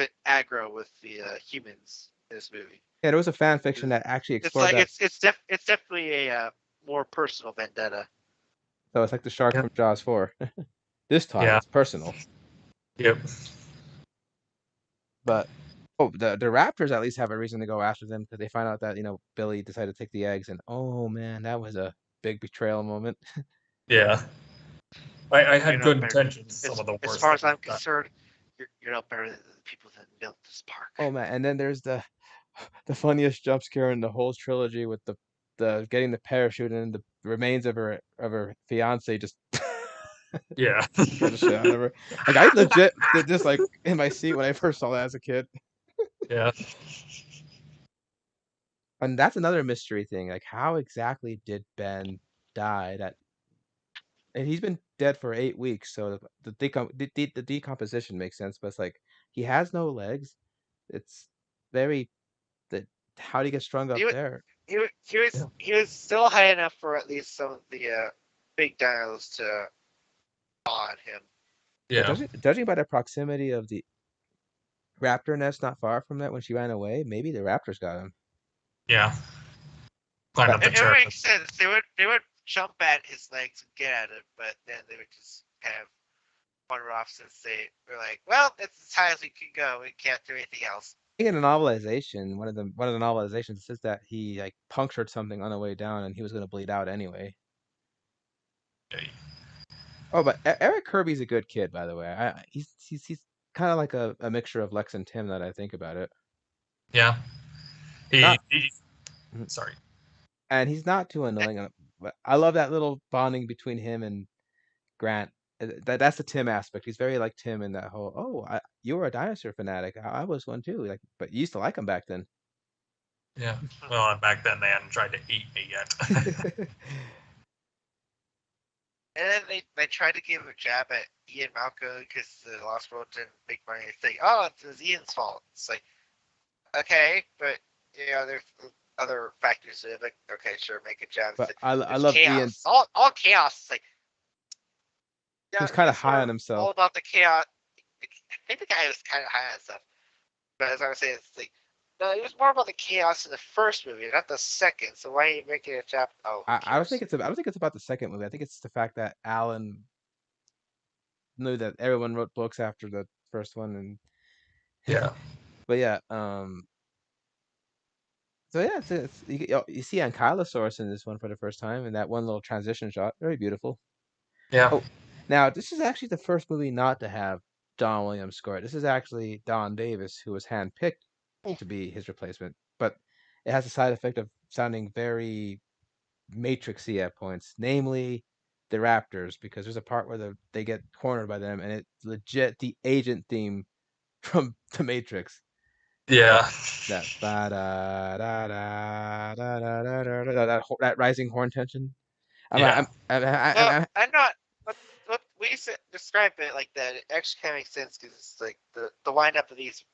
bit aggro with the humans in this movie. Yeah, there was a fan fiction that actually It's explored like that. it's definitely a more personal vendetta. So it's like the shark Yep. from Jaws 4. This time Yeah. it's personal. Yep. But the Raptors at least have a reason to go after them because they find out that Billy decided to take the eggs, and oh man, that was a big betrayal moment. Yeah. I You're had not good better. intentions. Some of the As worst far as things I'm done. concerned, you're not better than the people that built this park. Oh man, and then there's the funniest jump scare in the whole trilogy with the getting the parachute and the remains of her fiance just Yeah. scare the shit out of her. Like I legit did this like in my seat when I first saw that as a kid. Yeah. And that's another mystery thing. Like how exactly did Ben die? And he's been dead for 8 weeks, so the decomposition makes sense. But it's like he has no legs. It's very that how do you get strung up He was there? Yeah. he was still high enough for at least some of the big dinos to awe at him. But Yeah. judging by the proximity of the raptor nest not far from that when she ran away, maybe the raptors got him. Yeah. Climb But up the It would make turret. sense. They would jump at his legs and get at him, but then they would just kind of wander off since they were like, well, that's as high as we can go. We can't do anything else. I think in the novelization, one of the novelizations says that he like punctured something on the way down and he was gonna bleed out anyway. Yeah. Oh, but Eric Kirby's a good kid, by the way. He's kind of like a mixture of Lex and Tim that I think about it. Yeah. Not Sorry. and he's not too annoying. But I love that little bonding between him and Grant. That's the Tim aspect. He's very like Tim in that whole. Oh, you were a dinosaur fanatic. I was one too. Like, but you used to like him back then. Yeah. Well, back then they hadn't tried to eat me yet. And then they tried to give a jab at Ian Malcolm because the Lost World didn't make money. They think, oh, it's Ian's fault. It's like, okay, but there's other factors. Like, okay, sure, make a jab. But Like, I there's love chaos. Ian's. All chaos. It's like, He yeah, was kind of he's high sort on of himself. all about the chaos. I think the guy was kind of high on stuff. But as I was saying, it's like, no, it was more about the chaos in the first movie, not the second. So why are you making a chapter? Oh, who I don't cares? think it's. I don't think it's about the second movie. I think it's the fact that Alan knew that everyone wrote books after the first one, and Yeah. but yeah. So yeah, you see Ankylosaurus in this one for the first time, and that one little transition shot, very beautiful. Yeah. Oh, now this is actually the first movie not to have Don Williams score it. This is actually Don Davis, who was handpicked to be his replacement, but it has the side effect of sounding very Matrixy at points, namely the Raptors, because there's a part where they get cornered by them, and it's legit the agent theme from the Matrix. Yeah. That ba da da da da da da da da that rising horn tension. Yeah. Well, I'm not. What we describe it like that. It actually kind of makes sense because it's like the lineup of these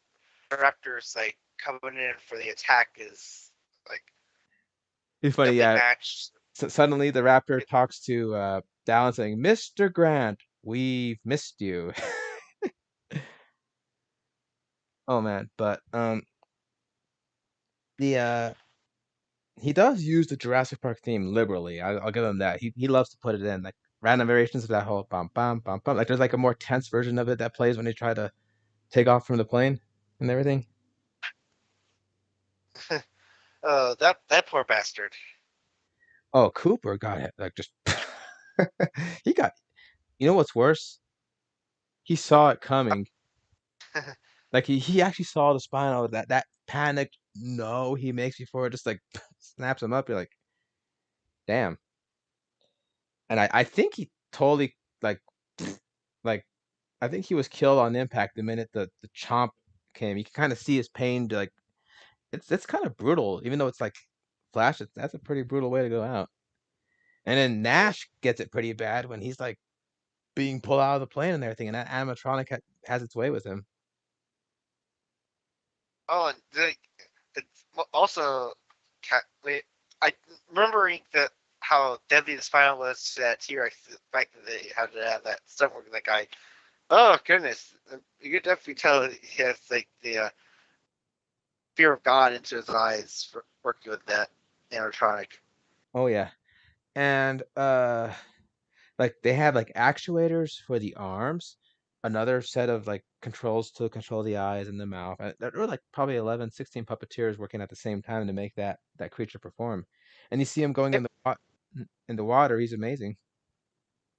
raptors like coming in for the attack is like It's funny, definitely yeah. matched. So suddenly the Raptor talks to Dallin saying, "Mr. Grant, we've missed you." Oh man, but the he does use the Jurassic Park theme liberally. I'll give him that. He loves to put it in like random variations of that whole bum bum bum bum. Like there's like a more tense version of it that plays when they try to take off from the plane and everything. Oh, that poor bastard. Oh, Cooper got it. Like just he got. You know what's worse? He saw it coming. Like he actually saw the spinal. That panic no he makes before it just like snaps him up. You're like, damn. And I think he totally like like I think he was killed on impact the minute the chomp came. You can kind of see his pain. Like it's kind of brutal, even though it's like Flash. That's a pretty brutal way to go out. And then Nash gets it pretty bad when he's like being pulled out of the plane and everything, and that animatronic has its way with him. Oh, and it's also wait, I remembering that how deadly the spinal was to that T-Rex. The fact that they had to have that stunt work with that guy. Oh goodness, you could definitely tell that he has like the fear of God into his eyes for working with that animatronic. Oh yeah, and like they have like actuators for the arms, another set of like controls to control the eyes and the mouth. There were like probably 11, 16 puppeteers working at the same time to make that creature perform. And you see him going It in the water. He's amazing.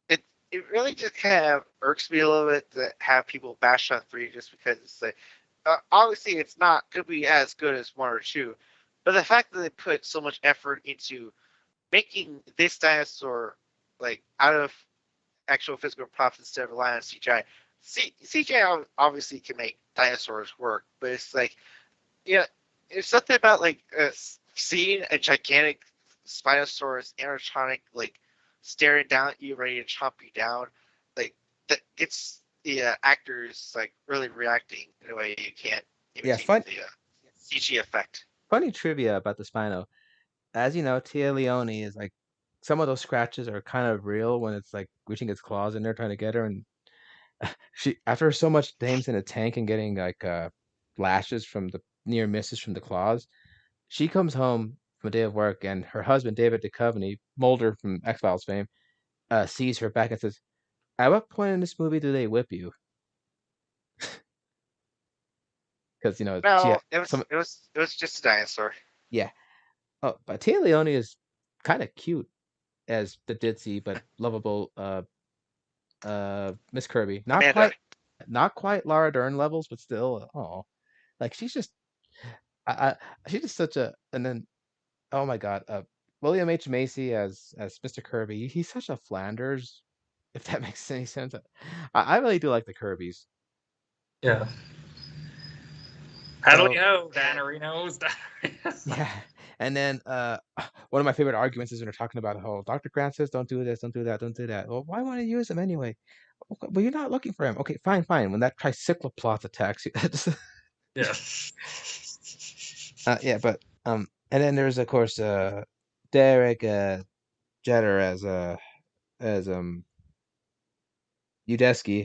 it, it really just kind of irks me a little bit to have people bash on 3 just because it's like obviously it's not could be as good as 1 or 2, but the fact that they put so much effort into making this dinosaur like out of actual physical props instead of relying on CGI. CGI obviously can make dinosaurs work, but it's like, yeah, it's something about like seeing a gigantic Spinosaurus animatronic like staring down at you, ready to chomp you down, like that. It's the actors like really reacting in a way you can't Yeah, imitate the CG effect. funny trivia about the Spino. As you know, Tia Leone is like some of those scratches are kind of real when it's like reaching its claws in there trying to get her, and she after so much times in a tank and getting like lashes from the near misses from the claws, she comes home from a day of work and her husband David Duchovny, Mulder from X Files fame, sees her back and says, "At what point in this movie do they whip you?" Because she had No, some it was just a dinosaur. yeah. Oh, but Tia Leone is kind of cute as the ditzy but lovable Miss Kirby. Amanda. Not quite Laura Dern levels, but still, oh, like I she's just such a. And then oh my God, William H Macy as Mr. Kirby. He's such a Flanders, if that makes any sense. I really do like the Kirbys. Yeah. So Adley-o, Dannery knows. yeah, and then one of my favorite arguments is when they're talking about how Dr. Grant says don't do this, don't do that, don't do that. Well, why want to use him anyway? Okay, well, you're not looking for him. Okay, fine, fine. When that tricycloplot attacks you, Yeah. yeah, but and then there's of course Derek Jeter as Udesky,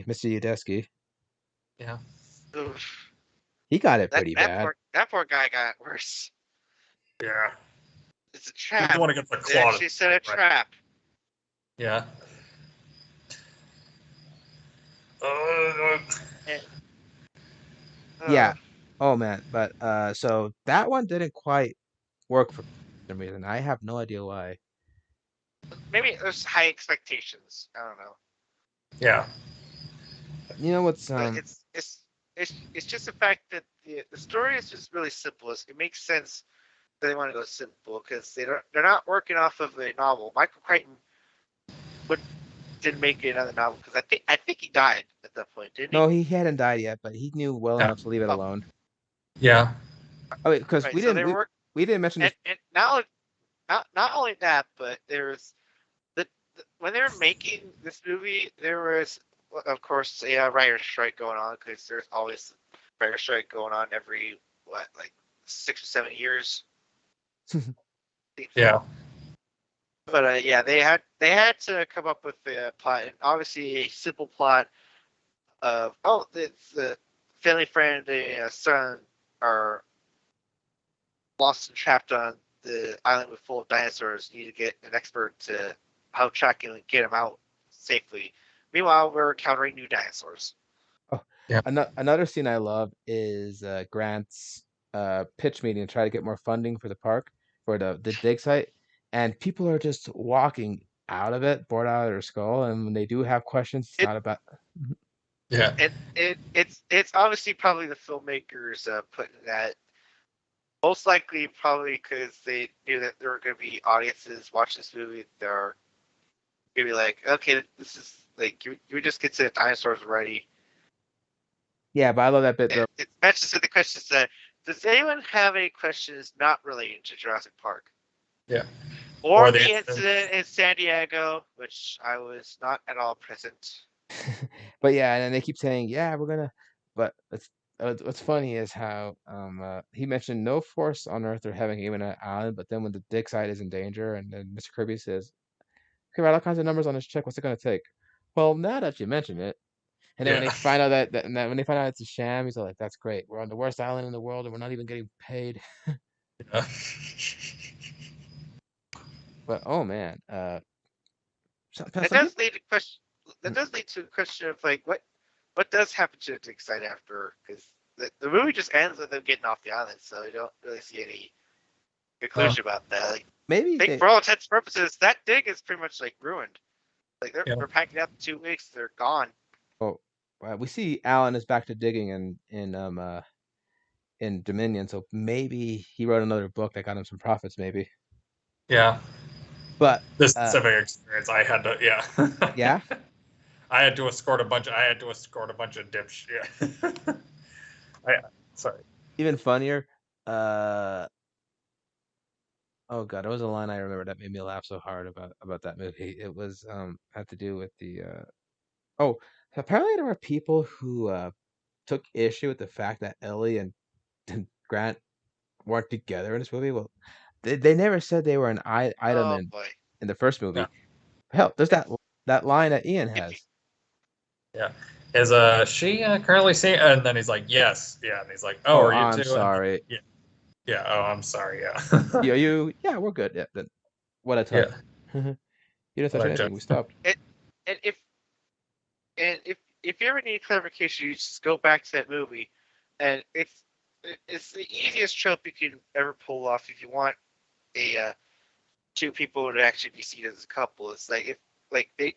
Mr. Udesky. Yeah. Oof. He got it pretty bad. That poor guy got worse. Yeah. It's a He's trap. the one who gets the They claw. actually set a trap. Yeah. And, Yeah. Oh man, but so that one didn't quite work for some reason. I have no idea why. maybe there's high expectations. I don't know. Yeah. You know what's But it's just the fact that the story is just really simple. It makes sense that they want to go simple because they're not working off of a novel. Michael Crichton didn't make another novel because I think he died at that point, didn't he? no, he hadn't died yet, but he knew well Yeah. enough to leave it Oh, alone. Yeah. Oh, wait, because right. So they were we didn't mention this. and not only that, but there's when they were making this movie, there was of course a writer's strike going on because there's always a writer's strike going on every like 6 or 7 years. Yeah. But yeah, they had to come up with a plot, and obviously a simple plot of it's the family friend and son are lost and trapped on the island with full of dinosaurs. You need to get an expert to help track and get them out safely. Meanwhile, we're encountering new dinosaurs. Oh, Yeah. another scene I love is Grant's pitch meeting to try to get more funding for the park for the dig site, and people are just walking out of it, bored out of their skull. And when they do have questions, it's It not about. Yeah. it's obviously probably the filmmakers putting that. Most likely, probably because they knew that there were going to be audiences watching this movie. They're going to be like, okay, this is like you just get to the dinosaurs already. Yeah, but I love that bit though. It mentions in the questions that does anyone have any questions not relating to Jurassic Park? Yeah. Or Or the the incident in San Diego, which I was not at all present. But yeah, and then they keep saying, "Yeah, we're gonna." But what's funny is how he mentioned no force on Earth or having even an island, but then when the dig site is in danger, and then Mr. Kirby says, "Okay, write all kinds of numbers on this check. What's it gonna take?" Well, now that you mention it, And then when Yeah. they find out when they find out it's a sham, he's like, "That's great. We're on the worst island in the world, and we're not even getting paid." Yeah. But oh man, That some does people. lead to question. That does lead to a question of like what does happen to Dick's side after, because the movie just ends with them getting off the island, so you don't really see any conclusion about that. Like, Maybe I think they. for all intents and purposes, that dig is pretty much like ruined. Like Yeah. they're packing up in 2 weeks, they're gone. Oh, we see Alan is back to digging in Dominion, so maybe he wrote another book that got him some profits, maybe. Yeah. But This specific experience, I had to. Yeah. yeah, I had to escort a bunch. I had to escort a bunch of dipshit. Yeah. Sorry. even funnier. Oh god, there was a line I remember that made me laugh so hard about that movie. It was had to do with the oh, apparently there were people who took issue with the fact that Ellie and Grant weren't together in this movie. Well, they never said they were an item Oh boy. in the first Yeah. movie. Hell, there's If, that line that Ian if you, has. Yeah. Is she currently seeing? And then he's like, yes. Yeah. And he's like, oh, Oh, are you I'm too? And sorry. yeah. Yeah. Oh, I'm sorry. Yeah. Yeah, we're good. Yeah, then what I touch. Yeah. You didn't touch What I anything. just. We stopped. and if if you ever need clarification, you just go back to that movie, and it's the easiest trope you can ever pull off if you want a two people to actually be seen as a couple. It's like if like they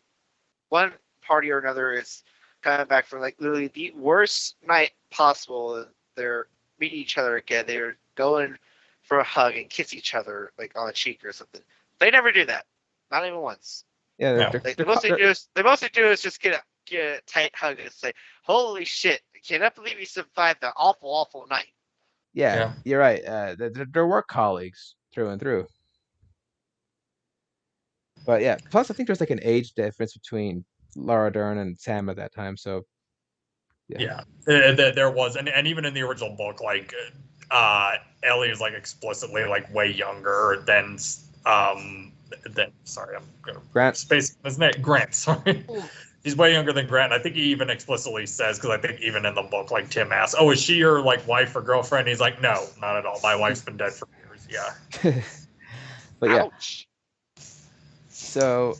one party or another is coming back from like literally the worst night possible, and they're meeting each other again. They're going for a hug and kiss each other like on the cheek or something. They never do that, not even once. Yeah, No. Like the most they mostly do is just get a tight hug and say, "Holy shit! I cannot believe you survived that awful night." yeah, Yeah. you're right. They're work colleagues through and through. But yeah, plus I think there's like an age difference between Laura Dern and Sam at that time. So yeah, There was, and even in the original book, like Ellie is like explicitly like way younger than sorry, I'm gonna Grant. space his name. Grant, sorry. He's way younger than Grant. I think he even explicitly says, because I think even in the book, like Tim asks, "Oh, is she your like wife or girlfriend?" He's like, "No, not at all. My wife's been dead for years." Yeah. But yeah, Ouch. so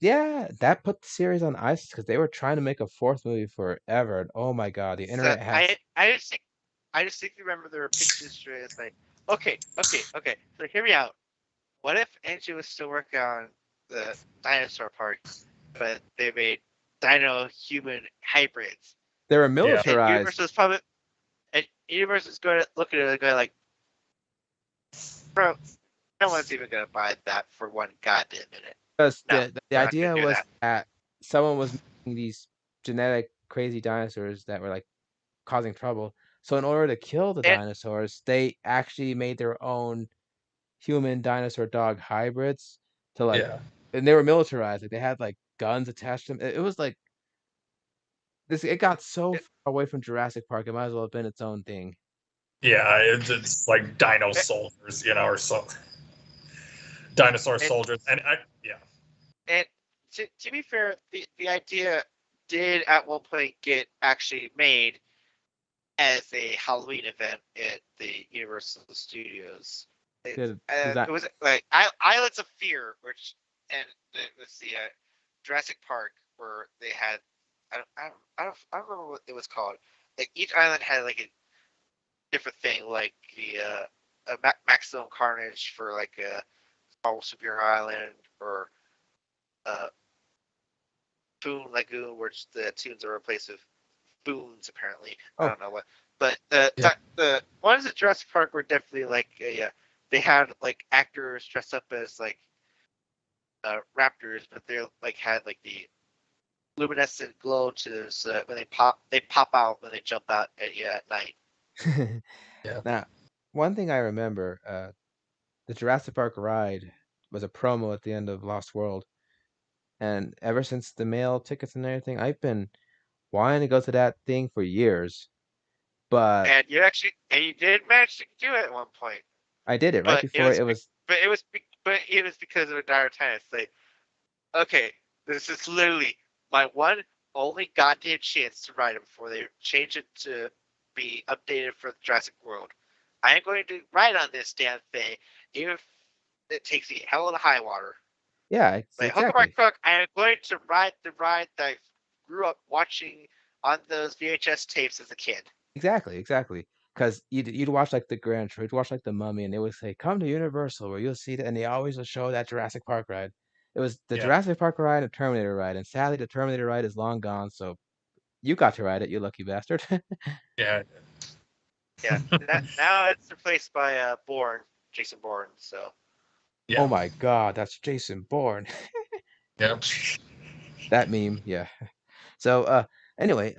yeah, that put the series on ice because they were trying to make a fourth movie forever. And oh my god, the So internet has. I just think remember there were pictures straight. It's like, okay. So hear me out. What if Angie was still working on the dinosaur park, but they made dino-human hybrids? They were And militarized. Universe is going to look at it and go like, bro, no one's even going to buy that for one goddamn minute. Because No, the we're not idea gonna do was that. that someone was making these genetic crazy dinosaurs that were like causing trouble. So in order to kill the And dinosaurs, they actually made their own human dinosaur dog hybrids to like, Yeah. and they were militarized. Like they had like guns attached to them. It was like this. It got so it, far away from Jurassic Park. It might as well have been its own thing. Yeah. It's like dino it, soldiers, or so dinosaur and soldiers, and yeah. And to be fair, the idea did at one point get actually made as a Halloween event at the Universal Studios. That It was like Islands of Fear, which and it was the Jurassic Park where they had I don't remember what it was called. Like each island had like a different thing, like the Maximum Carnage for like a Marvel Superhero Island or Boon Lagoon, which the tunes are replaced with boons. Apparently, I oh don't know what, but Yeah. the ones at Jurassic Park were definitely like they had like actors dressed up as like raptors, but they like had like the luminescent glow to them, so that when they pop out when they jump out at you at night. Yeah. now one thing I remember, the Jurassic Park ride was a promo at the end of Lost World, and ever since the mail tickets and everything, I've been wanting to go to that thing for years. But And you did manage to do it at one point, I did it right but before it was. but it was because of a dire time. It's like, okay, this is literally my one only goddamn chance to ride it before they change it to be updated for Jurassic World. I am going to ride on this damn thing, even if it takes me hell of a high water. Yeah, Like hook 'em or exactly. crook, I am going to ride the ride that I grew up watching on those VHS tapes as a kid. Exactly. Because you'd watch like the Grand Tour, you'd watch like the Mummy, and they would say, "Come to Universal, where you'll see that," and they always would show that Jurassic Park ride. It was the Yeah. Jurassic Park ride and Terminator ride, and sadly, the Terminator ride is long gone. So you got to ride it, you lucky bastard. Yeah. Yeah, now it's replaced by Jason Bourne. So Yeah. Oh my God, that's Jason Bourne. Yep. That meme, yeah. So anyway,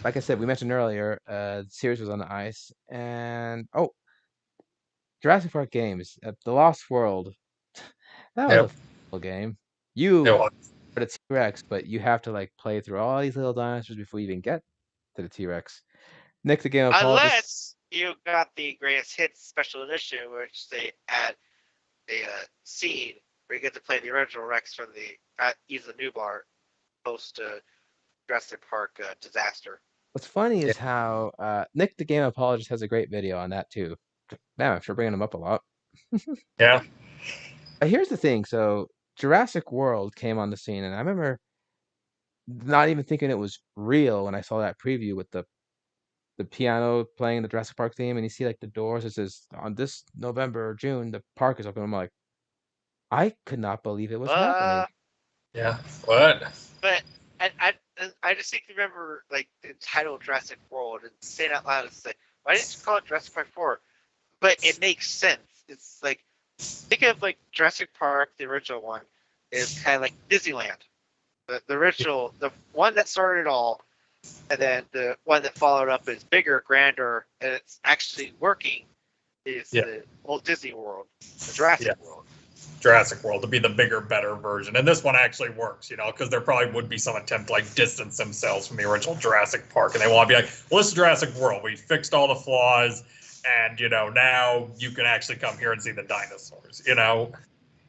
like I said, we mentioned earlier, the series was on the ice, and Jurassic Park games, The Lost World. That was a Yep. cool game. It You was. are the T-Rex, but you have to like play through all these little dinosaurs before you even get to the T-Rex. Nick the game apologist. unless you got the greatest hits special edition, which they add a scene where you get to play the original Rex from the Isla Nublar post Jurassic Park disaster. What's funny Yeah. is how Nick the game apologist has a great video on that too. Man, I'm sure bringing him up a lot. Yeah. Here's the thing. So Jurassic World came on the scene, and I remember not even thinking it was real when I saw that preview with the piano playing the Jurassic Park theme, and you see like the doors. It says on this November or June the park is open. I'm like, I could not believe it was happening. Yeah. What? But I distinctly remember like the title Jurassic World and saying out loud, it's like, why didn't you call it Jurassic Park 4? But it makes sense. It's like, think of like Jurassic Park, the original one, is kind of like Disneyland. The original, the one that started it all, and then the one that followed up is bigger, grander, and it's actually working, is Yeah. the Walt Disney World, the Jurassic Yeah. World. Jurassic World to be the bigger, better version. And this one actually works, because there probably would be some attempt to like distance themselves from the original Jurassic Park. And they want to be like, well, this is Jurassic World. We fixed all the flaws. And, now you can actually come here and see the dinosaurs,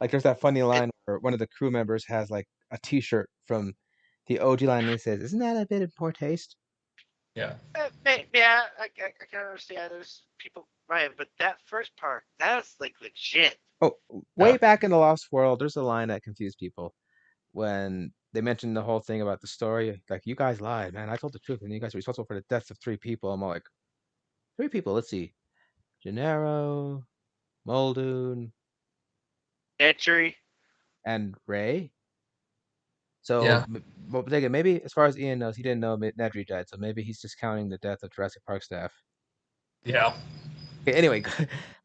Like there's that funny line where one of the crew members has like a T-shirt from the OG line, and he says, "Isn't that a bit in poor taste?" Yeah. Yeah, I can understand there's people, right, but that first part, that was like legit. Oh, way back in the Lost World, there's a line that confused people when they mentioned the whole thing about the story. Like, you guys lied, man. I told the truth, and you guys are responsible for the deaths of 3 people. I'm all like, 3 people. Let's see, Gennaro, Muldoon, Entry. and Ray. So, Yeah. but again, maybe as far as Ian knows, he didn't know Nedry died, so maybe he's just counting the death of Jurassic Park staff. Yeah. Okay, anyway,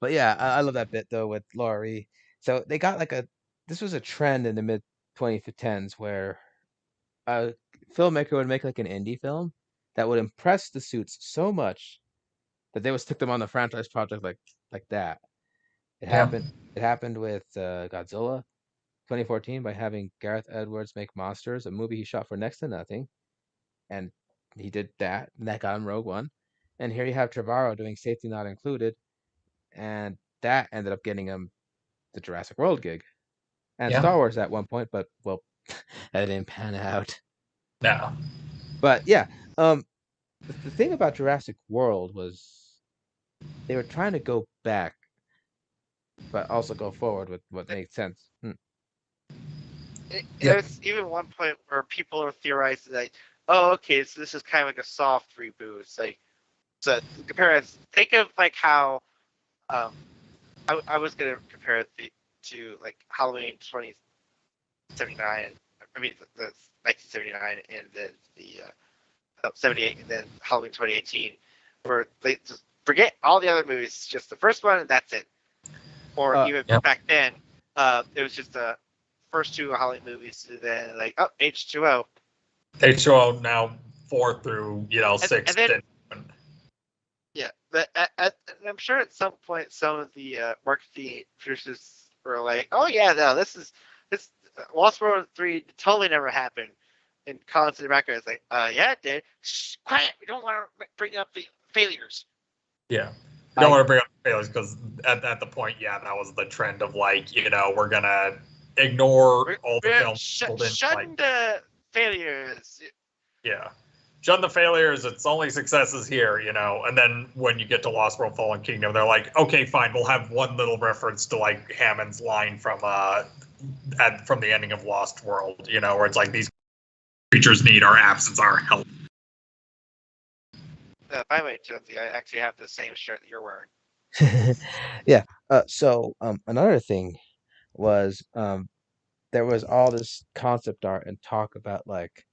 but yeah, I love that bit though with Laurie. So they got like this was a trend in the mid 2010s where a filmmaker would make like an indie film that would impress the suits so much that they would stick them on the franchise project like that. It Yeah. happened. It happened with Godzilla 2014 by having Gareth Edwards make Monsters, a movie he shot for next to nothing, and he did that, and that got him Rogue One. And here you have Trevorrow doing Safety Not Included, and that ended up getting him the Jurassic World gig and Yeah. Star Wars at one point, but well, that didn't pan out. No. But yeah, um, the thing about Jurassic World was they were trying to go back, but also go forward with what made sense. Yeah. There's even one point where people are theorizing like, oh, okay, so this is kind of like a soft reboot. It's like, so compare it. Think of like how, I was gonna compare it to like Halloween 2079. I mean the 1979 and then the 78 and then Halloween 2018, where they just forget all the other movies, just the first one and that's it. Or even Yep. back then, it was just the first 2 Halloween movies, and then like, oh, H2O. H2O now 4 through 6. And then, yeah, but I'm sure at some point some of the marketing producers were like, oh yeah, no, this Lost World 3 totally never happened. And Collins in the background is like, yeah, it did. Shh, quiet. We don't want to bring up the failures. Yeah. I don't want to bring up failures because at the point, that was the trend of like, we're gonna ignore all the films. Shun the failures. Yeah. Shun the failures. It's only successes here, And then when you get to Lost World Fallen Kingdom, they're like, okay, fine, we'll have one little reference to like Hammond's line from the ending of Lost World, where it's like these creatures need our absence, our help. By the way, Timothy, I actually have the same shirt that you're wearing. Yeah. So another thing was there was all this concept art and talk about like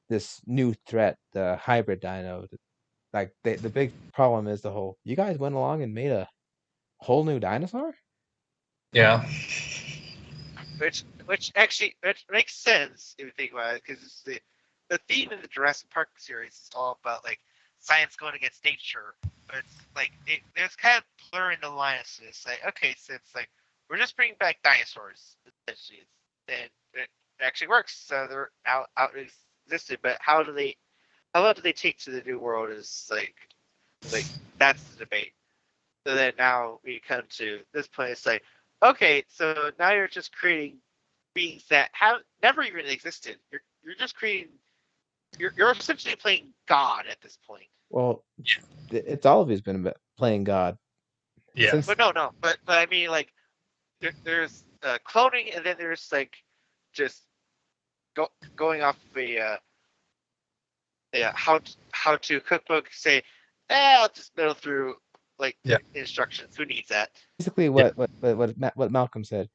this new threat, the hybrid dino. Like the big problem is the whole. You guys went along and made a whole new dinosaur. Yeah. Which actually makes sense if you think about it, because the theme in the Jurassic Park series is all about like science going against nature, but it's like there's kind of blurring the lines. It's like, okay, so it's like we're just bringing back dinosaurs essentially, and it actually works. So they're out existed, but how long do they take to the new world is like that's the debate. So then now we come to this point. It's like, okay, so now you're just creating beings that have never even existed. You're just creating. You're essentially playing God at this point. Well, it's always been about playing God. Yeah. Since But no. But I mean, like, there's cloning, and then there's like just going off of a how to cookbook. Say, I'll just go through like the instructions. Who needs that? basically what Malcolm said.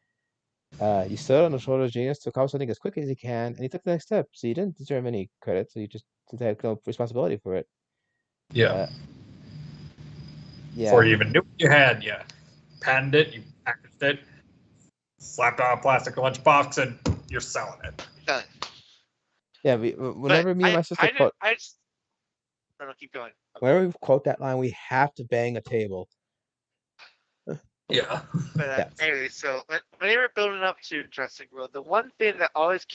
You stood on the shoulder of genius, took off something as quick as you can, and he took the next step. So you didn't deserve any credit, so you just had no responsibility for it. Yeah. Yeah. Before you even knew what you had, you patented it, you packaged it, slapped on a plastic lunchbox, and you're selling it. Done. Yeah. Whenever me and my sister quote, no, keep going. whenever we quote that line, we have to bang a table. Yeah. But anyway, so when they were building up to Jurassic World, the one thing that always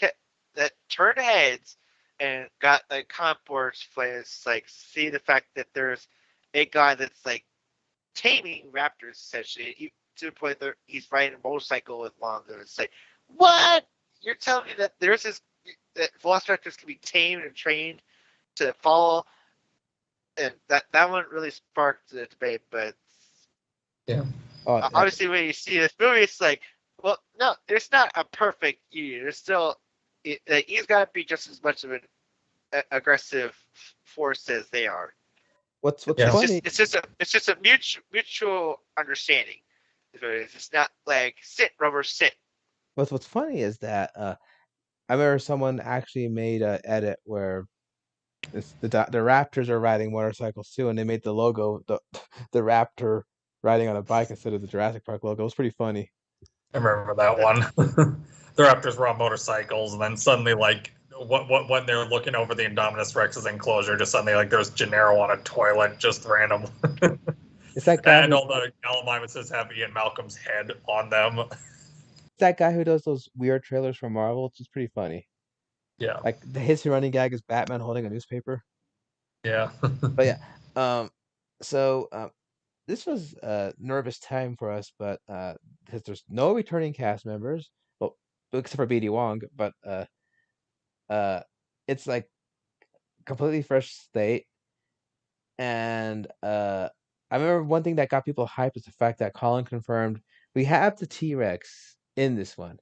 that turned heads and got like comic boards players like see the fact that there's a guy that's like taming raptors essentially to the point that he's riding a motorcycle with Lonzo. It's like, what? You're telling me that there's this that velociraptors can be tamed and trained to follow, and that one really sparked the debate, but yeah. Obviously, when you see this movie, it's like, well, no, there's not a perfect E. There's still he's got to be just as much of an aggressive force as they are. What's funny? It's just a mutual understanding. It's not like rubber sit. What's funny is that I remember someone actually made an edit where the raptors are riding motorcycles too, and they made the logo the raptor riding on a bike instead of the Jurassic Park logo. It was pretty funny. I remember that one. The raptors were on motorcycles, and then suddenly, like, when they're looking over the Indominus Rex's enclosure, just suddenly, like, there's Gennaro on a toilet, just random. It's that guy. And all the Gallimimuses have Ian Malcolm's head on them. It's that guy who does those weird trailers for Marvel. It's just pretty funny. Yeah. Like his running gag is Batman holding a newspaper. Yeah. But yeah. So this was a nervous time for us, but because there's no returning cast members, well, except for BD Wong, but it's like completely fresh state, and I remember one thing that got people hyped is the fact that Colin confirmed we have the T-Rex in this one,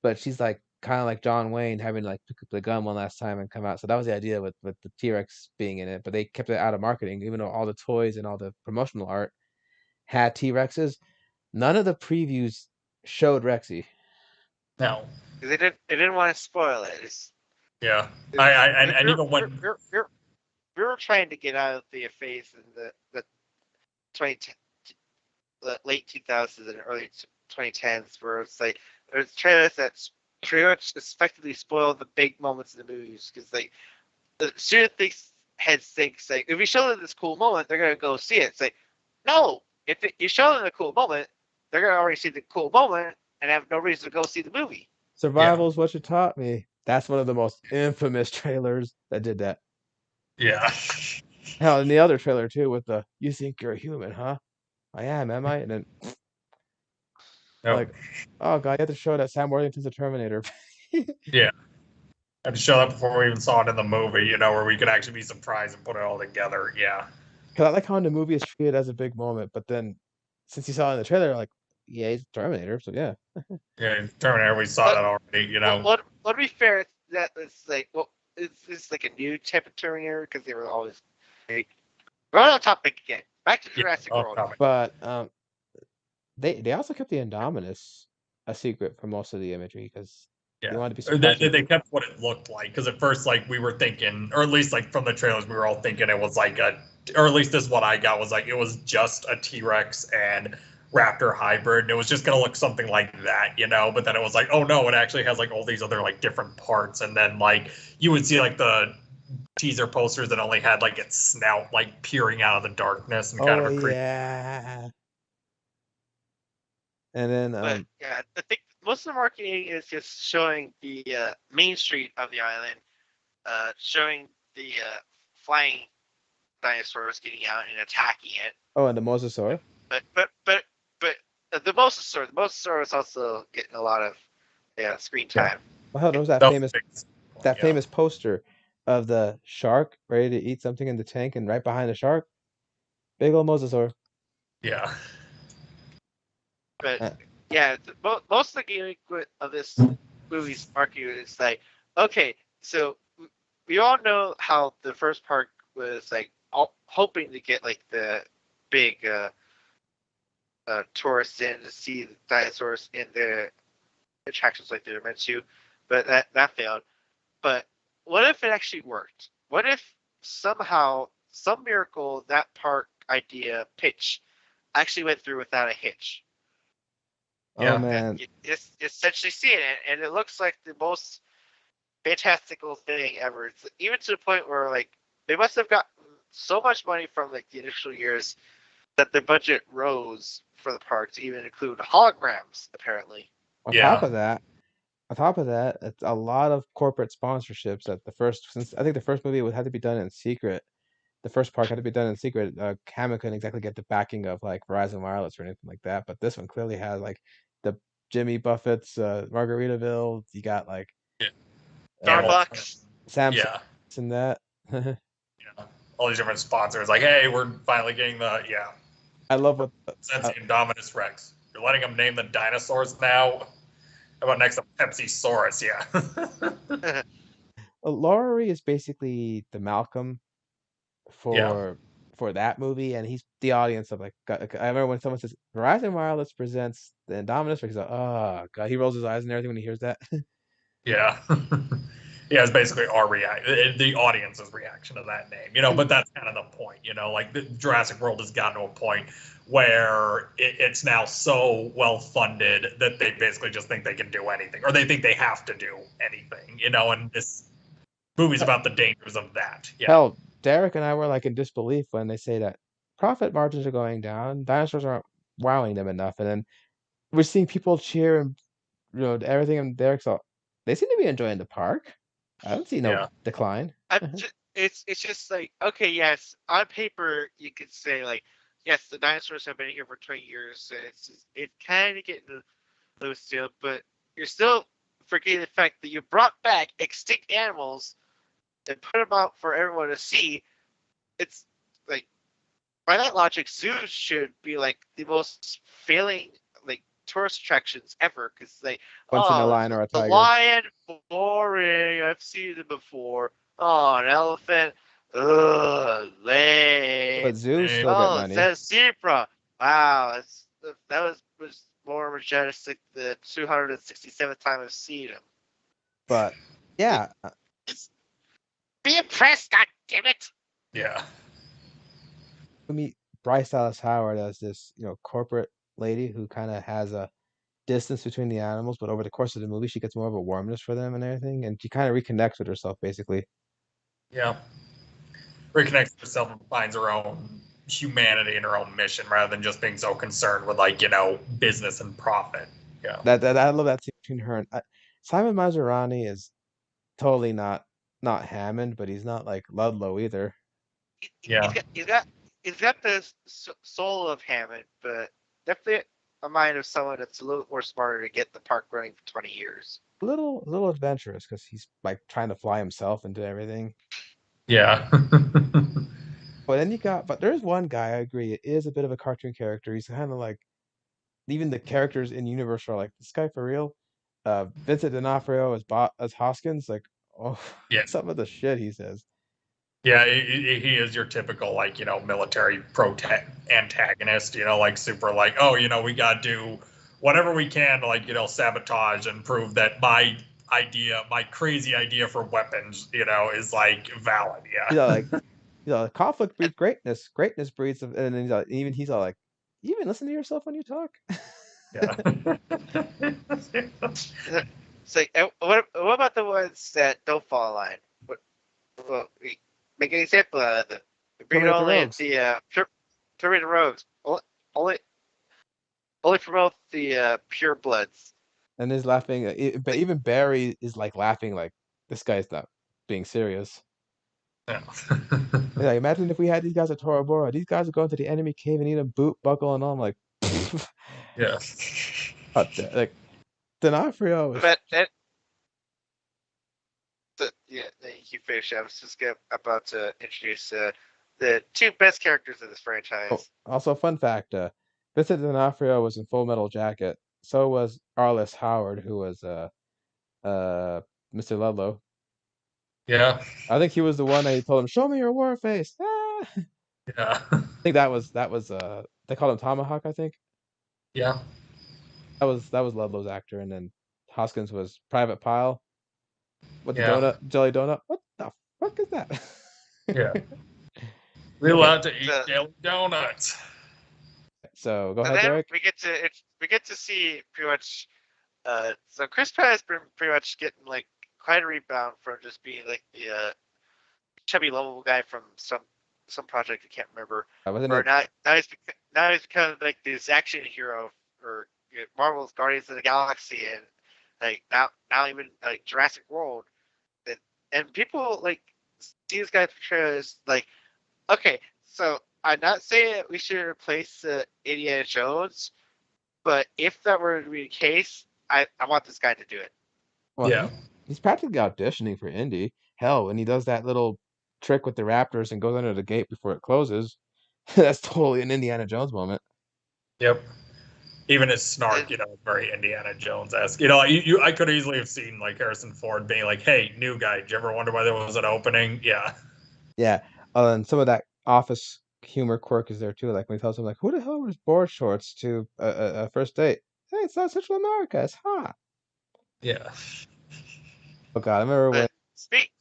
but she's like kind of like John Wayne having to like pick up the gun one last time and come out. So that was the idea with the T-Rex being in it, but they kept it out of marketing, even though all the toys and all the promotional art had T-Rexes. None of the previews showed Rexy. No. They didn't want to spoil it. Yeah. And even when we were trying to get out of the phase in the 2010, the late 2000s and early 2010s, where it's like there's trailers that pretty much effectively spoil the big moments in the movies, because like the student heads thinks like if we show them this cool moment, they're gonna go see it. It's like, no, if you show them the cool moment, they're gonna already see the cool moment and have no reason to go see the movie. Survival is what you taught me. That's one of the most infamous trailers that did that. Yeah. Hell, in the other trailer too, with the "You think you're a human, huh? I am I?" And then like, oh god, you have to show that Sam Worthington's a Terminator. Yeah. had to show that before we even saw it in the movie, where we could actually be surprised and put it all together. Yeah. Because I like how in the movie it's treated as a big moment, but then since you saw it in the trailer, like, yeah, he's Terminator, so yeah. Yeah, Terminator, we saw But that already, to be fair, that it's like it's like a new type of Terminator because they were always. Like, we're on topic again. Back to Jurassic World. But they also kept the Indominus a secret for most of the imagery because they wanted to be surprised. They kept what it looked like because at first, like we were thinking, or at least like from the trailers, we were all thinking it was like or at least this is what I got was like it was just a T-Rex and Raptor hybrid, and it was just gonna look something like that, But then it was like, oh no, it actually has like all these other like different parts, and then like you would see like the teaser posters that only had like its snout like peering out of the darkness and kind of a creep. Yeah. And then But yeah, I think most of the marketing is just showing the main street of the island, showing the flying dinosaurs getting out and attacking it. Oh, and the mosasaur. But the mosasaur is also getting a lot of screen time. Well, hell, there was that famous poster of the shark ready to eat something in the tank, and right behind the shark, big old mosasaur. Yeah. But yeah, most of the gaming of this movie's marketing is like, okay, so we all know how the first part was like hoping to get like the big tourists in to see the dinosaurs in the attractions like they were meant to, but that failed. But what if it actually worked? What if somehow, some miracle, that park idea pitch actually went through without a hitch? Oh man, you essentially see it, and it looks like the most fantastical thing ever. It's even to the point where like they must have gotten so much money from like the initial years that their budget rose for the park to even include holograms, apparently. On top of that, it's a lot of corporate sponsorships. Since I think the first movie would have to be done in secret. The first part had to be done in secret. Cameron couldn't exactly get the backing of like Verizon Wireless or anything like that. But this one clearly has like the Jimmy Buffett's, Margaritaville. You got like Starbucks, Samsung, and that. All these different sponsors, like, hey, we're finally getting I love what Indominus Rex. You're letting them name the dinosaurs now. How about next up, Pepsi-saurus? Yeah. Laurie is basically the Malcolm for that movie, and he's the audience of like. I remember when someone says Verizon Wireless presents the Indominus Rex, he's like, oh god, he rolls his eyes and everything when he hears that. Yeah. Yeah, it's basically our the audience's reaction to that name, but that's kind of the point, like the Jurassic World has gotten to a point where it's now so well funded that they basically just think they can do anything, or they think they have to do anything, and this movie's about the dangers of that. Yeah. Hell, Derek and I were like in disbelief when they say that profit margins are going down, dinosaurs aren't wowing them enough, and then we're seeing people cheer and everything, and Derek's all, they seem to be enjoying the park. I don't see no decline. It's just like, okay, yes, on paper you could say like, yes, the dinosaurs have been here for 20 years, so it's kind of getting loose still, but you're still forgetting the fact that you brought back extinct animals and put them out for everyone to see. It's like, by that logic, zoos should be like the most failing like tourist attractions ever, because they once in a lion or a tiger. The lion, boring. I've seen it before. Oh, an elephant. Ugh, lame. But zoos still get money. It says zebra. Wow, that was more majestic the 267th time I've seen him. But yeah, be impressed, God damn it. Yeah. We meet Bryce Dallas Howard as this, corporate lady who kind of has a distance between the animals, but over the course of the movie, she gets more of a warmness for them and everything, and she kind of reconnects with herself, basically. Yeah. Reconnects herself and finds her own humanity and her own mission rather than just being so concerned with business and profit. Yeah. That I love that scene between her and Simon Maserani is totally not Hammond, but he's not like Ludlow either. Yeah. He's got the soul of Hammond, but definitely a mind of someone that's a little more smarter to get the park running for 20 years. a little adventurous because he's like trying to fly himself into everything. Yeah. But there's one guy, I agree, it is a bit of a cartoon character. He's kind of like, even the characters in universe are like, this guy for real. Vincent D'Onofrio as Hoskins, like, oh, Yeah. some of the shit he says. Yeah, he is your typical, like, military antagonist, like super like, oh, we got to do whatever we can to, like, sabotage and prove that my crazy idea for weapons, is like valid. You know, like, Yeah. conflict And breeds greatness. Greatness breeds, and then he's all like, you even listen to yourself when you talk? Yeah. it's like, what about the ones that don't fall in line? Well, make an example out of them. We bring it Terminator only at Rogues. the Terminator Rogues. Only, only promote the pure bloods. And is laughing, but Like, even Barry is like laughing, like, this guy's not being serious. Yeah. Yeah, imagine if we had these guys at Tora Bora. These guys would go into the enemy cave and eat a boot buckle and all. I'm like, Yeah. like, D'Onofrio is. but that yeah, you finish. I was just about to introduce the two best characters of this Oh, franchise. also, fun fact: Vincent D'Onofrio was in Full Metal Jacket. So was Arliss Howard, who was uh Mr. Ludlow. Yeah. I think he was the one that he told him, "Show me your war face." Ah! I Yeah. think that was they called him Tomahawk. I think Yeah. that was Ludlow's actor, and then Hoskins was Private Pile. What the Yeah. donut? Jelly donut? What the fuck is that? Yeah. We Okay, allowed to eat The, daily donuts. so go and ahead, then Derek. we get to see pretty much. So Chris Pratt has been pretty much getting like quite a rebound from just being like the chubby lovable guy from some project I can't remember. Wasn't Or it? now he's kind of like this action hero for Marvel's Guardians of the Galaxy and like now even like Jurassic World and people like see this guy portrayed as like okay, so I'm not saying that we should replace Indiana Jones, but if that were to be the case, I want this guy to do it. Well, Yeah. he's practically auditioning for Indy. Hell, when he does that little trick with the Raptors and goes under the gate before it closes, that's totally an Indiana Jones moment. Yep. Even his And snark, very Indiana Jones-esque. I could easily have seen like Harrison Ford being like, "Hey, new guy, did you ever wonder why there was an opening?" Yeah. Yeah, and some of that office humor quirk is there too. Like when he tells him, like, "Who the hell wears board shorts to a first date?" Hey, it's not Central America. It's hot. Yeah. Oh God, I remember when but speak.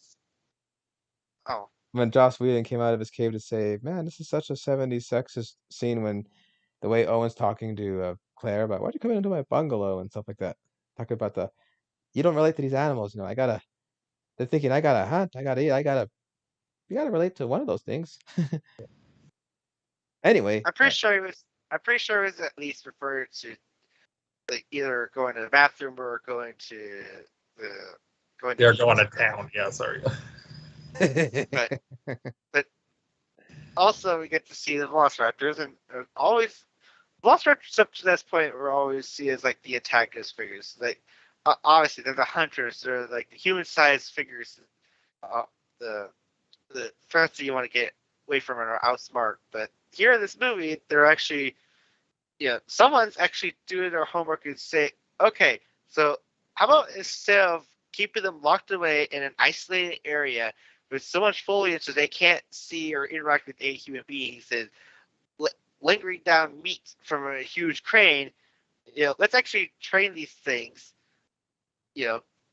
Oh, when Joss Whedon came out of his cave to say, "Man, this is such a '70s sexist scene." When the way Owen's talking to Claire about, "Why'd you come into my bungalow?" and stuff like that. Talking about you don't relate to these animals. They're thinking, I gotta hunt, I gotta eat, you gotta relate to one of those things. Anyway, I'm pretty sure he was at least referred to like either going to the bathroom or the going to They're eat. going to town. Yeah, sorry. But but also we get to see the Velociraptors and always Velociraptors up to this point were always seen as like the antagonist figures. Like obviously they're the hunters, they're like the human-sized figures. Uh, the the threats that you want to get away from are outsmart. But here in this movie, they're actually someone's actually doing their homework and say, okay, so how about instead of keeping them locked away in an isolated area with so much foliage so they can't see or interact with any human beings and lingering down meat from a huge crane, let's actually train these things,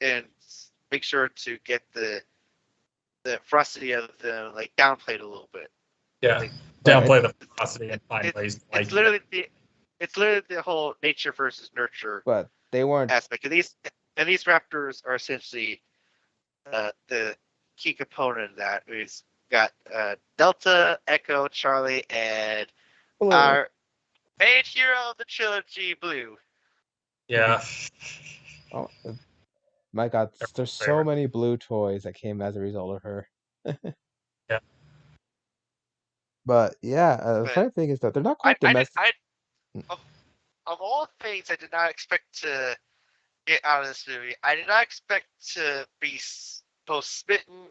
and make sure to get the ferocity of them like downplayed a little bit. Yeah. Like Right. Downplay the ferocity and find it, ways to it's like. literally the whole nature versus nurture But they weren't. aspect of these raptors are essentially the key component of that. We've got Delta, Echo, Charlie, and Blue. our main hero of the trilogy, Blue. Yeah. Oh my God, there's so Favorite. many blue toys that came as a result of her. Yeah. But yeah, the But funny thing is that they're not I quite I did domestic. I of all things I did not expect to get out of this movie. I did not expect to be both smitten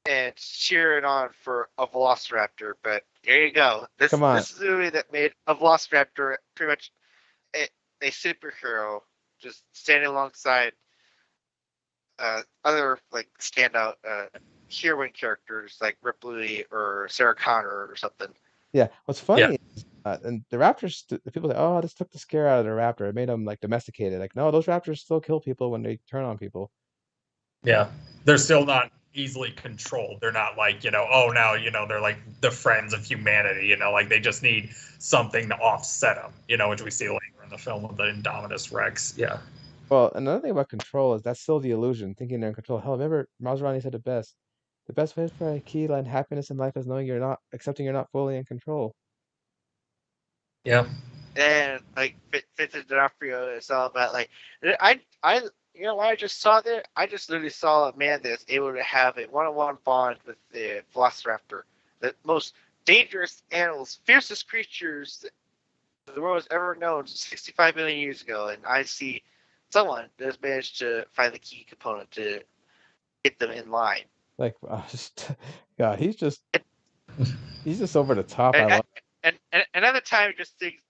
and cheering on for a Velociraptor, but there you go. Come on. This is a movie that made a Velociraptor pretty much a superhero, just standing alongside other like standout heroine characters like Ripley or Sarah Connor or something. Yeah, what's funny is, and the raptors, the people say, oh, this took the scare out of the raptor. It made them like domesticated. Like, no, those raptors still kill people when they turn on people. Yeah, they're still not easily controlled. They're not like, oh, now, they're like the friends of humanity, like they just need something to offset them, which we see later in the film with the Indominus Rex. Yeah. Well, another thing about control is that's still the illusion, thinking they're in control. Hell, remember Maserati said it best. The best way for a key to happiness in life is knowing accepting you're not fully in control. Yeah. And like Vincent D'Onofrio is all about like I when I just saw that, I just literally saw a man that's able to have a one-on-one bond with the Velociraptor, the most dangerous animals, fiercest creatures that the world has ever known 65 million years ago, and I see someone that has managed to find the key component to get them in line. Like, God, he's just over the top. I love. And another time, just think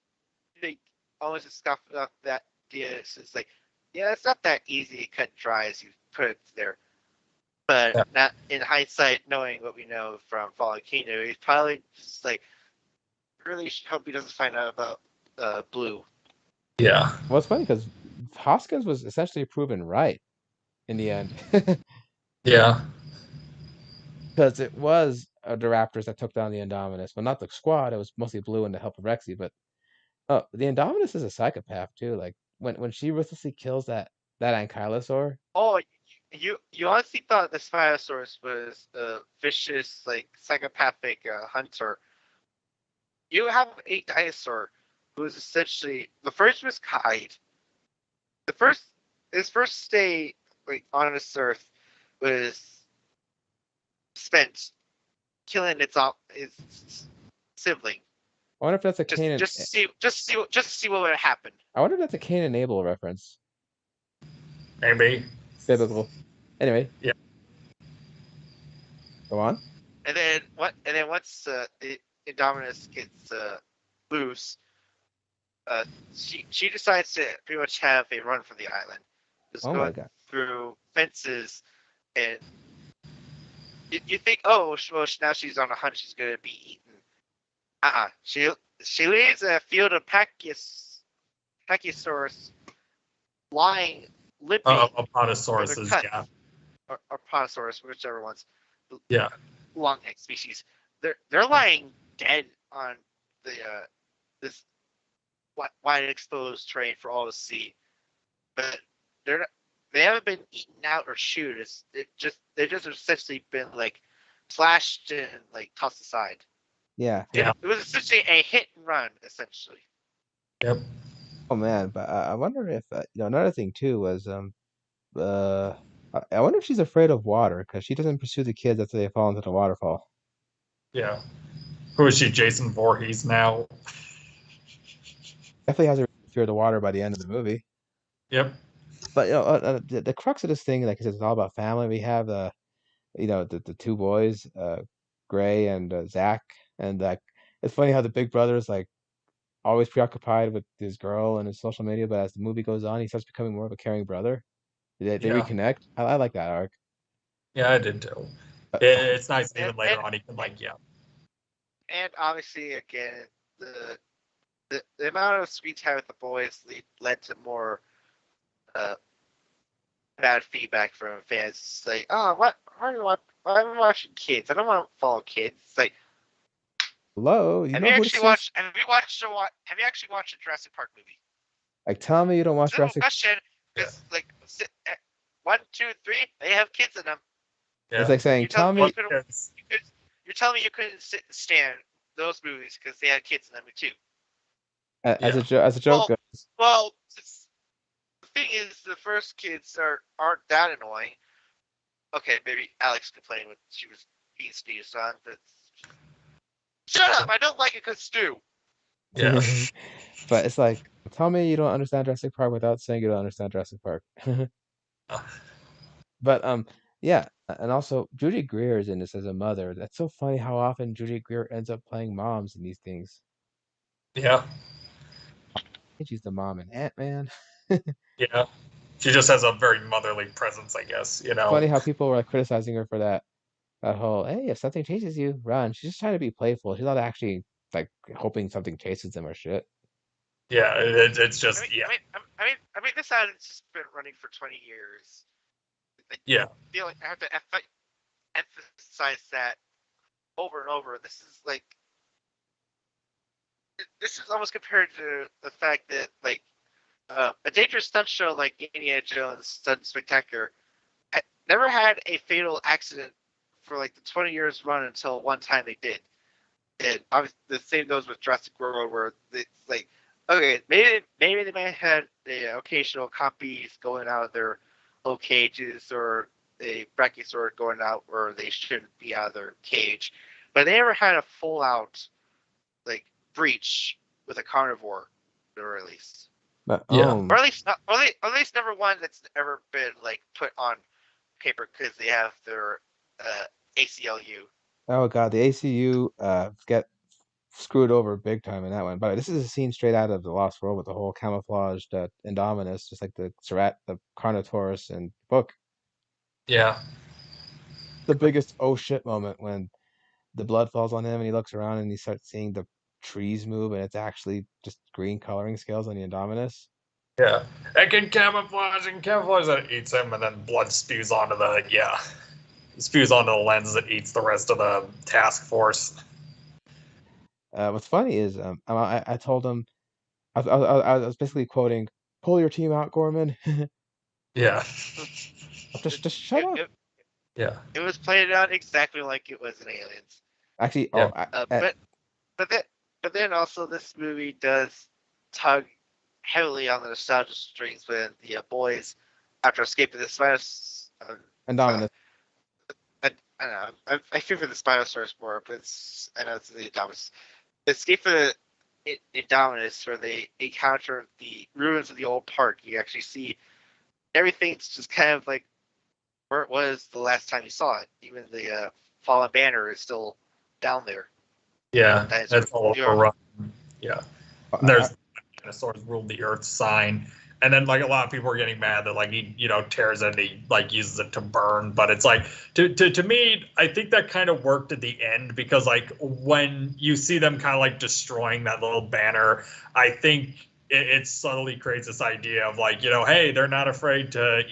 almost just scoff off that idea. It's like, yeah, it's not that easy to cut dry as you put it there. But not in hindsight, knowing what we know from Fallen Kingdom, he's probably just like really hope he doesn't find out about Blue. Yeah. Well, it's funny because Hoskins was essentially proven right in the end. Yeah. Because it was the Raptors that took down the Indominus, but not the squad. It was mostly Blue and the help of Rexy. But the Indominus is a psychopath too. Like when she ruthlessly kills that ankylosaur. Oh, you honestly thought the Spinosaurus was a vicious, like psychopathic hunter. You have a dinosaur who is essentially the first was Kide. His first stay like on this earth was spent killing its sibling. I wonder if that's a Cain. Just to see what would happen. I wonder if that's a Cain and Abel reference. Maybe. Biblical. Anyway. Yeah. Go on. And then once Indominus gets loose, she decides to pretty much have a run for the island. Just going through fences, and you think, oh, well, now she's on a hunt, she's gonna be eaten. She leaves a field of Pachyosaurus lying, limping. Apatosaurus, yeah. Or Apatosaurus, whichever ones. Yeah. Long neck species. They're lying dead on the this wide exposed terrain for all to see, but they haven't been eaten out or chewed. They just essentially been like slashed and like tossed aside. Yeah. Yeah. It was essentially a hit and run, essentially. Yep. Oh man, but I wonder if another thing too was I wonder if she's afraid of water because she doesn't pursue the kids after they fall into the waterfall. Yeah. Who is she, Jason Voorhees now? Definitely has a fear of the water by the end of the movie. Yep. But the crux of this thing, like I said, it's all about family. We have the two boys, Gray and Zach, and it's funny how the big brother is like always preoccupied with his girl and his social media, but as the movie goes on, he starts becoming more of a caring brother. They reconnect. I like that arc. Yeah, I did too. It's nice even later on he can And obviously, again, the amount of screen time with the boys led to more bad feedback from fans. It's like, oh, why am I watching kids? I don't want to follow kids. It's like, hello, have you actually watched a Jurassic Park movie? Like, tell me you don't watch Jurassic. Question, because like 1, 2, 3, they have kids in them. Yeah. It's like saying, tell me. You're telling me you couldn't sit and stand those movies because they had kids in them too. As a joke goes. Well, the thing is, the first kids aren't that annoying. Okay, maybe Alex complained when she was being sneezed on, but shut up! I don't like it because Stu. Yeah. But it's like, Tell me you don't understand Jurassic Park without saying you don't understand Jurassic Park. But yeah, and also Judy Greer is in this as a mother. That's so funny how often Judy Greer ends up playing moms in these things. Yeah, I think she's the mom in Ant-Man. yeah. She just has a very motherly presence, I guess. Funny how people were like criticizing her for that whole, hey, if something chases you, run. She's just trying to be playful. She's not actually like hoping something chases them or shit. Yeah, it's I just mean, yeah, this ad has just been running for 20 years. I yeah, feel like I have to emphasize that over and over. This is almost compared to the fact that like a dangerous stunt show like Indiana Jones Stunt Spectacular never had a fatal accident for like the 20 years run until one time they did. And obviously the same goes with Jurassic World, where it's like, okay, maybe they might have had the occasional copies going out of their low cages or a brachiosaur going out where they shouldn't be out of their cage, but they never had a full out like breach with a carnivore, or at least, But yeah, or at least never one that's ever been like put on paper because they have their ACLU. oh god, the ACU get screwed over big time in that one. But this is a scene straight out of the Lost World with the whole camouflaged Indominus, just like the Cerat, the Carnotaurus, and book. yeah, The biggest oh shit moment when the blood falls on him and he looks around and he starts seeing the trees move and it's actually just green coloring scales on the Indominus. yeah. It can camouflage and camouflage that eats him, and then blood spews onto the spews onto the lens that eats the rest of the task force. What's funny is I told him I was basically quoting, "Pull your team out, Gorman." Yeah, Just shut It, up. it, yeah, it was played out exactly like it was in Aliens. Actually, yeah, Uh, but but then also this movie does tug heavily on the nostalgia strings when the boys, after escaping the Indominus. I don't know. I feel for the Spinosaurus more, but I know it's the Indominus. Escape for the Indominus, where they encounter the ruins of the old park. You actually see everything's just kind of like where it was the last time you saw it. Even the fallen banner is still down there. yeah. Dinosaur. That's all Yeah. overrun. Yeah. And I, there's dinosaurs ruled the earth sign. And then like a lot of people are getting mad that like he tears it and he like uses it to burn. But it's like to me, I think that kind of worked at the end because like when you see them kind of like destroying that little banner, I think it subtly creates this idea of like, hey, they're not afraid to,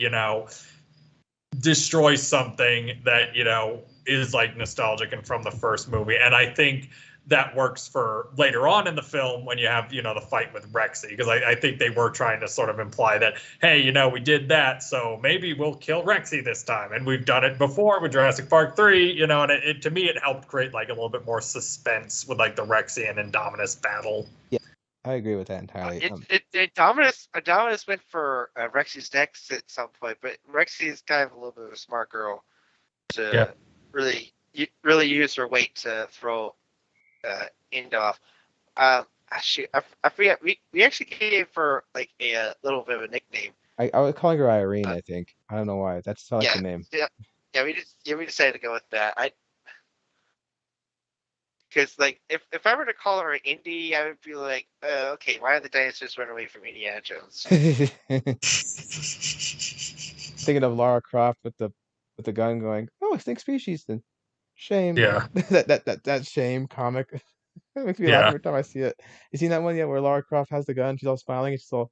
destroy something that, is like nostalgic and from the first movie. And I think that works for later on in the film when you have the fight with Rexy, because I think they were trying to sort of imply that, hey, we did that, so maybe we'll kill Rexy this time, and we've done it before with Jurassic Park 3, and it to me it helped create like a little bit more suspense with like the Rexy and Indominus battle. yeah, I agree with that entirely. Indominus went for Rexy's next at some point, but Rexy is kind of a little bit of a smart girl to really use her weight to throw Ind off. I forget. We actually gave her like a little bit of a nickname. I was calling her Irene. I think I don't know why. That's I like the name. Yeah. We decided to go with that. Because like if I were to call her Indy, I would be like, okay, why did the dinosaurs run away from Indiana Jones? Thinking of Lara Croft with the gun going, oh, extinct species. Then shame. Yeah. that shame comic. It makes me laugh every time I see it. You seen that one yet where Lara Croft has the gun, she's all smiling, and she's all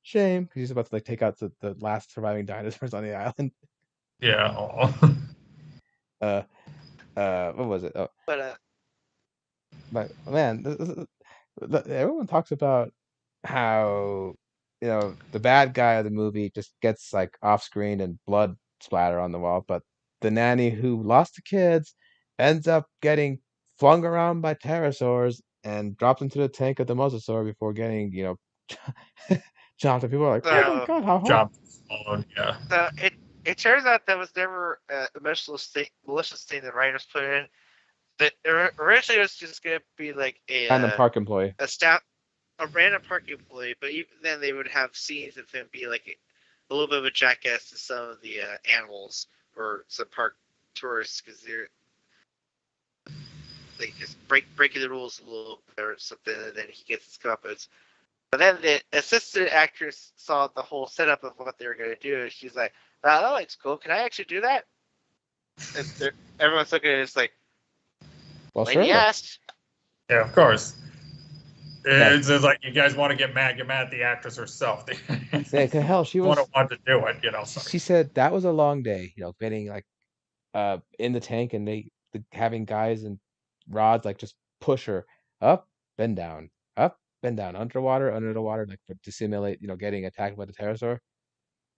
shame because she's about to like take out the last surviving dinosaurs on the island. Yeah. What was it? Oh, But but man, everyone talks about how the bad guy of the movie just gets like off screen and blood splatter on the wall, but the nanny who lost the kids ends up getting flung around by pterosaurs and dropped into the tank of the mosasaur before getting chomped. And people are like, "Oh my god, how hard!" Yeah. It turns out that was never a malicious thing the writers put in. That originally it was just gonna be like Random park employee. a staff a random parking employee, but even then they would have scenes of him be like a little bit of a jackass to some of the animals or some park tourists because they're like just breaking the rules a little bit or something, and then he gets his comeuppance. But then the assistant actress saw the whole setup of what they were going to do, and she's like, "Wow, that looks cool. Can I actually do that?" And everyone's looking at it, it's like, Well, "Lady sure. asked." Yeah, of course. Yeah, It's just like you guys want to get mad. Get mad at the actress herself. yeah, 'cause hell, she Want to was. want to do it, Sorry. She said that was a long day. Getting like in the tank and having guys and rods like just push her up, and down, underwater, under the water, like to simulate getting attacked by the pterosaur.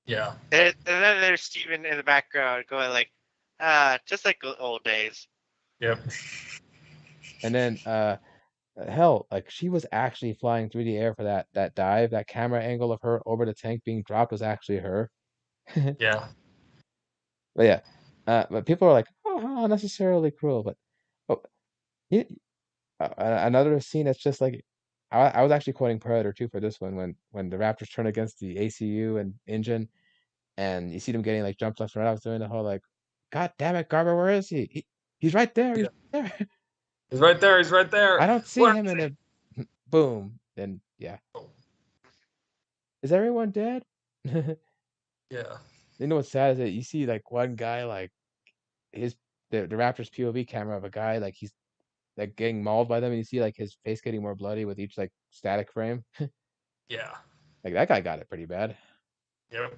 Yeah. And then there's Steven in the background going like, just like old days. Yep. And then hell, like she was actually flying through the air for that dive. That camera angle of her over the tank being dropped was actually her. Yeah. But yeah, but people are like, oh, how unnecessarily cruel. But oh, you, another scene that's just like, I was actually quoting Predator too for this one when the Raptors turn against the ACU and engine, and you see them getting like jumped left and right. I was doing the whole like, God damn it, Garber, where is he? He's right there. He's Yeah. right there. He's right there. He's right I there. don't see Where him is in he? a boom. Then yeah, is everyone dead? Yeah. You know what's sad is that you see like one guy like his the Raptors POV camera of a guy like he's like getting mauled by them, and you see like his face getting more bloody with each like static frame. Yeah. Like that guy got it pretty bad. Yep.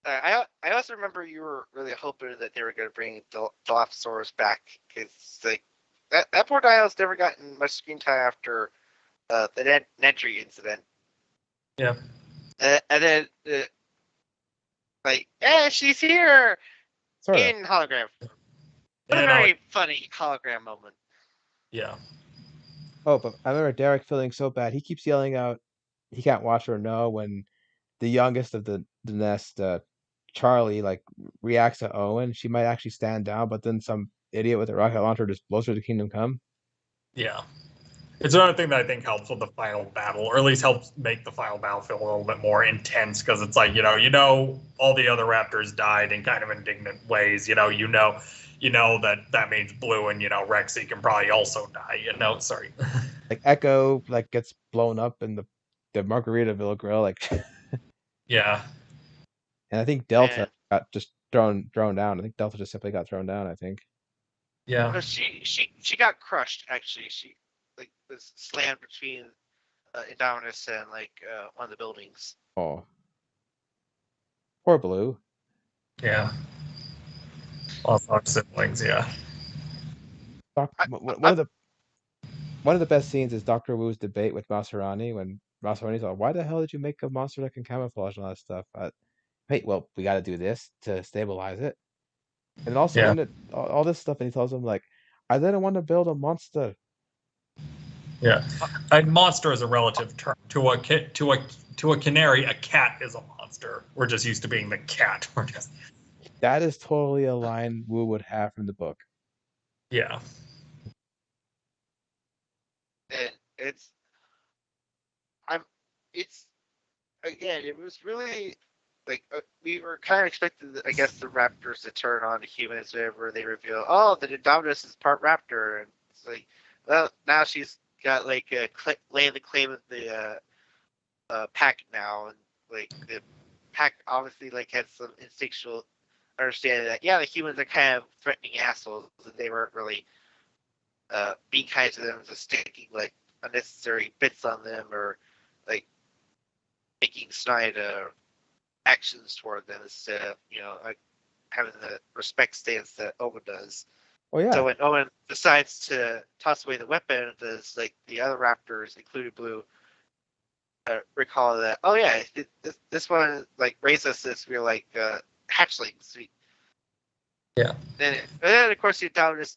I also remember you were really hoping that they were going to bring Dilophosaurus back because like that poor dino's never gotten much screen time after the Nedry incident. Yeah. And then like, she's here Sort of. in hologram. What a And very funny hologram moment. yeah. Oh, but I remember Derek feeling so bad. He keeps yelling out, he can't watch or know when the youngest of the nest, Charlie, like reacts to Owen. She might actually stand down, but then some idiot with a rocket launcher just blows her to Kingdom Come. Yeah. It's another thing that I think helps with the final battle, or at least helps make the final battle feel a little bit more intense, because it's like, all the other Raptors died in kind of indignant ways. That means Blue and Rexy can probably also die. Sorry. Like Echo, like gets blown up in the Margaritaville grill, like, Yeah. and I think Delta And got just thrown down. I think Delta just simply got thrown down. I think. Yeah. she got crushed. Actually, she like was slammed between Indominus and like one of the buildings. Oh, poor Blue. Yeah. Also our siblings. Yeah. I, One I, of the best scenes is Doctor Wu's debate with Maserani when Maserani's like, "Why the hell did you make a monster that can camouflage and all that stuff?" Hey, well, we got to do this to stabilize it, and also Yeah. in it, all this stuff, and he tells him like, "I didn't want to build a monster." Yeah. A monster is a relative term to a canary. A cat is a monster. We're just used to being the cat. We're just That is totally a line Wu would have from the book. yeah. it's I'm it's again, it was really like we were kind of expecting, I guess, the raptors to turn on the humans whenever they reveal, oh, the Indominus is part raptor, and it's like, well, now she's got like laying the claim of the pack now, and like the pack obviously like had some instinctual understanding that yeah, the humans are kind of threatening assholes, and they weren't really being kind to them, just sticking like unnecessary bits on them or like making snide actions toward them instead of like having the respect stance that Owen does. Oh So yeah, when Owen decides to toss away the weapon, does like the other Raptors, including Blue, recall that? Oh yeah, this one like raised us since we were like hatchlings. Yeah. And then of course the Indominus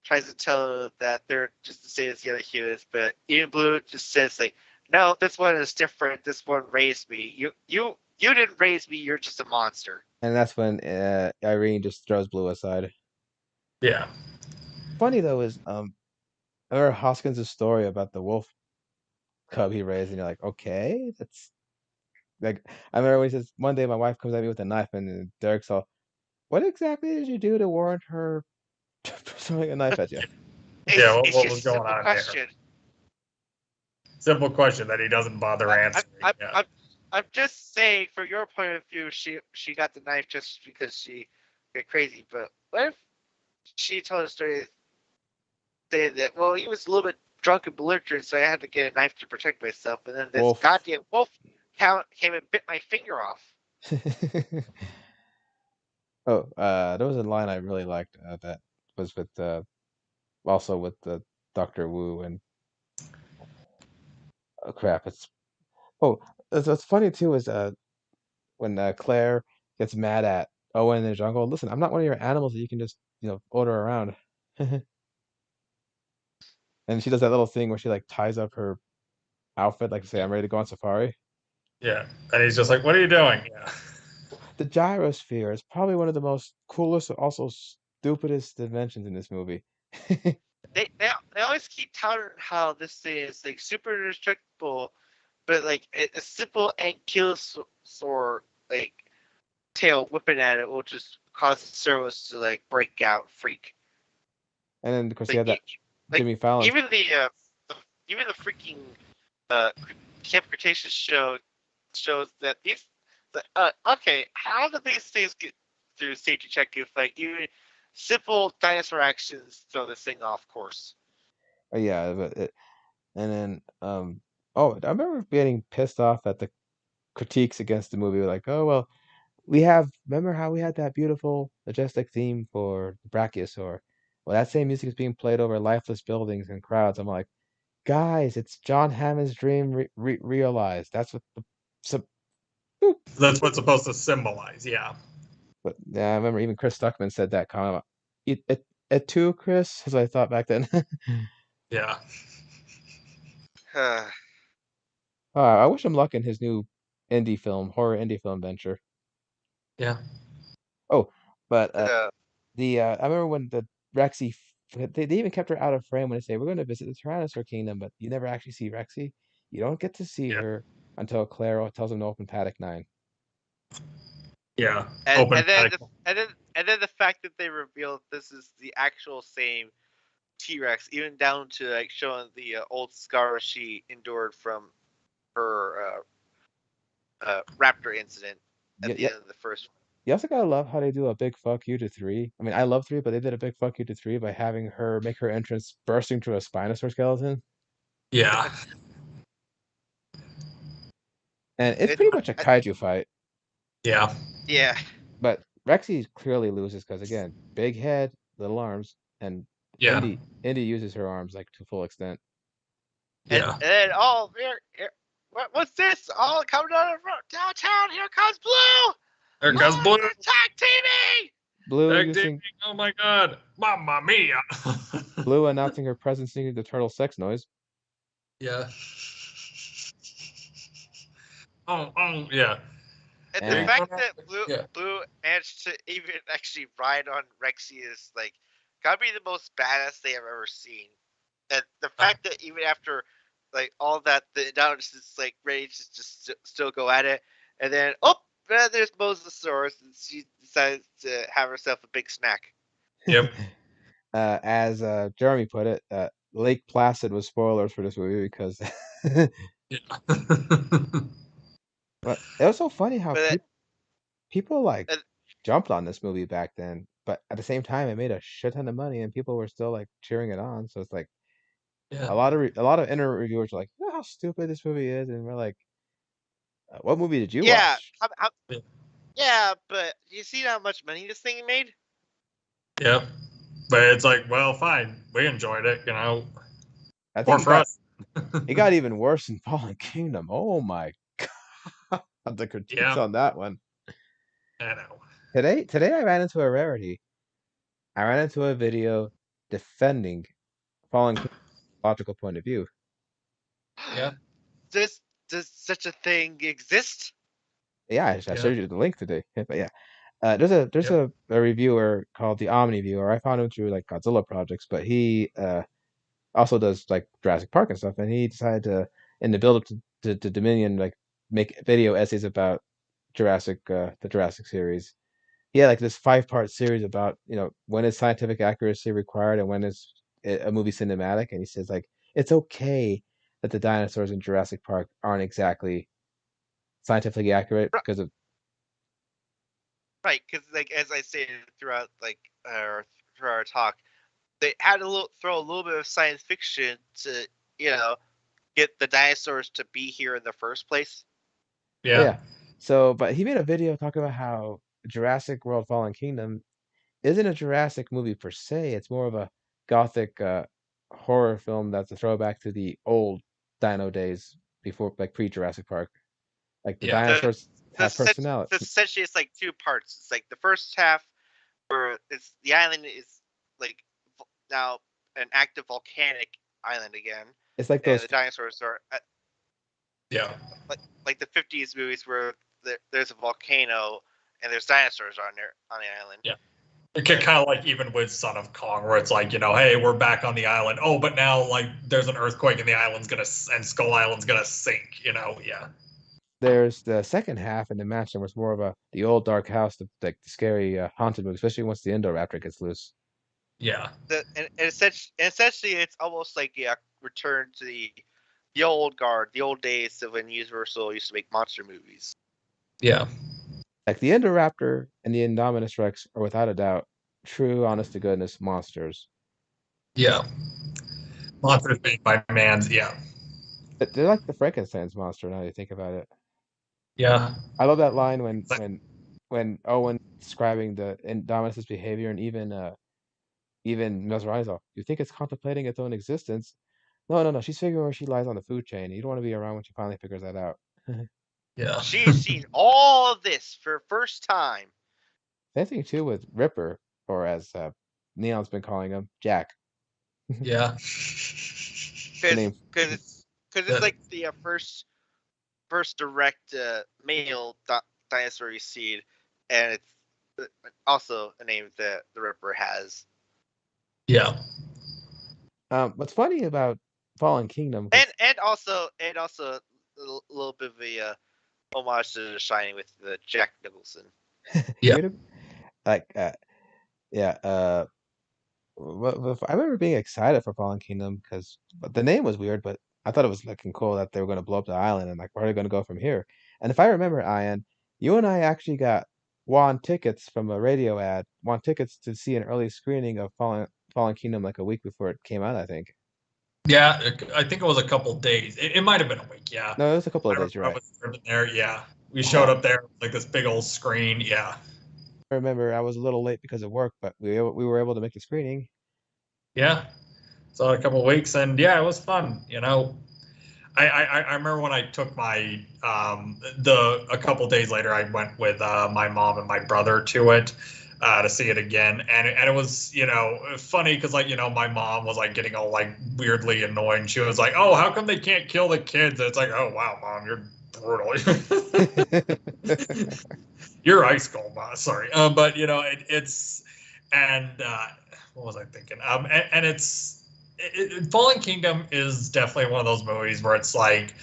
tries to tell that they're just the same as the other humans, but even Blue just says like, no, this one is different. This one raised me. You didn't raise me. You're just a monster. and that's when Irene just throws Blue aside. Yeah. Funny though is I remember Hoskins' story about the wolf cub he raised, and you're like, okay, that's like. I remember when he says one day my wife comes at me with a knife, and then Derek's all, "What exactly did you do to warrant her throwing a knife at you?" Yeah, It's what just was a going simple on there? question. Simple question that he doesn't bother answering. Yeah. I'm just saying, from your point of view, she got the knife just because she got crazy. But what if she told a story saying that, well, he was a little bit drunk and belligerent, so I had to get a knife to protect myself, and then this Wolf. goddamn wolf came and bit my finger off. Oh, there was a line I really liked that was with also with the Doctor Wu and oh crap, it's oh, what's funny too is when Claire gets mad at Owen and his uncle. Listen, I'm not one of your animals that you can just order around. And she does that little thing where she like ties up her outfit, like to say, "I'm ready to go on safari." Yeah. And he's just like, what are you doing? Yeah. The gyrosphere is probably one of the most coolest, also stupidest inventions in this movie. They always keep touting how this thing is like super indestructible, but like a simple ankylosaur like tail whipping at it will just cause the servos to like break out, freak. And then of course you Like have that like Jimmy Fallon. even even the freaking uh Camp Cretaceous shows that these okay, how do these things get through safety check if like even simple dinosaur actions throw this thing off course? Oh yeah, and then oh, I remember getting pissed off at the critiques against the movie. Like, oh well, remember how we had that beautiful, majestic theme for the Brachiosaur? Well, that same music is being played over lifeless buildings and crowds. I'm like, guys, it's John Hammond's dream realized. That's what the so. That's what's supposed to symbolize. Yeah. But yeah, I remember even Chris Stuckman said that comment. It too, Chris, as I thought back then. Yeah. I wish him luck in his new horror indie film venture. Yeah. Oh, but Uh, I remember when the Rexy, they even kept her out of frame when they say we're going to visit the Tyrannosaur Kingdom, but you never actually see Rexy. You don't get to see Yeah. her until Claire tells him to open Paddock 9. Yeah. and, Open and then attic. and then the fact that they revealed this is the actual same T-Rex, even down to like showing the old scars she endured from her raptor incident Yeah, at the yeah. end of the first one. You also gotta love how they do a big fuck you to 3. I mean, I love 3, but they did a big fuck you to 3 by having her make her entrance bursting through a Spinosaur skeleton. Yeah. And it's It, pretty much a I, kaiju fight. Yeah. yeah, But Rexy clearly loses because again, big head, little arms, and Yeah. Indy uses her arms like to full extent. Yeah. and then what's this? All coming out of downtown. Here comes Blue. There goes Oh, Blue. attack TV. Blue Tag team. using Oh my God. Mamma mia. Blue announcing her presence using the turtle sex noise. Yeah. Yeah. And the And fact that Yeah. Blue managed to even actually ride on Rexy is like gotta be the most badass they have ever seen. And the fact that even after like all that, the now it's just like ready to just still go at it, and then there's Mosasaurus, and she decides to have herself a big snack. Yep. as Jeremy put it, Lake Placid was spoilers for this movie because Yeah. but it was so funny how But people like uh, jumped on this movie back then, but at the same time, it made a shit ton of money and people were still like cheering it on. So it's like Yeah. a lot of inner reviewers are like, you know how stupid this movie is, and we're like, what movie did you yeah, watch? yeah, but you see how much money this thing made? Yeah. But it's like, well, fine. We enjoyed it, you know. I More think for us. it got even worse in Fallen Kingdom. Oh my god, the critiques Yeah. on that one. I know. Today I ran into a rarity. I ran into a video defending Fallen Kingdom from a logical point of view. Yeah. Does such a thing exist? Yeah, I Yeah. showed you the link today. But yeah, there's Yep. a reviewer called the Omni Viewer. I found him through like Godzilla projects, but also does like Jurassic Park and stuff, and he decided to, in the build up to Dominion, like make video essays about the Jurassic series. He had like this 5-part series about when is scientific accuracy required and when is a movie cinematic, and he says like it's okay that the dinosaurs in Jurassic Park aren't exactly scientifically accurate Right, because of right, because like as I stated throughout through our talk, they had throw a little bit of science fiction to you know get the dinosaurs to be here in the first place. oh Yeah. yeah. So, but he made a video talking about how Jurassic World Fallen Kingdom isn't a Jurassic movie per se. It's more of a gothic horror film that's a throwback to the old dino days before, like pre-Jurassic Park. Like the Yeah. dinosaurs have personality. Essentially, it's like two parts. It's like the first half where it's the island is like now an active volcanic island again, It's like and those. the dinosaurs are Yeah. like the '50s movies where there's a volcano and there's dinosaurs on there on the island. Yeah. It can kind of like even with Son of Kong, where it's like, hey, we're back on the island. Oh, but now like there's an earthquake and the island's and Skull Island's gonna sink. Yeah. There's the second half in the mansion was more of the old dark house, like the scary haunted movie, especially once the Indoraptor gets loose. Yeah. And essentially, it's almost like return to the old guard, the old days of when Universal used to make monster movies. Yeah. Like the Indoraptor and the Indominus Rex are without a doubt true, honest to goodness monsters. Yeah. Monsters being my man's. Yeah. They're like the Frankenstein's monster now you think about it. Yeah. I love that line when Owen describing the Indominus's behavior, and even Mesmerizer. You think it's contemplating its own existence? No, no, no. She's figuring where she lies on the food chain. You don't want to be around when she finally figures that out. Yeah. She's seen all of this for the first time. Same thing too with Ripper, or as Neon's been calling him, Jack. Yeah. The name. Because it's like the first direct male dinosaur you see, and it's also a name that the Ripper has. Yeah. What's funny about Fallen Kingdom, And also a little bit of a homage to The Shining with Jack Nicholson. Yeah. like yeah, I remember being excited for Fallen Kingdom because the name was weird, but I thought it was looking cool that they were going to blow up the island and like where are they going to go from here? And if I remember, Ian, you and I actually won tickets from a radio ad, won tickets to see an early screening of Fallen Kingdom like a week before it came out, I think. Yeah. I think it was a couple days. It might have been a week. Yeah. No, it was a couple I of days, you're remember I right. was driven there. Yeah. We showed up there like this big old screen. Yeah. I remember I was a little late because of work, but we were able to make the screening. Yeah. So a couple of weeks, and yeah, it was fun. I remember when I took my a couple of days later, I went with my mom and my brother to it to see it again, and it was funny because like my mom was like getting all like weirdly annoyed. She was like, "Oh, how come they can't kill the kids?" And it's like, "Oh wow, mom, you're brutal." You're ice cold, mom. Sorry, but it's and what was I thinking? And Fallen Kingdom is definitely one of those movies where it's like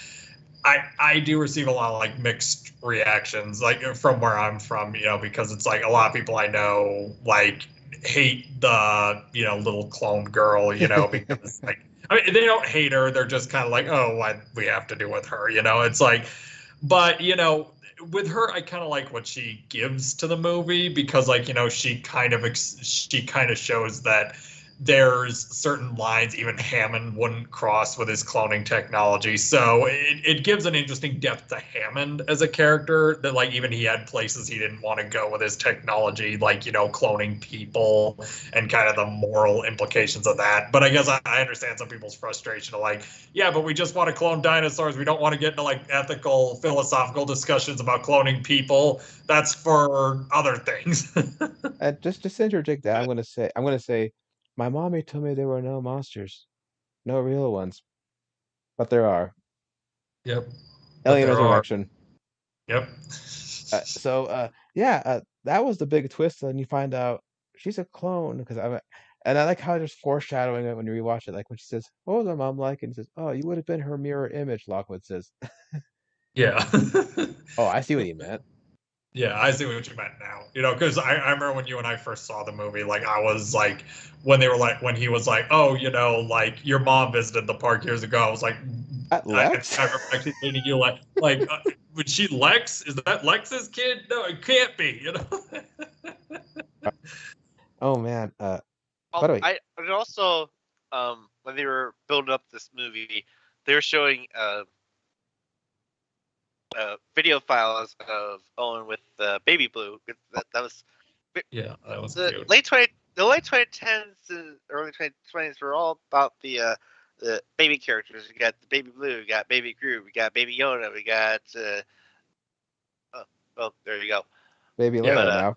I do receive a lot of like mixed reactions, like from where I'm from, because it's like a lot of people I know like hate the little clone girl, because like I mean they don't hate her, they're just kind of like, oh, what we have to do with her, it's like, but with her I kind of like what she gives to the movie because like she kind of shows that there's certain lines even Hammond wouldn't cross with his cloning technology. So it gives an interesting depth to Hammond as a character that like even he had places he didn't want to go with his technology, like, cloning people and kind of the moral implications of that. But I guess I understand some people's frustration of like, yeah, but we just want to clone dinosaurs. We don't want to get into like ethical, philosophical discussions about cloning people. That's for other things. Just to interject that, I'm gonna say, my mommy told me there were no monsters, no real ones, but there are. Yep. But Alien there are. Resurrection. Yep. Yeah, that was the big twist. And you find out she's a clone because And I like how there's foreshadowing it when you rewatch it. Like when she says, "What was her mom like?" And he says, "Oh, you would have been her mirror image." Lockwood says, Yeah. "Oh, I see what he meant." Yeah, I see what you meant now. Because I remember when you and I first saw the movie, like I was like, when he was like, oh, like your mom visited the park years ago. I was like, At Lex? I remember actually thinking you like, was she Lex? Is that Lex's kid? No, it can't be. Oh man. By Well, the way, I and also when they were building up this movie, they were showing video files of Owen with Baby Blue. That was Yeah, that was the cute. the late 2010s and early 2020s were all about the baby characters. We got the Baby Blue, we got Baby Groot, we got Baby Yoda, we got oh, there you go. Baby Yeah. But Leia now.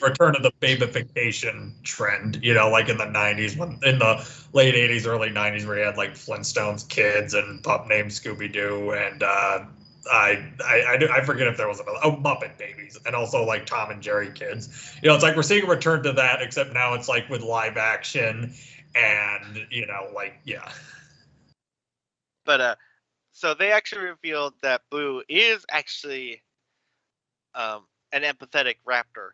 Return of the babification trend, like in the 90s, in the late 80s, early 90s, where you had like Flintstones kids and pup named Scooby Doo, and I forget if there was another, Muppet Babies, and also like Tom and Jerry kids. It's like we're seeing a return to that, except now it's like with live action, and like yeah. but so they actually revealed that Blue is actually an empathetic raptor,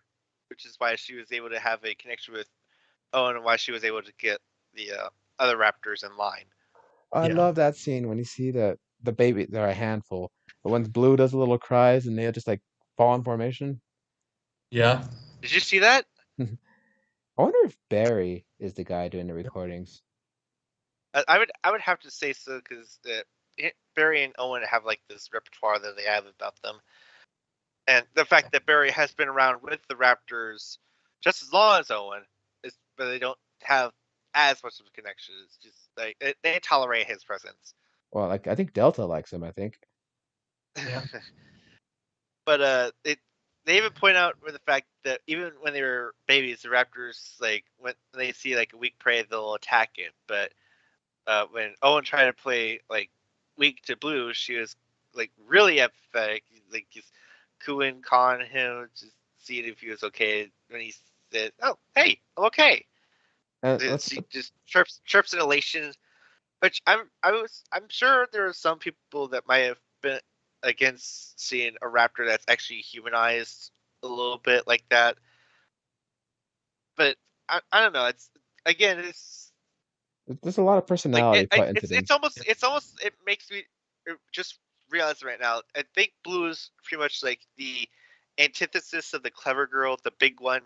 which is why she was able to have a connection with Owen and why she was able to get the other raptors in line. I Yeah. love that scene when you see the baby. They're a handful, but when Blue does the little cries and they just like fall in formation. Yeah. Did you see that? I wonder if Barry is the guy doing the recordings. I would have to say so because Barry and Owen have like this repertoire that they have about them, and the fact that Barry has been around with the Raptors just as long as Owen is, but they don't have as much of a connection. It's just like they tolerate his presence. Well, like I think Delta likes him. I think. Yeah. But they even point out with the fact that even when they were babies, the Raptors like when they see like a weak prey, they'll attack it. But when Owen tried to play like weak to Blue, she was like really empathetic, like just cooing, calling him, just seeing if he was okay. When he said, "Oh, hey, I'm okay," And let's she just chirps in elation. Which I'm sure there are some people that might have been against seeing a raptor that's actually humanized a little bit like that. But I don't know. It's again, it's there's a lot of like personality put into it's them. almost it makes me just realize right now. I think Blue is pretty much like the antithesis of the clever girl, the big one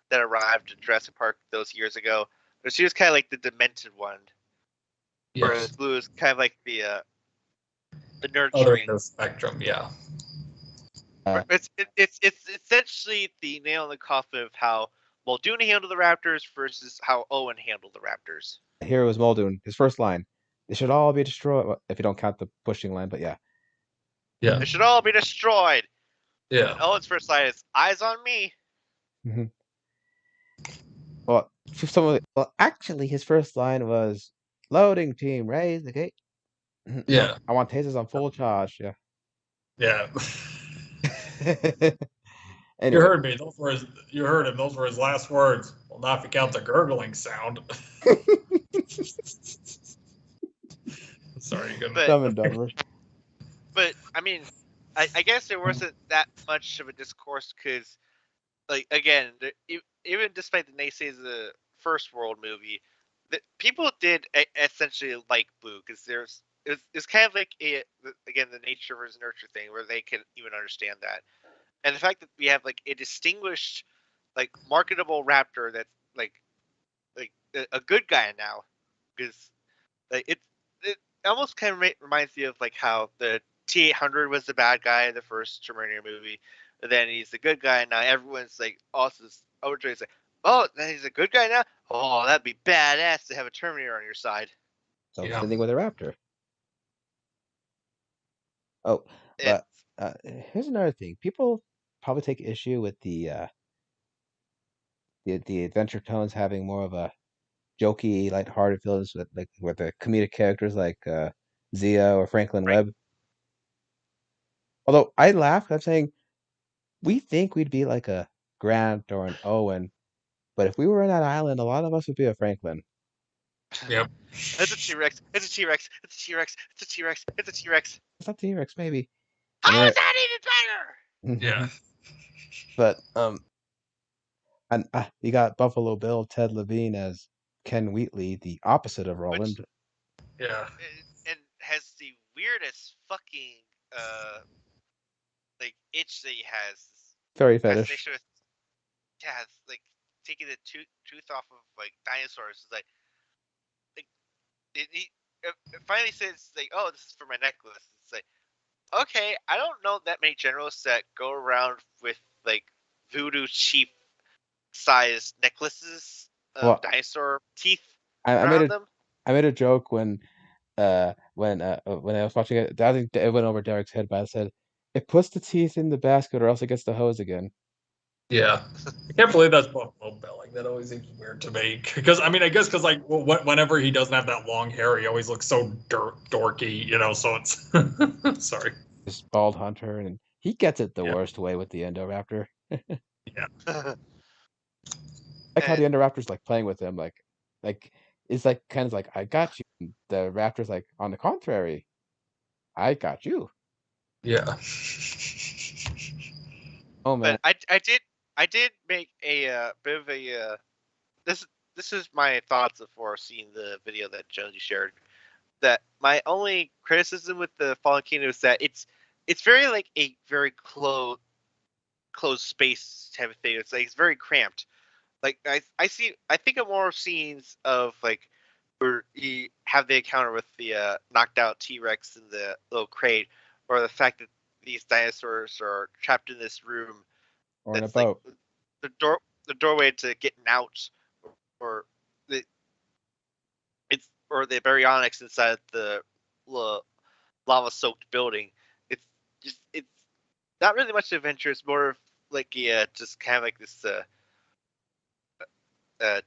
that arrived in Jurassic Park those years ago. But she was kind of like the demented one, whereas Yes. Blue is kind of like the Other end nurturing. of the spectrum. Yeah. It's essentially the nail in the coffin of how Muldoon handled the Raptors versus how Owen handled the Raptors. Here was Muldoon. His first line: "They should all be destroyed." Well, if you don't count the pushing line, but yeah. Yeah. They should all be destroyed. Yeah. And Owen's first line is "Eyes on me." Mhm. Well, well, actually, his first line was, "Loading team, raise the gate." Yeah. I want tasers on full charge. Yeah. Yeah. You Anyway, heard me. You heard him. Those were his last words. Well, not if you count the gurgling sound. Sorry, you couldn't. But Dumb and Dumber. I mean, I guess there wasn't that much of a discourse because, like, again, even despite the naysays of the first World movie, people did essentially like Blue because it's kind of like again the nature versus nurture thing where they can even understand that, and the fact that we have like a distinguished, like marketable raptor that's like a good guy now, because like it almost kind of reminds me of like how the T-800 was the bad guy in the first Terminator movie, and then he's the good guy, and now everyone's like also overjoyed, like, oh, then he's a good guy now. Oh, that'd be badass to have a Terminator on your side. So Yeah. same thing with a raptor. Oh, And but here's another thing. People probably take issue with the adventure tones having more of a jokey, lighthearted feels with the comedic characters like Zia or Franklin right, Webb. Although I laugh, I'm saying we think we'd be like a Grant or an Owen, But if we were in that island, a lot of us would be a Franklin. Yep. It's a T-Rex. It's a T-Rex. It's a T-Rex. It's a T-Rex. It's a T-Rex. It's not T-Rex, maybe. And How then is that even better? Yeah. but and you got Buffalo Bill, Ted Levine as Ken Wheatley, the opposite of Roland. Which, Yeah. and has the weirdest fucking like itch that he has. Very fetish. Fascination with, yeah, it's like taking the tooth off of like dinosaurs. It's like it finally says like, oh, this is for my necklace. It's like, okay, I don't know that many generals that go around with like voodoo chief sized necklaces of Well, dinosaur teeth I around them. made a joke when I was watching it. I think it went over Derek's head, but I said, "It puts the teeth in the basket, or else it gets the hose again." Yeah. I can't believe that's Buffalo Bill. Like, that always seems weird to me. Because, I mean, I guess because, like, whenever he doesn't have that long hair, he always looks so dorky, you know, so it's... Sorry. This bald hunter, and he gets it the Yeah. worst way with the Indoraptor. Yeah. Like how the Indoraptor's like playing with him, like it's like kind of like, I got you. And the Raptor's like, on the contrary, I got you. Yeah. Oh man. But I did make a bit of a this is my thoughts before seeing the video that Jonesy shared. That my only criticism with the Fallen Kingdom is that it's very like a very closed space type of thing. It's like it's very cramped. Like I think of more scenes of like where you have the encounter with the knocked out T-Rex in the little crate, or the fact that these dinosaurs are trapped in this room Or in a that's like boat. the doorway to getting out, or the or the baryonyx inside the lava soaked building. It's not really much adventure. It's more of like just kind of like this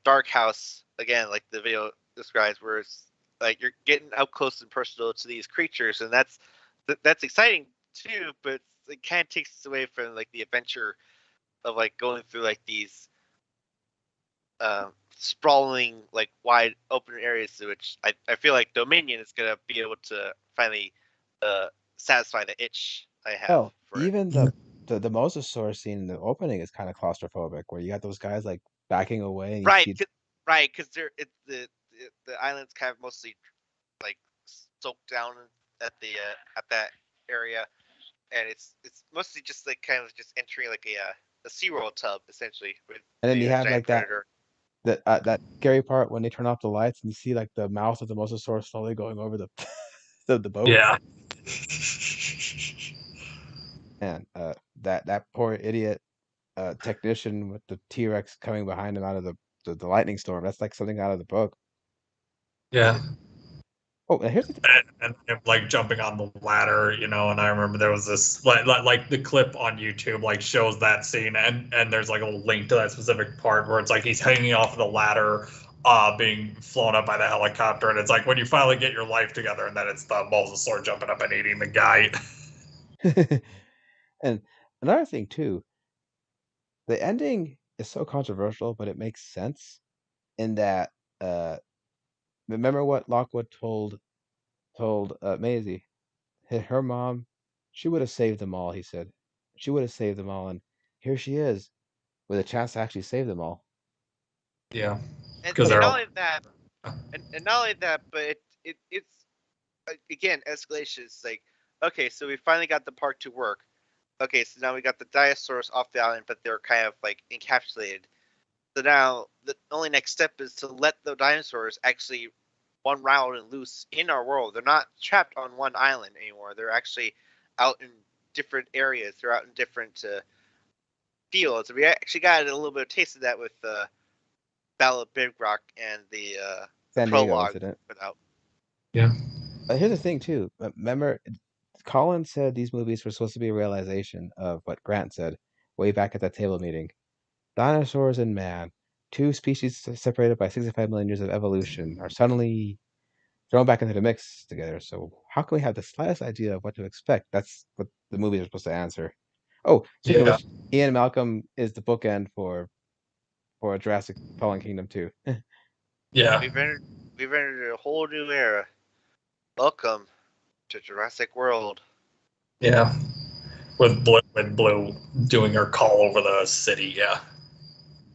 dark house again, like the video describes, where it's like you're getting up close and personal to these creatures, and that's exciting too. But it kind of takes away from like the adventure of like going through like these sprawling, like wide open areas, which I feel like Dominion is gonna be able to finally satisfy the itch I have Hell, for it. even the Mosasaur scene in the opening is kind of claustrophobic, where you got those guys like backing away, and you Right, see right, because the island's kind of mostly like soaked down at the at that area, and it's mostly just like kind of just entering like a SeaWorld tub essentially with and then you have giant like that predator. that scary part when they turn off the lights and you see like the mouth of the Mosasaur slowly going over the the boat. Yeah. And that poor idiot technician with the T-Rex coming behind him out of the lightning storm. That's like something out of the book. Yeah. Oh, and here's the thing. And like jumping on the ladder, you know, and I remember there was this like the clip on YouTube like shows that scene, and there's like a link to that specific part where it's like he's hanging off of the ladder, being flown up by the helicopter, and it's like when you finally get your life together, and then it's the Mosasaur jumping up and eating the guy. And another thing too, the ending is so controversial, but it makes sense in that remember what Lockwood told Maisie, her mom, she would have saved them all, he said. She would have saved them all, and here she is with a chance to actually save them all. Yeah, And, because and they're not all, only that, and not only that, but it's again escalation. It's like, okay, so we finally got the part to work. Okay, so now we got the dinosaurs off the island, but they're kind of like encapsulated. So now the only next step is to let the dinosaurs actually run wild and loose in our world. They're not trapped on one island anymore. They're actually out in different areas. They're out in different fields. We actually got a little bit of taste of that with Battle of Big Rock and the San Diego prologue incident. put out. yeah, Here's the thing too. Remember, Colin said these movies were supposed to be a realization of what Grant said way back at that table meeting. Dinosaurs and man, two species separated by 65 million years of evolution, are suddenly thrown back into the mix together. So how can we have the slightest idea of what to expect? That's what the movies are supposed to answer. Oh, speaking of yeah, which, Ian Malcolm is the bookend for for a Jurassic Fallen Kingdom 2. Yeah. We've entered a whole new era. Welcome to Jurassic World. Yeah. With Blue doing her call over the city. Yeah.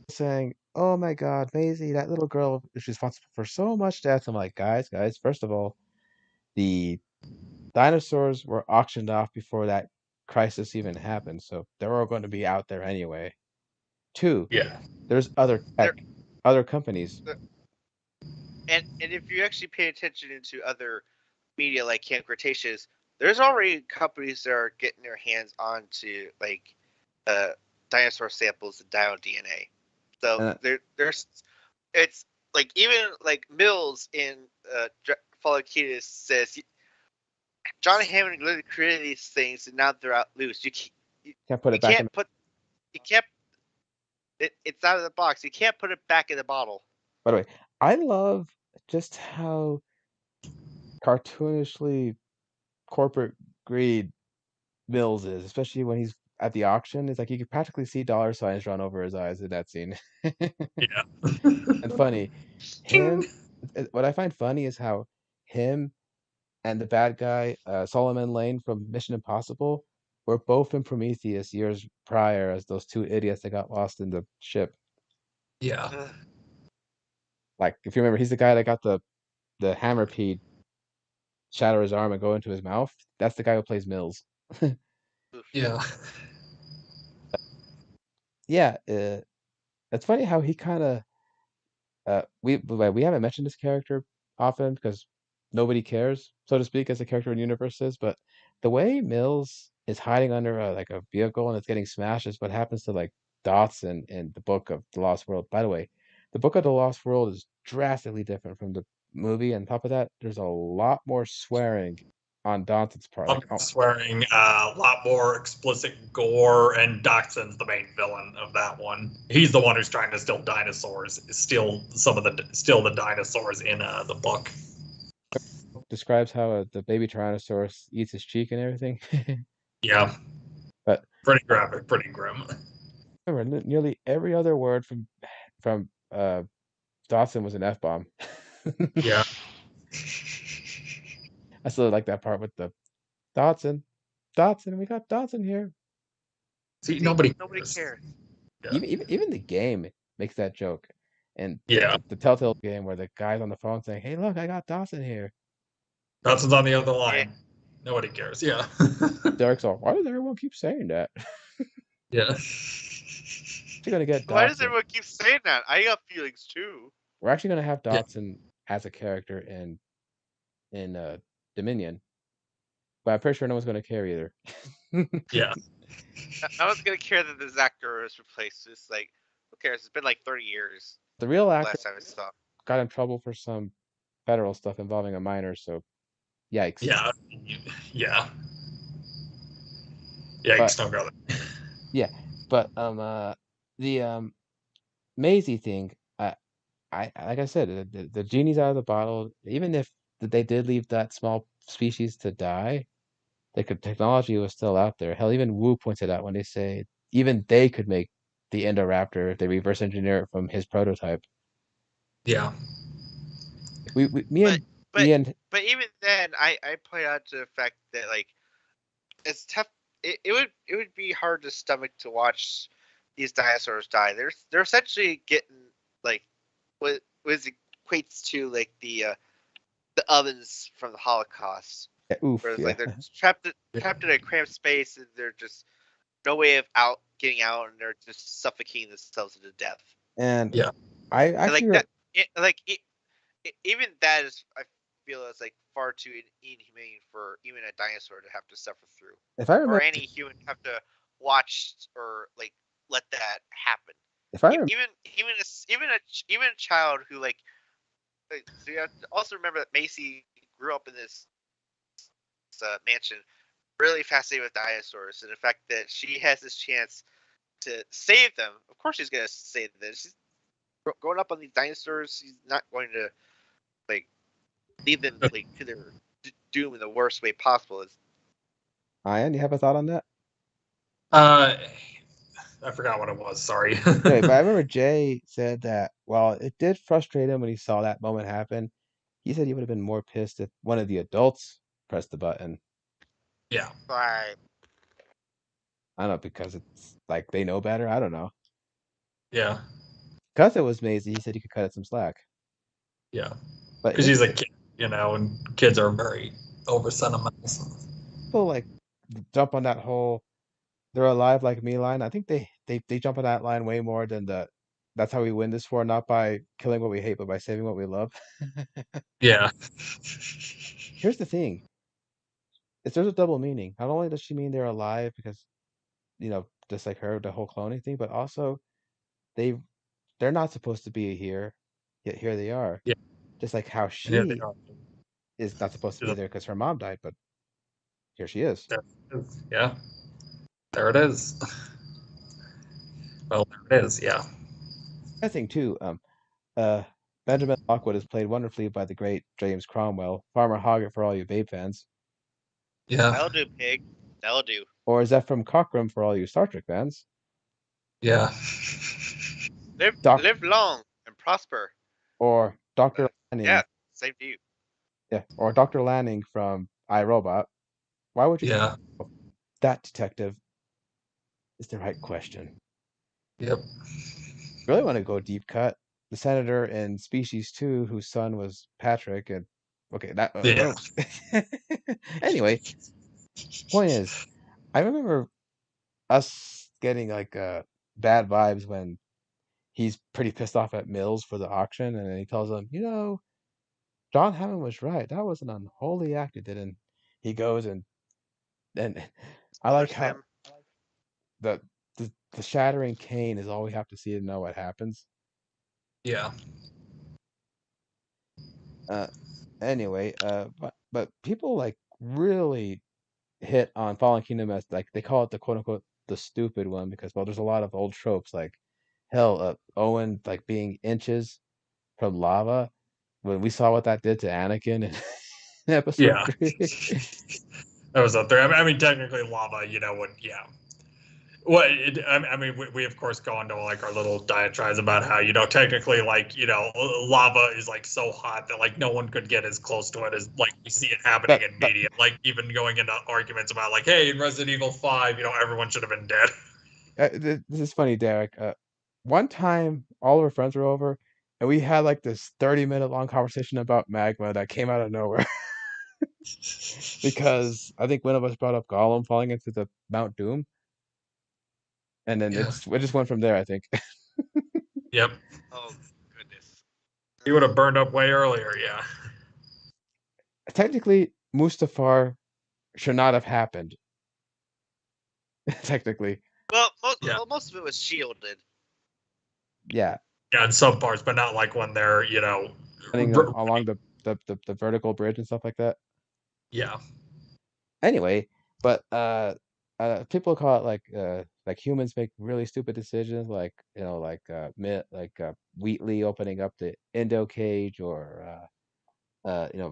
Saying, "Oh my God, Maisie, that little girl is responsible for so much death." I'm like, guys, first of all, the dinosaurs were auctioned off before that crisis even happened, so they're all going to be out there anyway. Two, Yeah. there's other There, tech, other companies. and if you actually pay attention into other media like Camp Cretaceous, there's already companies that are getting their hands onto like dinosaur samples and dino DNA. So Uh, there's it's like even like Mills in Fallen Kingdom says John Hammond literally created these things and now they're out loose. can't put You it back in. can't put you can't it's out of the box. You can't put it back in the bottle. By the way, I love just how cartoonishly corporate greed Mills is, especially when he's at the auction. It's like you could practically see dollar signs run over his eyes in that scene. Yeah. And funny, him. What I find funny is how him and the bad guy, Solomon Lane from Mission Impossible, were both in Prometheus years prior as those two idiots that got lost in the ship. Yeah. Like, if you remember, he's the guy that got the hammer pea shatter his arm and go into his mouth. That's the guy who plays Mills. Yeah. Yeah, it's funny how he kind of we haven't mentioned this character often because nobody cares, so to speak, as a character in universes. But the way Mills is hiding under like a vehicle and it's getting smashed is what happens to like Dotson in the book of the Lost World. By the way, the book of the Lost World is drastically different from the movie. And on top of that, there's a lot more swearing on Dotson's part. A lot more swearing, a lot more explicit gore, and Dachshund's the main villain of that one. He's the one who's trying to steal dinosaurs, steal the dinosaurs in the book. Describes how the baby Tyrannosaurus eats his cheek and everything. Yeah, But pretty graphic, pretty grim. remember, nearly every other word from Dotson was an F bomb. Yeah, I still like that part with the Dotson. We got Dotson here. see, nobody cares. Yeah. Even the game makes that joke. And Yeah, the Telltale game where the guy's on the phone saying, "Hey, look, I got Dawson here." Dotson's on the other line. Nobody cares. Yeah. Derek's all, "Why does everyone keep saying that?" Yeah. We're gonna get Why does Dotson. everyone keep saying that? I got feelings too. We're actually gonna have Yeah. Dotson as a character in Dominion, but I'm pretty sure no one's gonna care either. Yeah. I was gonna care that this actor was replaced. It's like, who cares? It's been like 30 years. The real actor Last time I saw. got in trouble for some federal stuff involving a minor, so yikes. Yeah. Yeah. Yikes, don't go there. Yeah, but the Maisie thing, I like I said, the genie's out of the bottle. Even if they did leave that small species to die, technology was still out there. Hell, even Wu points it out when they say even they could make the Indoraptor if they reverse engineer it from his prototype. Yeah. But me and but even then, I point out to the fact that like it's tough. It would be hard to stomach to watch these dinosaurs die. They're essentially getting like what equates to like the ovens from the Holocaust. oof, Where it's yeah. like they're trapped in a cramped space and they're just no way of getting out and they're just suffocating themselves to death. And Yeah. I And actually like that, even that is I feel is like far too inhumane for even a dinosaur to have to suffer through, if I remember or any human to have to watch or like let that happen. if I remember Even a child who like so you have to also remember that Macy grew up in this mansion, really fascinated with dinosaurs, and the fact that she has this chance to save them. Of course, she's gonna save them. She's growing up on these dinosaurs. She's not going to like leave them like to their doom in the worst way possible. Ian, you have a thought on that? I forgot what it was. Sorry. Anyway, but I remember Jay said that while it did frustrate him when he saw that moment happen, he said he would have been more pissed if one of the adults pressed the button. Yeah. Right. I don't know, because it's like they know better. I don't know. Yeah. Because it was Maisie, he said he could cut it some slack. Yeah. But Because here's she's the a thing: kid, and kids are very over sentimental. So. people like jump on that whole "they're alive like me" line. I think they jump on that line way more than the "that's how we win this war, not by killing what we hate, but by saving what we love." Yeah. Here's the thing: there's a double meaning. Not only does she mean they're alive because just like her, the whole cloning thing, but also they they're not supposed to be here, yet here they are. Yeah. Just like how And here they she are. is not supposed to be there because her mom died, but here she is. Yeah. There it is. Well, there it is. Yeah. I think too. Uh, Benjamin Lockwood is played wonderfully by the great James Cromwell, Farmer Hoggett for all you Babe fans, Yeah. That'll do, pig. That'll do. or Zephram Cochrane for all you Star Trek fans. Yeah. Doc Live long and prosper. or Doctor Yeah, Lanning, same to you. yeah, or Doctor Lanning from iRobot. Why would you think Yeah. that detective is the right question? Yep. Really want to go deep cut. The senator in Species 2, whose son was Patrick, and okay, that Yeah. anyway, point is, I remember us getting like bad vibes when he's pretty pissed off at Mills for the auction, and then he tells him, John Hammond was right. That was an unholy act you did, and he goes and I like Spoilers how him. the the shattering cane is all we have to see to know what happens. Yeah. Uh, anyway, but people like really hit on Fallen Kingdom as like they call it the quote unquote the stupid one because well, there's a lot of old tropes like hell, Owen like being inches from lava when we saw what that did to Anakin in Episode Yeah. 3. That was up there. I mean, technically, lava. Would yeah. Well, I mean, we of course go into like our little diatribes about how technically like lava is like so hot that like no one could get as close to it as like we see it happening that, in that media. Like even going into arguments about like, hey, in Resident Evil 5, everyone should have been dead. this is funny, Derek. One time, all of our friends were over, and we had like this 30-minute long conversation about magma that came out of nowhere because I think one of us brought up Gollum falling into the Mount Doom, and then Yeah. it just went from there. I think. Yep. Oh goodness. He would have burned up way earlier. Yeah. Technically, Mustafar should not have happened. Technically, Well, Yeah. most of it was shielded. yeah, Yeah, in some parts, but not like when they're running along the vertical bridge and stuff like that. yeah. Anyway, but people call it like humans make really stupid decisions, like Wheatley opening up the Indo cage, or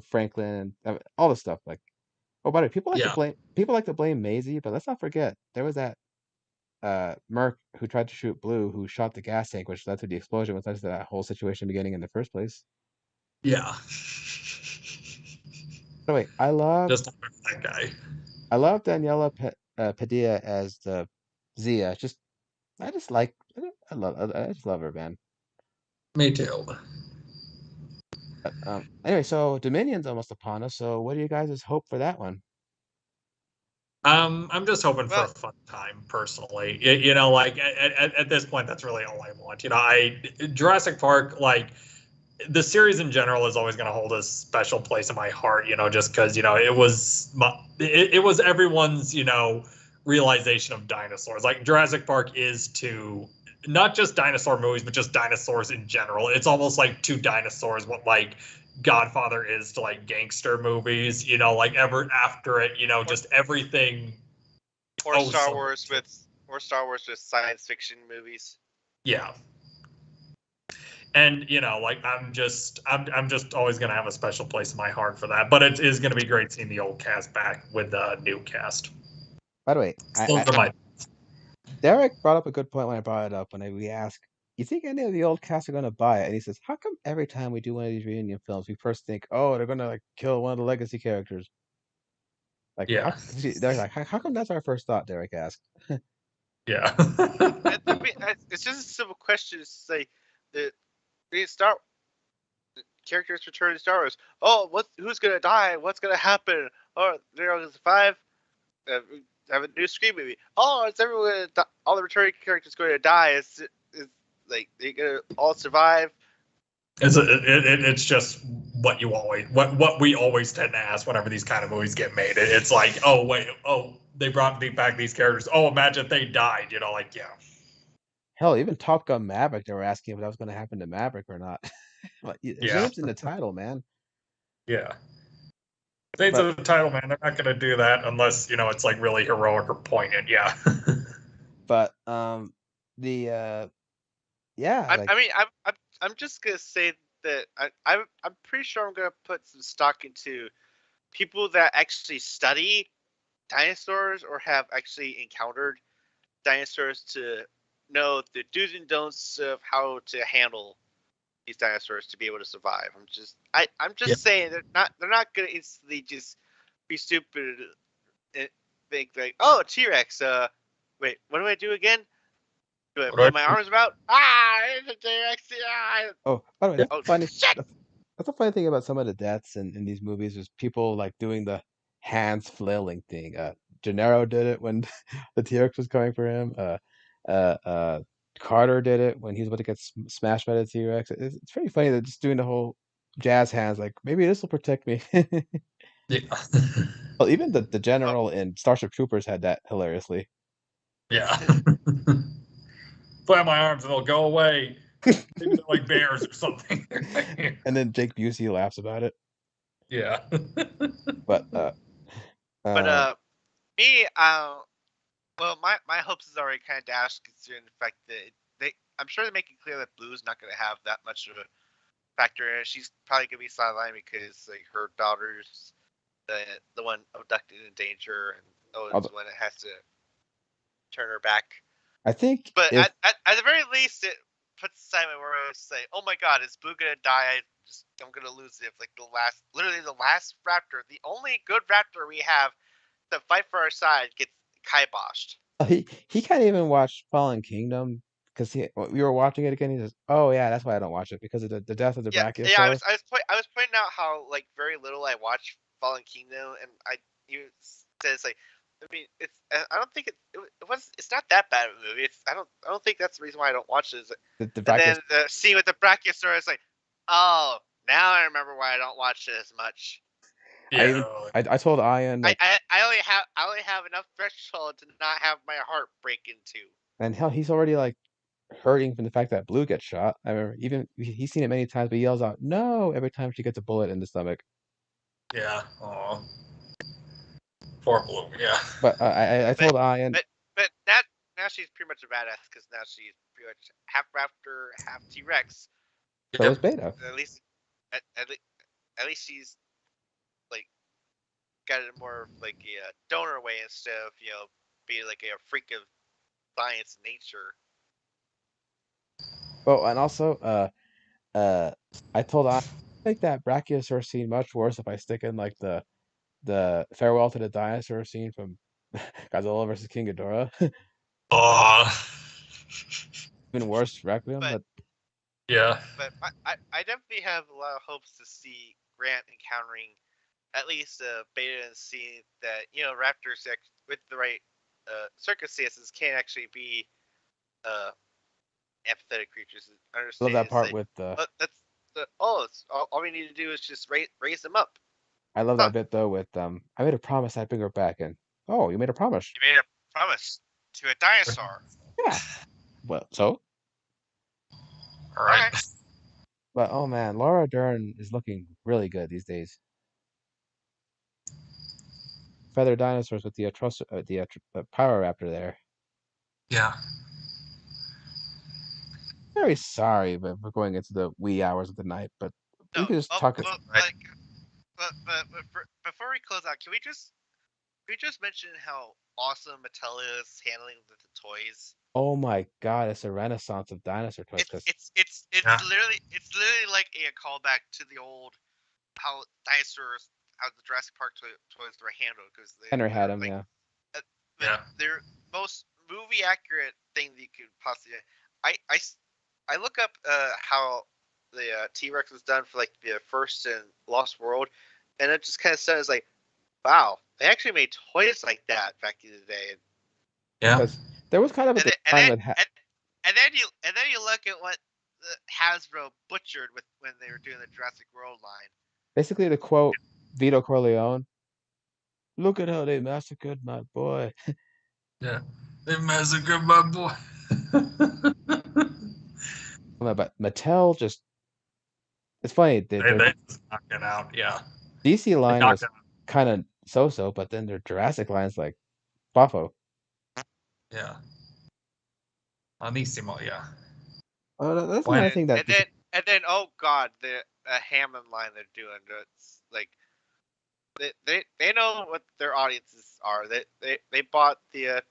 Franklin, all this stuff. Like, oh, by the way, Yeah. people like to blame Maisie, but let's not forget there was that Merc who tried to shoot Blue, who shot the gas tank, which led to the explosion, which led to that whole situation beginning in the first place. Yeah. By the way, Just that guy. I love Daniela Padilla as the Zia. I just like I just love her, man. Me too. But, anyway, so Dominion's almost upon us. So what do you guys' hope for that one? I'm just hoping for a Well, fun time, personally. Like at this point, that's really all I want. Jurassic Park, like the series in general, is always going to hold a special place in my heart. Just because it was everyone's realization of dinosaurs. Like Jurassic Park is to not just dinosaur movies, but just dinosaurs in general. It's almost like to dinosaurs what like Godfather is to like gangster movies, like ever after it, just everything. or Star Wars with science fiction movies. Yeah. And like I'm just always gonna have a special place in my heart for that. But it is gonna be great seeing the old cast back with the new cast. By the way, Those are my Derek brought up a good point when I brought it up when we asked, "You think any of the old cast are going to buy it?" And he says, "How come every time we do one of these reunion films, we first think, oh, they're going to like kill one of the legacy characters? Like, Yeah. They're like, how come that's our first thought?" Derek asked. Yeah. It's just a simple question. It's like the Star characters return to Star Wars. Oh, who's gonna die? What's gonna happen? Oh, they're all gonna survive. Have a new Scream movie. Oh, it's everyone. All the returning characters going to die. Is like they gonna all survive? It's just what we always tend to ask whenever these kind of movies get made. It's like, oh wait, oh they brought back these characters. Oh, imagine if they died. Like yeah. Hell, even Top Gun Maverick, they were asking if that was going to happen to Maverick or not. Like, his Yeah. name's in the title, man. Yeah. States But of the title, man. They're not going to do that unless it's like really heroic or poignant. Yeah. but the yeah, like I mean, I'm just gonna say that I'm pretty sure I'm gonna put some stock into people that actually study dinosaurs or have actually encountered dinosaurs to know the do's and don'ts of how to handle these dinosaurs to be able to survive. I'm Yeah. just saying they're not gonna instantly just be stupid and think like, oh, T-Rex, wait, what do I do again? Do I play my arms about? It's a T-Rex. oh, by the way, Yeah. that's Oh funny. shit! That's a funny thing about some of the deaths in these movies is people like doing the hands flailing thing. Gennaro did it when the T-Rex was coming for him. Uh, uh, Carter did it when he was about to get smashed by the T-Rex. It's pretty funny that just doing the whole jazz hands, like maybe this will protect me. Yeah. Well, even the Oh, general in Starship Troopers had that hilariously. Yeah. Flap my arms and they'll go away. Maybe they're like bears or something. And then Jake Busey laughs about it. Yeah. But but uh, me, well, my hopes is already kind of dashed considering the fact that I'm sure they're making clear that Blue's not going to have that much of a factor in it. She's probably going to be sidelined because like her daughter's the one abducted in danger, and it's although the one that has to turn her back. I think But if at the very least, it puts aside where I say, "Oh my God, is Blue gonna die? I'm gonna lose it." Like literally the last raptor, the only good raptor we have to fight for our side, gets kiboshed. he can't even watch Fallen Kingdom because we were watching it again. He says, "Oh yeah, that's why I don't watch it because of the death of the Yeah. Brachiosaur." I was pointing out how like very little I watch Fallen Kingdom, and you said it's like. I mean, I don't think it was. It's not that bad of a movie. I don't think that's the reason why I don't watch it. The And then Brachiosaur. the scene with the Brachiosaur is like, oh, now I remember why I don't watch it as much. Yeah. I told Ian like, I only have enough threshold to not have my heart break in two. and hell, he's already like hurting from the fact that Blue gets shot. I remember even he's seen it many times, but he yells out "No" every time she gets a bullet in the stomach. Yeah. Oh. Poor Blue. Yeah. But I But told Ian but now she's pretty much a badass because now she's pretty much half raptor, half T Rex. so is Yep. Beta. At least at least she's like got it more like a donor way instead of being like a freak of science and nature. Oh, and also uh, I told Ian I think that Brachiosaur scene much worse if I stick in like the farewell to the dinosaur scene from Godzilla versus King Ghidorah. Oh. Even worse Requiem, But but Yeah. but I definitely have a lot of hopes to see Grant encountering at least Beta and seeing that raptors with the right circumstances can actually be uh, empathetic creatures. I love Understand that it's part like with that's it's all we need to do is just raise them up. I love Huh? that bit though with I made a promise I'd bring her back and oh, you made a promise. You made a promise to a dinosaur. Yeah. Well, so All right. Okay. but oh man, Laura Dern is looking really good these days. Feather dinosaurs with the Power Raptor there. Yeah. Very sorry, but we're going into the wee hours of the night, but we No. could just Oh, talk. well, Right. like, but before we close out, can we just we just mention how awesome Mattel is handling the toys? Oh my God, it's a renaissance of dinosaur toys It's because it's it's it's Yeah. literally it's literally like a callback to the old how dinosaurs, how the Jurassic Park toys were handled, because Henry had they're them, like yeah. uh, Yeah. they're most movie accurate thing that you could possibly. I I I look up how the T-Rex was done for like the first and Lost World, and it just kind of says like, wow, they actually made toys like that back in the day. Yeah. Because there was kind of a And then and decline then with and then you look at what Hasbro butchered with when they were doing the Jurassic World line. basically to quote Vito Corleone, "Look at how they massacred my boy." Yeah. They massacred my boy. But Mattel just, it's funny, their They just knocked it out. Yeah. DC They line knocked was it kind of so-so, but then their Jurassic line's like Buffo. out. Yeah. Anissimo, yeah. Oh, that's When another thing that And then oh god, the Hammond line they're doing. It's like they know what their audiences are. They bought the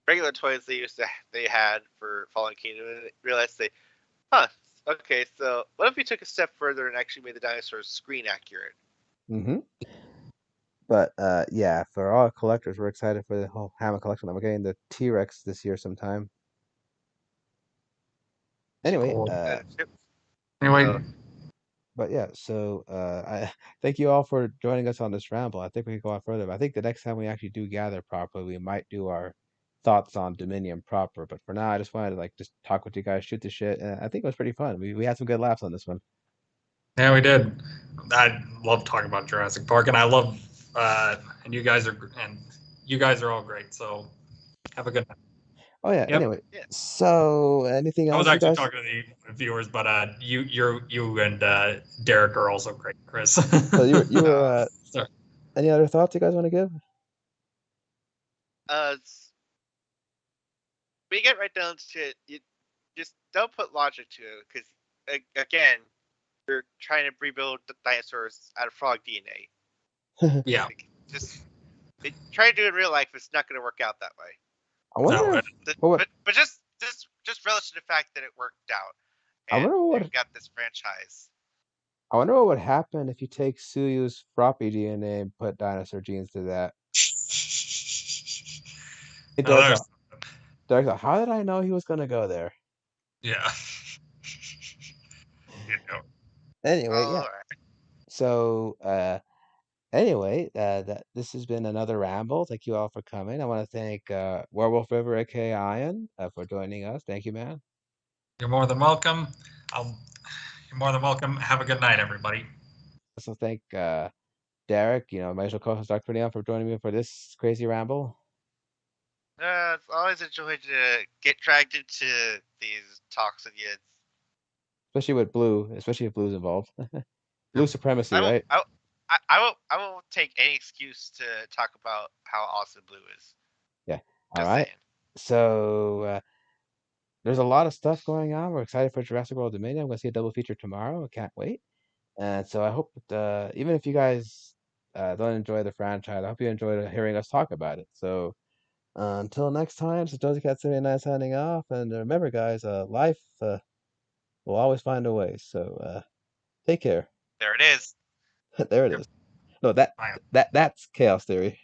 regular toys they had for Fallen Kingdom, and they realized okay, so what if we took a step further and actually made the dinosaurs screen accurate? hmm But yeah, for all collectors, we're excited for the whole Hammer collection. We're getting the T-Rex this year sometime. Anyway, cool. Yep. Anyway, but yeah, so I thank you all for joining us on this ramble. I think we could go on further, but I think the next time we actually do gather properly, we might do our thoughts on Dominion proper. But for now, I just wanted to like just talk with you guys, shoot the shit, and I think it was pretty fun. We had some good laughs on this one. yeah, we did. I love talking about Jurassic Park, and I love, and you guys are all great. So have a good night. Oh yeah. Yep. Anyway, Yeah. so anything I was else, you actually guys? talking to the viewers, but you and Derek are also great, Chris. So you were Sorry. any other thoughts you guys want to give? Uh, we get right down to it. You just don't put logic to it, because again, you're trying to rebuild the dinosaurs out of frog DNA. Yeah. Like, just try to do it in real life. It's not going to work out that way. I No. wonder if what But just relish the fact that it worked out, I and wonder you what got this franchise. I wonder what would happen if you take Suyu's floppy DNA and put dinosaur genes to that. Hey, No, there's Derek's like, how did I know he was gonna go there? yeah. You know. Anyway, All yeah. right. So, anyway, that this has been another ramble. Thank you all for coming. I want to thank Werewolfriver, aka Ian, for joining us. Thank you, man. You're more than welcome. You're more than welcome. Have a good night, everybody. Also thank Derek, my usual co-host Dr. Leon, for joining me for this crazy ramble. It's always a joy to get dragged into these talks with you. Especially if Blue's involved. Blue supremacy, I will, right? I will take any excuse to talk about how awesome Blue is. Yeah. All Just right. saying. So there's a lot of stuff going on. We're excited for Jurassic World Dominion. I'm going to see a double feature tomorrow. I can't wait. And so I hope that, even if you guys don't enjoy the franchise, I hope you enjoyed hearing us talk about it. So until next time, so Josie Cat 79 signing off. And remember, guys, life will always find a way. So take care. There it is. There it Yep. is. No, Bye. that's chaos theory.